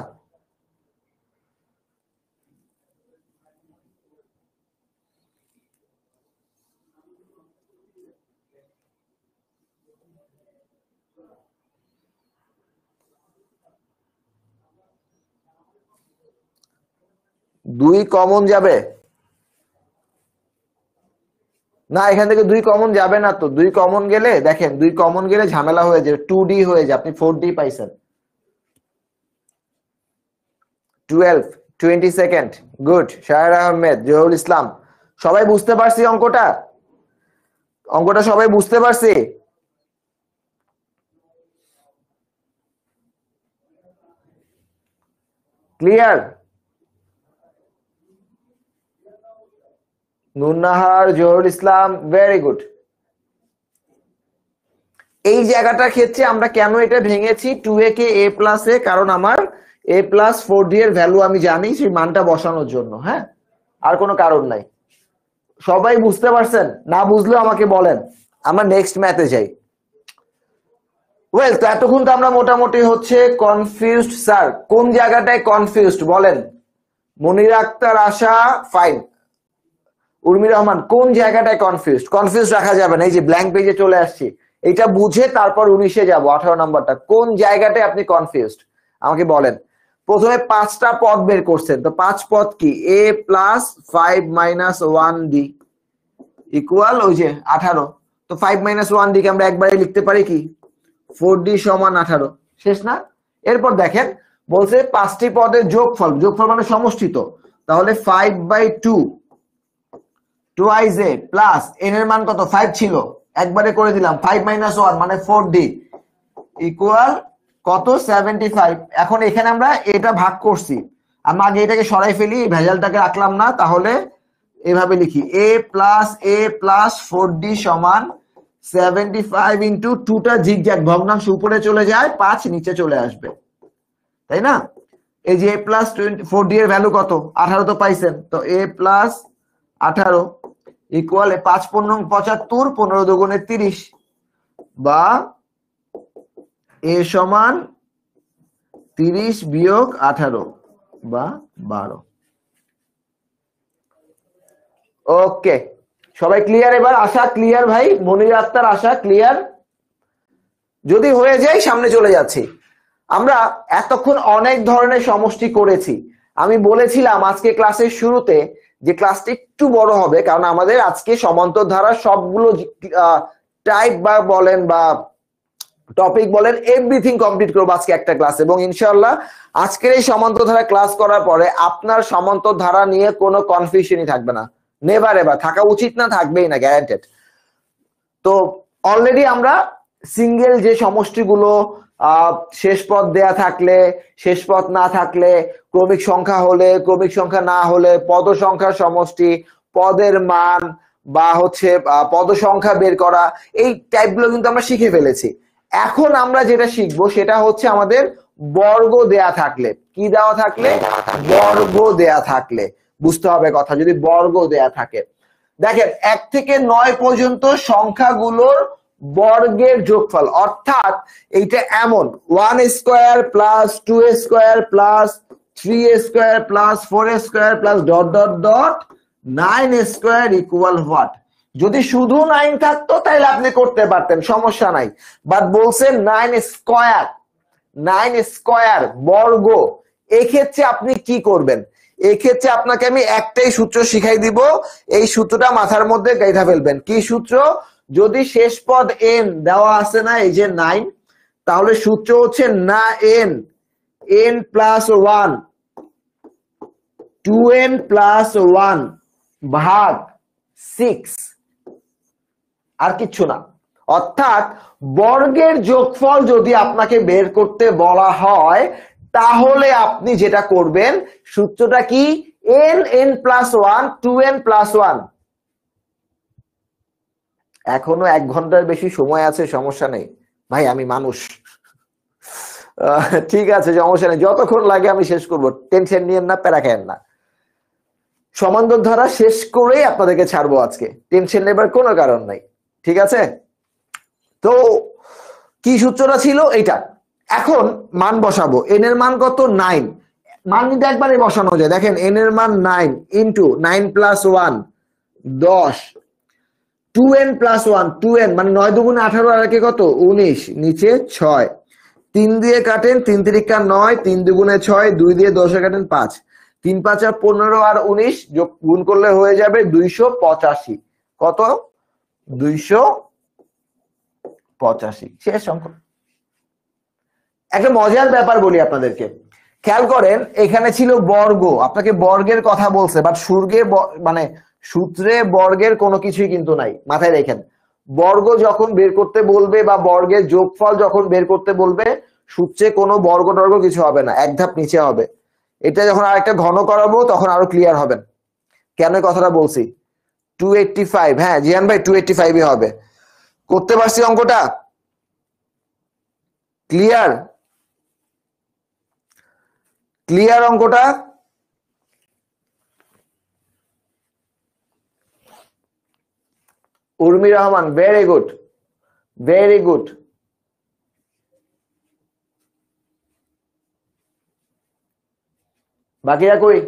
দুই কমন যাবে না, এখান থেকে 2 কমন যাবে না তো। 2 কমন গেলে দেখেন, 2 কমন গেলে ঝামেলা হয়ে যাবে, 2D হয়ে যায়, আপনি 4D পাইছেন। 12 20 সেকেন্ড। গুড। শাহের আহমেদ, জহুরুল ইসলাম, সবাই বুঝতে পারছি অঙ্কটা? অঙ্কটা সবাই বুঝতে পারছি? Clear? Nurnahar, Zahurul Islam, very good. এই জায়গাটার ক্ষেত্রে আমরা কেন এটা ভেঙেছি 2a কে a প্লাস এ, কারণ আমার a প্লাস 4d এর ভ্যালু আমি জানি, সেই মানটা বসানোর জন্য। হ্যাঁ, আর কোনো কারণ নাই। সবাই বুঝতে পারছেন? না বুঝলেও আমাকে বলেন, আমরা নেক্সট ম্যাথে যাই। ওয়েল, তো এতক্ষণ তো আমরা মোটামুটি হচ্ছে কনফিউজড। স্যার কোন জায়গাটায় কনফিউজড বলেন? মনির আক্তার, আশা, ফাইন। উর্মি রহমান, কোন জায়গাটায় কনফিউজড? কনফিউজ রাখা যাবে না, এই যে ব্ল্যাঙ্ক পেজে চলে আসছি, এটা বুঝে তারপর 19-এ যাবো, 18 নম্বরটা। কোন জায়গাটায় আপনি কনফিউজড আমাকে বলেন। প্রথমে 5টা পদ বের করছেন, তো 5 পদ কি? a plus 5 minus 1d equal ওই যে 18। তো 5 মাইনাস 1d কে আমরা একবারে লিখতে পারি কি 4d সমান 18। শেষ না? এরপর দেখেন বলছে 5টি পদের যোগফল, যোগফল মানে সমষ্টি, তো তাহলে 5/2 টুয়াইস এ প্লাস n এর মান কত? 5 ছিল, একবারে করে দিলাম 5 মাইনাস 1 মানে 4d ইকুয়াল কত? 75। এখন এখানে আমরা এটা ভাগ করছি, আমরা আগে এটাকে সরাই ফেলি, ভেজালটাকে রাখলাম না, তাহলে এভাবে লিখি a প্লাস 4d সমান 75 ইন্টু 2টা জিগজ্যাগ ভগ্নাংশ উপরে চলে যায়, 5 নিচে চলে আসবে, তাই না? এই যে a প্লাস 4d এর ভ্যালু কত? 18 তো পাইছেন, তো a প্লাস 18 ইকুয়াল 5 15 75, 15 দুগুণে 30, বা a সমান 30 বিয়োগ 18 বা 12। ওকে, সবাই ক্লিয়ার? এবার আশা ক্লিয়ার? ভাই মনির আক্তার, আশা ক্লিয়ার? যদি হয়ে যায় সামনে চলে যাচ্ছি। আমরা এতক্ষণ অনেক ধরনের সমষ্টি করেছি। আমি বলেছিলাম আজকে ক্লাসের শুরুতে যে ক্লাসটা একটু বড় হবে, কারণ আমাদের আজকে সমান্তর ধারা সবগুলো টাইপ বা বলেন বা টপিক বলেন এভরিথিং কমপ্লিট করবো আজকে একটা ক্লাস। এবং ইনশাআল্লাহ আজকের এই সমান্তর ধারা ক্লাস করার পরে আপনার সমান্তর ধারা নিয়ে কোনো কনফিউশনই থাকবে না, নেভার এভার, থাকা উচিত না, থাকবেই না, গ্যারান্টেড। তো অলরেডি আমরা সিঙ্গেল যে সমষ্টিগুলো শেষ পদ দেয়া থাকলে, শেষ পদ না থাকলে, ক্রমিক সংখ্যা হলে, ক্রমিক সংখ্যা না হলে, পদ সংখ্যার সমষ্টি, পদের মান, বা হচ্ছে পদ সংখ্যা বের করা, এই টাইপগুলো কিন্তু আমরা শিখে ফেলেছি। এখন আমরা যেটা শিখবো সেটা হচ্ছে আমাদের বর্গ দেয়া থাকলে। কি দেওয়া থাকলে? বর্গ দেয়া থাকলে। বুঝতে হবে কথা, যদি বর্গ দেয়া থাকে। দেখেন 1 থেকে 9 পর্যন্ত সংখ্যাগুলোর বর্গের যোগফল, অর্থাৎ এইটা এমন 1 square plus 2 square plus 3 square plus 4 square plus dot dot dot 9 square equal what? যদি শুধু 9 থাকতো তাহলে আপনি করতে পারতেন, সমস্যা নাই, বাট বলছেন 9 স্কয়ার, 9 স্কয়ার বর্গ। এক্ষেত্রে আপনি কি করবেন? এক্ষেত্রে আপনাকে আমি একটাই সূত্র শিখাই দিব, এই সূত্রটা মাথার মধ্যে গাইথা ফেলবেন। কি সূত্র? যদি শেষ পদ n দেওয়া আছে না, এই যে 9, তাহলে সূত্র হচ্ছে না n n plus 1 2n plus 1 ভাগ 6 আর কিচ্ছু না। অর্থাৎ বর্গের যোগফল যদি আপনাকে বের করতে বলা হয় তাহলে আপনি যেটা করবেন, সূত্রটা কি, n প্লাস 1 2n প্লাস 1। এখনো 1 ঘন্টার বেশি সময় আছে, সমস্যা নেই ভাই, আমি মানুষ। ঠিক আছে, সমস্যা নেই, যতক্ষণ লাগে আমি শেষ করব, টেনশন নিয়েন না, প্যারা খায়েন না। সমান্তর ধারা শেষ করেই আপনাদেরকে ছাড়বো আজকে, টেনশন নেবার কোনো কারণ নাই। ঠিক আছে, তো কি সূত্রটা ছিল এটা। এখন মান বসাবো, n এর মান কত, 9। মান কিন্তু একবারই বসানো যায়। দেখেন n এর মান 9 into 9 plus 1 10, 2n plus 1 2n মানে 9 দুগুণে 18 আর একে কত 19, নিচে 6, 3 দিয়ে কাটেন 3 তিরিকা 9, 3 দুগুণে 6, 2 দিয়ে 10 কাটেন 5, 3 5 15 আর 19 যোগ গুণ করলে হয়ে যাবে 285। কত, 285। শেষ অঙ্ক। একটা মজার ব্যাপার বলি আপনাদেরকে, খেয়াল করেন, এখানে ছিল বর্গ, আপনাকে বর্গের কথা বলছে, বাট মানে সূত্রে বর্গের কোনো কিছুই কিন্তু নাই, মাথায় রেখেন। বর্গ যখন বের করতে বলবে বা বর্গের যোগফল যখন বের করতে বলবে, সূত্রে কোনো বর্গ টর্গ কিছু হবে না, এক ধাপ নিচে হবে। এটা যখন আরেকটা ঘন করাবো তখন আরো ক্লিয়ার হবেন কেন কথাটা বলছি। 285, হ্যাঁ জিয়ান ভাই 285 হবে। করতে পারছি অঙ্কটা? ক্লিয়ার? ক্লিয়ার অঙ্কটা? Urmi Rahman, very good, very good. বাকিরা কই?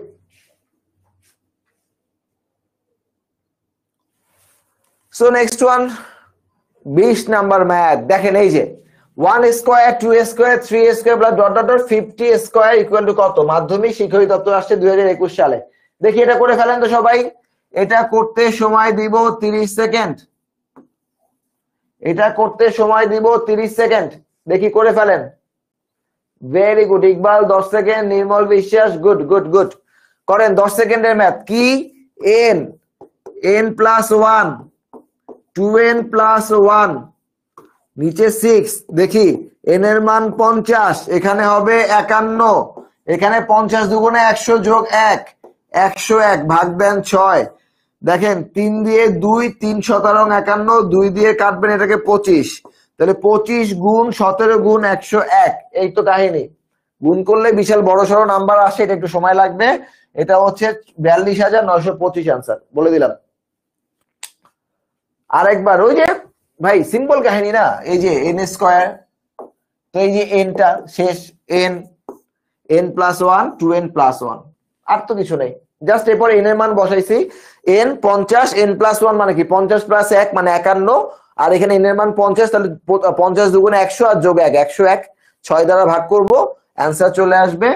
So next one, 20 number math. দেখেন এই যে 1 square 2 square 3 square plus dot dot dot 50 square equal to কত? মাধ্যমিক শিক্ষার্থী তত্ত্ব আসছে 2021 সালে। দেখি এটা করে ফেলেন তো সবাই। এটা করতে সময় দিব 30 সেকেন্ড। এটা করতে সময় দিব 30 সেকেন্ড। দেখি করে ফেলেন। Very good Iqbal, 10 second. Nirmal Biswas, good good good. করেন 10 সেকেন্ডের ম্যাথ। কি? n প্লাস 1 2n প্লাস 1 নিচে 6। দেখি n এর মান 50, এখানে হবে 51, এখানে 50 দুগুণে 100 যোগ 1 101 ভাগ দেন 6। দেখেন 3 দিয়ে 2 3 17 51, 2 দিয়ে কাটবেন এটাকে 25, তাহলে 25 গুণ 17 গুণ 101। এই তো কাহিনী। গুণ করলে বিশাল বড় সড়ো নাম্বার আসে, এটা একটু সময় লাগবে। এটা হচ্ছে 42,925 আনসার, বলে দিলাম। আরেকবার ওই যে ভাই সিম্পল কাহিনী না, এই যে n স্কয়ার, তো এই যে nটা শেষ, n প্লাস 1 2n প্লাস 1, আর তো কিছু নেই। জাস্ট এরপর n এর মান বসাইছি। n 50, n প্লাস 1 মানে কি 50 প্লাস 1 মানে 51, আর এখানে n এর মান 50, তাহলে 50 দুগুণে 100 আর যোগ 1 101, 6 দ্বারা ভাগ করব, অ্যান্সার চলে আসবে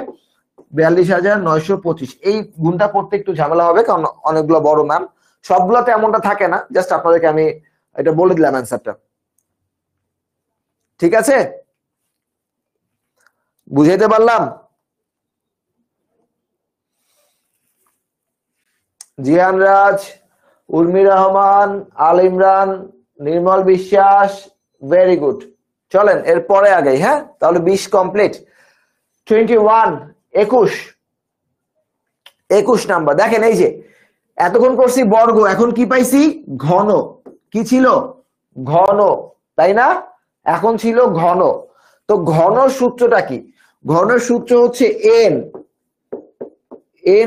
42,925। এই গুণটা করতে একটু ঝামেলা হবে কারণ অনেকগুলো বড় মান, সবগুলোতে এমনটা থাকে না, জাস্ট আপনাদেরকে আমি এটা বলে দিলাম অ্যান্সারটা। ঠিক আছে, বুঝাইতে পারলাম? জিয়ান রাজ, উর্মি রহমান, আল ইমরান, নির্মল বিশ্বাস, ভেরি গুড। চলেন এরপরে আগে, হ্যাঁ তাহলে 20 কমপ্লিট। 21 নাম্বার। দেখেন এই যে এতক্ষণ করছি বর্গ, এখন কি পাইছি? ঘন। কি ছিল? ঘন, তাই না? এখন ছিল ঘন। তো ঘন সূত্রটা কি? ঘনের সূত্র হচ্ছে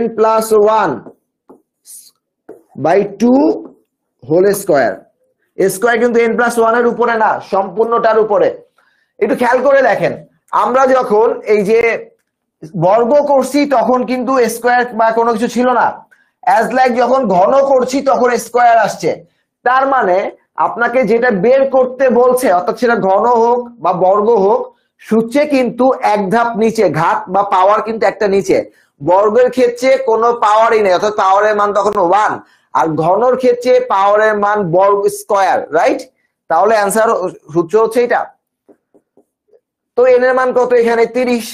n plus 1 by 2 whole square. Square কিন্তু n প্লাস 1 এর উপরে না, সম্পূর্ণটার উপরে। একটু খেয়াল করে দেখেন, আমরা যখন এই যে বর্গ করছি তখন কিন্তু স্কয়ার বা কোনো কিছু ছিল না, অ্যাজ লাইক যখন ঘন করছি তখন স্কয়ার আসছে। তার মানে আপনাকে যেটা বের করতে বলছে, অর্থাৎ সেটা ঘন হোক বা বর্গ হোক, সূত্রে কিন্তু এক ধাপ নিচে, ঘাত বা পাওয়ার কিন্তু একটা নিচে। বর্গের ক্ষেত্রে কোনো পাওয়ারই নেই, অর্থাৎ পাওয়ারের মান তখন 1, আর ঘনর ক্ষেত্রে পাওয়ারের মান বর্গ স্কয়ার, রাইট? তাহলে অ্যান্সার সূত্র হচ্ছে এটা। তো n এর মান কত এখানে? 30।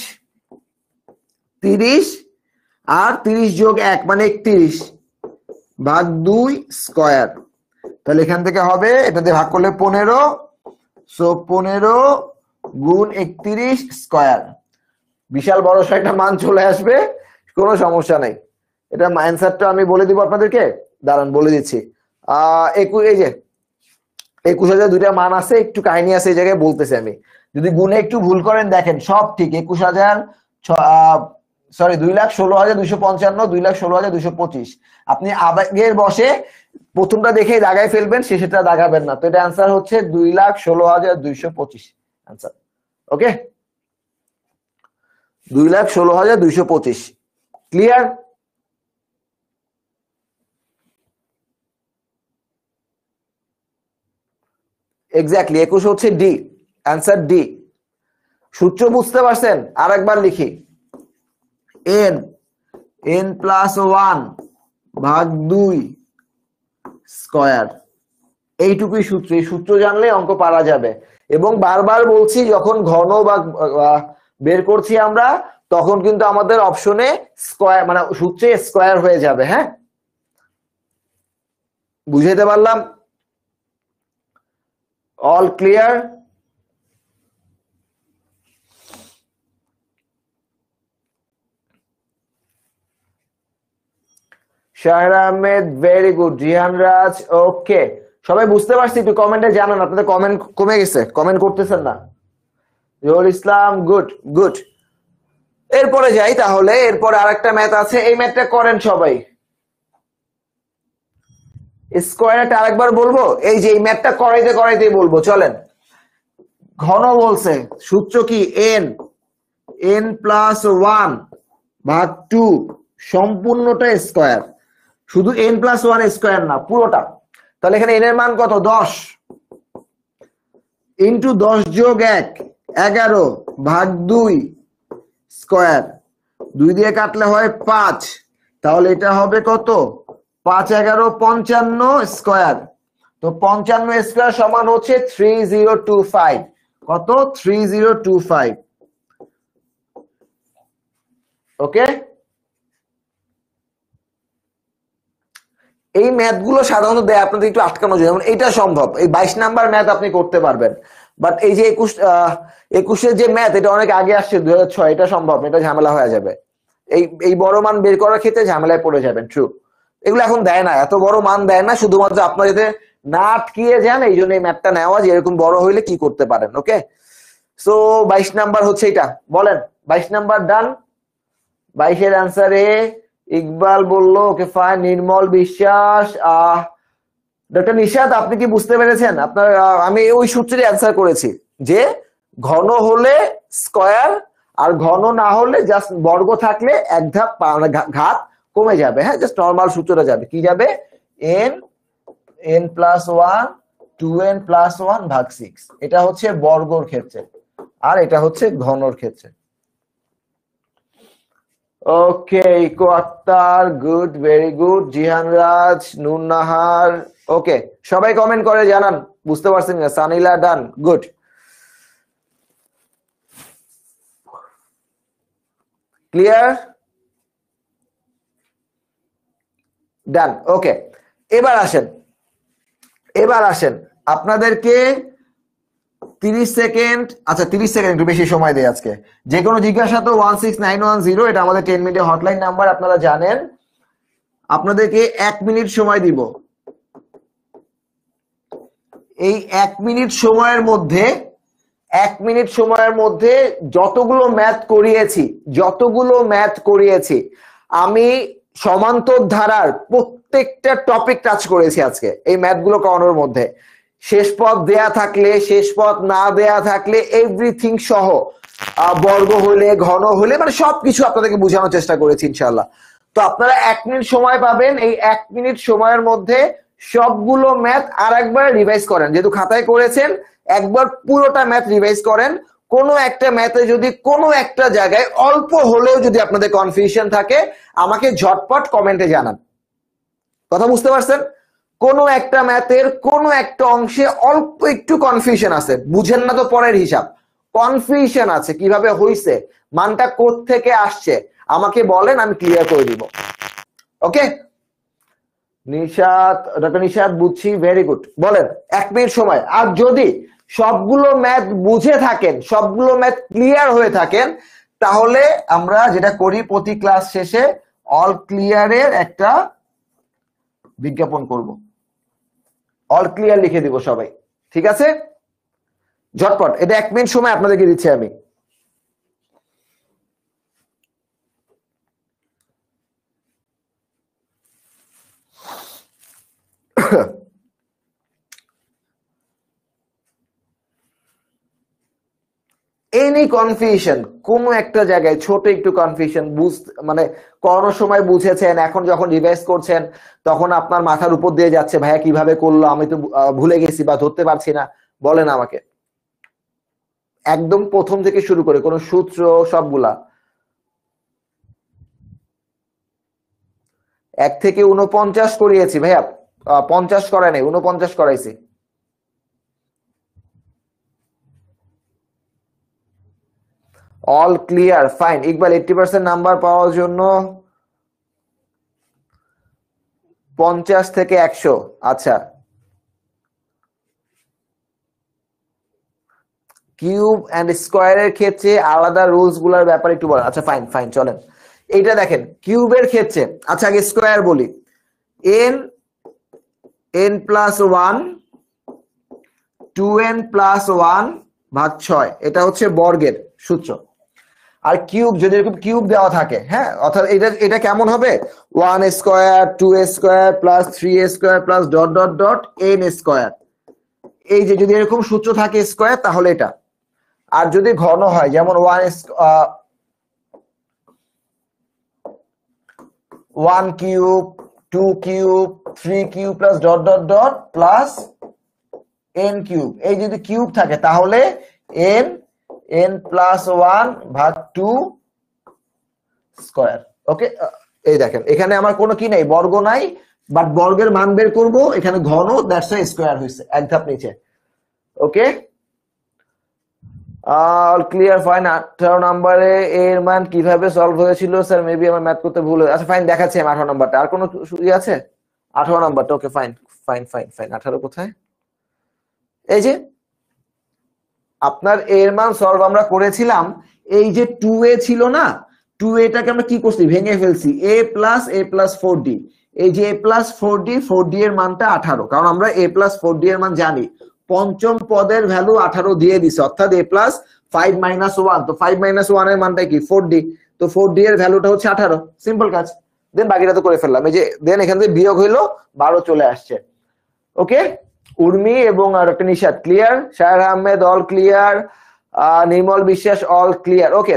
30 আর 30 যোগ 1 মানে 31 ভাগ 2 স্কয়ার। তাহলে এখান থেকে হবে এটা দিয়ে ভাগ করলে 15, সো 15 গুণ 31 স্কয়ার। বিশাল বড় একটা মান চলে আসবে, কোনো সমস্যা নাই। এটা অ্যানসারটা আমি বলে দিব আপনাদেরকে, দাঁড়ান বলে দিচ্ছি। এই যে 21,000 দুইটা মান আছে, একটু কাহিনী আছে এই জায়গায় বলতেছি আমি। যদি গুণে একটু ভুল করেন দেখেন সব ঠিক। 21,000 সরি 2,16,255, 2,16,225। আপনি আবেগের বসে প্রথমটা দেখে দাগায় ফেলবেন, শেষেরটা দাগাবেন না। তো এটা অ্যান্সার হচ্ছে 2,16,225 অ্যান্সার। ওকে, 2,16,225। ক্লিয়ার? এক্স্যাক্টলি 21 হচ্ছে ডি, অ্যান্সার ডি। সূত্র বুঝতে পারছেন? আরেকবার লিখি, n প্লাস 1 ভাগ 2 স্কয়ার। এইটুকুই সূত্র। এই সূত্র জানলে অঙ্ক পারা যাবে। এবং বারবার বলছি, যখন ঘন বা বের করছি আমরা, তখন কিন্তু আমাদের অপশনে স্কয়ার মানে সূত্রে স্কয়ার হয়ে যাবে। হ্যাঁ, বুঝাইতে পারলাম? All clear? শাহের আহমেদ ভেরি গুড। জিহান রাজ ওকে। সবাই বুঝতে পারছি? একটু কমেন্টে জানান। আপনাদের কমেন্ট কমে গেছে, কমেন্ট করতেছেন না। জহুর ইসলাম গুড গুড। এরপরে যাই তাহলে। এরপরে আরেকটা ম্যাথ আছে, এই ম্যাথটা করেন সবাই। স্কয়ারটা আরেকবার বলবো, এই যে এই ম্যাথটা করাইতে করাইতেই বলবো। চলেন, ঘন বলছে, সূত্র কি? n প্লাস 1 ভাগ 2 সম্পূর্ণটা স্কয়ার। শুধু n প্লাস 1 স্কয়ার না, পুরোটা। তাহলে এখানে n এর মান কত? 10 ইন্টু 10 যোগ 1 11 ভাগ 2 স্কয়ার। 2 দিয়ে কাটলে হয় 5, তাহলে এটা হবে কত? 5 11 55 স্কয়ার। তো 55 স্কয়ার সমান হচ্ছে 3025। কত? 3025। ওকে, এই ম্যাথ গুলো সাধারণত দেয় আপনাদের একটু আটকানো যায়। যেমন এটা সম্ভব, এই 22 নাম্বার ম্যাথ আপনি করতে পারবেন। বাট এই যে 21 যে ম্যাথ, এটা অনেক আগে আসছে, 2006। এটা সম্ভব, এটা ঝামেলা হয়ে যাবে। এই বড় মান বের করার ক্ষেত্রে ঝামেলায় পড়ে যাবেন। ট্রু, এগুলো এখন দেয় না, এত বড় মান দেয় না, শুধুমাত্র আপনার যাতে না আটকিয়ে যান এই জন্য এই ম্যাথটা নেওয়া, যে এরকম বড় হইলে কি করতে পারেন। ওকে, সো 22 নাম্বার হচ্ছে এটা। বলেন 22 নাম্বার ডান। 22 এর অ্যান্সারে ইকবাল বলল ওকে ফাইন। নির্মল বিশ্বাস, ডক্টর নিশাদ আপনি কি বুঝতে পেরেছেন? আপনার আমি ওই সূত্রে অ্যান্সার করেছি যে ঘন হলে স্কয়ার, আর ঘন না হলে জাস্ট বর্গ থাকলে এক ধাপ ঘাত কমে যাবে। হ্যাঁ, জাস্ট নরমাল সূত্রটা যাবে। কি যাবে? n প্লাস 1 2n প্লাস 1 ভাগ 6। এটা হচ্ছে বর্গর ক্ষেত্রে, আর এটা হচ্ছে ঘনর ক্ষেত্রে। Okay, Eko Akter good, very good. Jihan Raj, Noon Nahar ওকে। সবাই কমেন্ট করে জানান বুঝতে পারছেন না। সানিলা ডান, গুড। ক্লিয়ার? ডান, ওকে। এবার আসেন আপনাদেরকে 30 সেকেন্ড, আচ্ছা 30 সেকেন্ড একটু বেশি সময় দেয় আজকে। যে কোনো জিজ্ঞাসা তো 16910, এটা আমাদের 10 মিনিটের হটলাইন নাম্বার, আপনারা জানেন। আপনাদেরকে 1 মিনিট সময় দিব। এই 1 মিনিট সময়ের মধ্যে যতগুলো ম্যাথ করিয়েছি আমি সমান্তর ধারার প্রত্যেকটা টপিক টাচ করেছি আজকে এই ম্যাথগুলো করানোর মধ্যে। শেষ পদ দেয়া থাকলে, শেষ পদ না দেয়া থাকলে, এভরিথিং সহ, বর্গ হলে, ঘন হলে, মানে সবকিছু আপনাদেরকে বোঝানোর চেষ্টা করেছি ইনশাআল্লাহ। তো আপনারা 1 মিনিট সময় পাবেন। এই 1 মিনিট সময়ের মধ্যে সবগুলো ম্যাথ আর একবার রিভাইজ করেন। যেহেতু খাতায় করেছেন, একবার পুরোটা ম্যাথ রিভাইজ করেন। কোনো একটা ম্যাথে যদি কোনো একটা জায়গায় অল্প হলেও যদি আপনাদের কনফিউশন থাকে, আমাকে ঝটপট কমেন্টে জানান। কথা বুঝতে পারছেন? কোনো একটা ম্যাথের কোনো একটা অংশে অল্প একটু কনফিউশন আছে, বুঝেন না তো পরের হিসাব, কনফিউশন আছে কিভাবে হইছে, মানটা কোথ থেকে আসছে আমাকে বলেন, আমি ক্লিয়ার করে দিব। ওকে নিশাত, ডক্টর নিশাত বুঝছি, ভেরি গুড। বলেন 1 মিনিট সময়। আর যদি সবগুলো ম্যাথ বুঝে থাকেন, সবগুলো ম্যাথ ক্লিয়ার হয়ে থাকেন, তাহলে আমরা যেটা করি প্রতি ক্লাস শেষে অল ক্লিয়ারের একটা বিজ্ঞাপন করব, অল ক্লিয়ার লিখে দিব সবাই, ঠিক আছে? ঝটপট, এটা 1 মিনিট সময় আপনাদেরকে দিচ্ছি আমি। এনি কনফিউশন, কোন একটা জায়গায় ছোট একটু কনফিউশন মানে করানোর সময় বুঝেছেন, এখন যখন রিভাইজ করছেন তখন আপনার মাথার উপর দিয়ে যাচ্ছে, ভাইয়া কিভাবে করলো, আমি তো ভুলে গেছি বা ধরতে পারছি না, বলেন আমাকে। একদম প্রথম থেকে শুরু করে কোন সূত্র সবগুলা 1 থেকে 49 করিয়েছি ভাইয়া, 50 করাই নাই, 49 করাইছি। All clear, fine. Iqbal 80% number পাওয়ার জন্য 50 থেকে 100, আচ্ছা। কিউব এন্ড স্কোয়ারের ক্ষেত্রে আলাদা রুলস গুলার ব্যাপারে একটু বলেন। আচ্ছা ফাইন ফাইন, চলেন এইটা দেখেন। কিউবের ক্ষেত্রে, আচ্ছা আগে স্কোয়ার বলি, n প্লাস 1 2n প্লাস 1 ভাগ 6, এটা হচ্ছে বর্গের সূত্র। আর কিউব যদি এরকম কিউব দেওয়া থাকে, হ্যাঁ, অর্থাৎ এটা কেমন হবে, 1 square 2 square plus 3 square plus dot dot dot n square. এই যে যদি এরকম সূত্র থাকে স্কোয়ার, তাহলে এটা। আর যদি ঘন হয়, যেমন 1 cube 2 cube 3 cube plus dot dot dot plus n cube, এই যদি কিউব থাকে তাহলে n প্লাস 1 ভাগ 2 স্কোয়ার। ওকে, এই দেখেন এখানে আমার কোনো কি নাই, বর্গ নাই, বাট বর্গের মান বের করব, এখানে ঘন, দ্যাটস ওয়াই স্কোয়ার হইছে, এক ধাপ নিচে। ওকে অল ক্লিয়ার, ফাইন। 18 নম্বরে এর মান কিভাবে সলভ হয়েছিল স্যার? মেবি আমার ম্যাথ করতে ভুল হয়েছে। আচ্ছা ফাইন, দেখাচ্ছি আমি 18 নম্বরটা। আর কোনো ইয়ে আছে? 18 নম্বরটা, ওকে ফাইন ফাইন ফাইন ফাইন। 18 কোথায়? এই যে আপনার এর মান সলভ আমরা করেছিলাম, এই যে 2a ছিল না, 2aটাকে আমরা কি করছি, ভেঙে ফেলছি, a প্লাস 4d। এই যে a প্লাস 4d এর মানটা 18, কারণ আমরা a প্লাস 4d এর মান জানি। পঞ্চম পদের ভ্যালু 18 দিয়ে দিছে, অর্থাৎ a প্লাস 5 মাইনাস 1, তো 5 মাইনাস 1 এর মানটা কি, 4d, তো 4d এর ভ্যালুটা হচ্ছে 18। সিম্পল কাজ, দেন বাকিটা তো করে ফেললাম। এই যে দেন এখান থেকে বিয়োগ হইলো, 12 চলে আসছে। ওকে, উর্মি এবং ডক্টর নিশাত ক্লিয়ার, শাহের আহমেদ অল ক্লিয়ার, নির্মল বিশ্বাস অল ক্লিয়ার। ওকে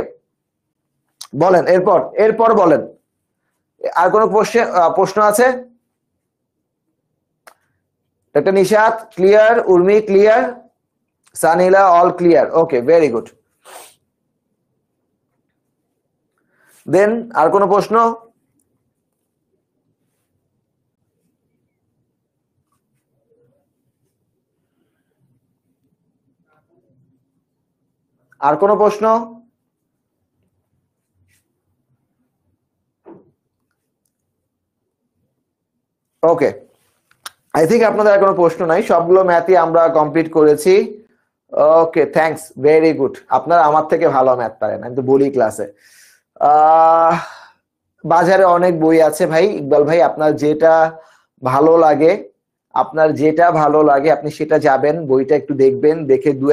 বলেন এরপর বলেন, আর কোনো প্রশ্ন আছে? Doctor Nishat clear, Urmi clear, Sanila all clear. Okay very good. Then আর কোনো প্রশ্ন? আর কোনো প্রশ্ন? ওকে, আই থিঙ্ক আপনাদের আর কোনো প্রশ্ন নাই, সবগুলো ম্যাথই আমরা কমপ্লিট করেছি। Okay thanks, very good. আপনারা আমার থেকে ভালো ম্যাথ পারেন, আমি তো বলি ক্লাসে। বাজারে অনেক বই আছে ভাই, ইকবাল ভাই আপনার যেটা ভালো লাগে, আপনি সেটা যাবেন, বইটা একটু দেখবেন, দেখে দু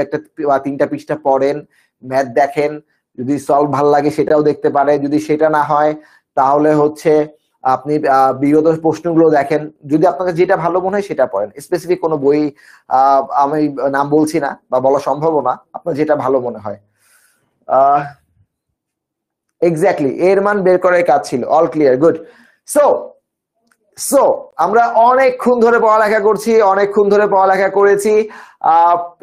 একটা বা 3টা পৃষ্ঠা পড়েন, ম্যাথ দেখেন, যদি সলভ ভালো লাগে সেটাও দেখতে পারে, যদি সেটা না হয় তাহলে হচ্ছে আপনি বিগত প্রশ্নগুলো দেখেন, যদি আপনাকে যেটা ভালো মনে হয় সেটা পড়েন। স্পেসিফিক কোনো বই আমি নাম বলছি না বা বলা সম্ভব না, আপনার যেটা ভালো মনে হয়। এক্স্যাক্টলি, এর মান বের করার কাজ ছিল। All clear, good. সো আমরা অনেকক্ষণ ধরে পড়ালেখা করেছি,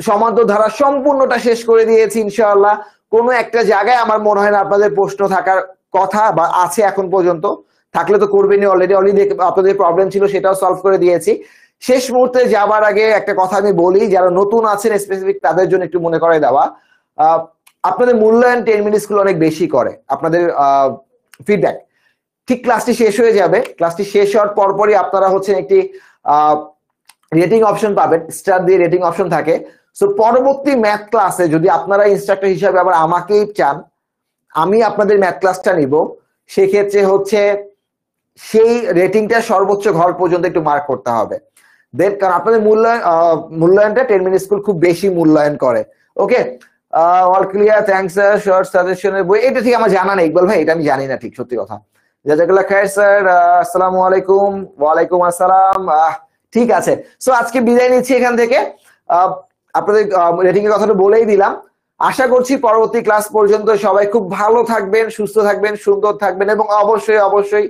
সমান্তর ধারা সম্পূর্ণটা শেষ করে দিয়েছি ইনশাআল্লাহ। কোনো একটা জায়গায় আমার মনে হয় না আপনাদের প্রশ্ন থাকার কথা বা আছে এখন পর্যন্ত, থাকলে তো করবেনই, অলরেডি আপনাদের প্রবলেম ছিল সেটাও সলভ করে দিয়েছি। শেষ মুহূর্তে যাবার আগে একটা কথা আমি বলি, যারা নতুন আছেন স্পেসিফিক তাদের জন্য একটু মনে করে দেওয়া, আপনাদের মূল্যায়ন 10 মিনিট স্কুল অনেক বেশি করে আপনাদের ফিডব্যাক। ঠিক ক্লাসটি শেষ হয়ে যাবে, ক্লাসটি শেষ হওয়ার পরপরই আপনারা হচ্ছে একটি রেটিং অপশন পাবেন, স্টার দিয়ে রেটিং অপশন থাকে। সো পরবর্তী ম্যাথ ক্লাসে যদি আপনারা ইনস্ট্রাক্টর হিসাবে আবার আমাকেই চান, আমি আপনাদের ম্যাথ ক্লাসটা নিব, সেক্ষেত্রে হচ্ছে সেই রেটিংটা সর্বোচ্চ ঘর পর্যন্ত একটু মার্ক করতে হবে। দেন কারণ আপনাদের মূল্যায়নটা 10 মিনিট স্কুল খুব বেশি মূল্যায়ন করে। Okay, all clear, thanks sir. Short সাজেশনের বই এটা ঠিক আমার জানা নেই ইকবাল ভাই, এটা আমি জানি না ঠিক সত্যি কথা। জাজাকাল্লাহ খায়ের স্যার, আসসালামু আলাইকুম। ওয়ালাইকুম আসসালাম। ঠিক আছে, সো আজকে বিদায় নিচ্ছি এখান থেকে। আপনাদের রেটিং এর কথাটা বলেই দিলাম। আশা করছি পরবর্তী ক্লাস পর্যন্ত সবাই খুব ভালো থাকবেন, সুস্থ থাকবেন, সুন্দর থাকবেন এবং অবশ্যই অবশ্যই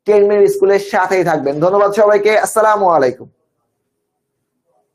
10 মিনিট স্কুলের সাথেই থাকবেন। ধন্যবাদ সবাইকে, আসসালামু আলাইকুম।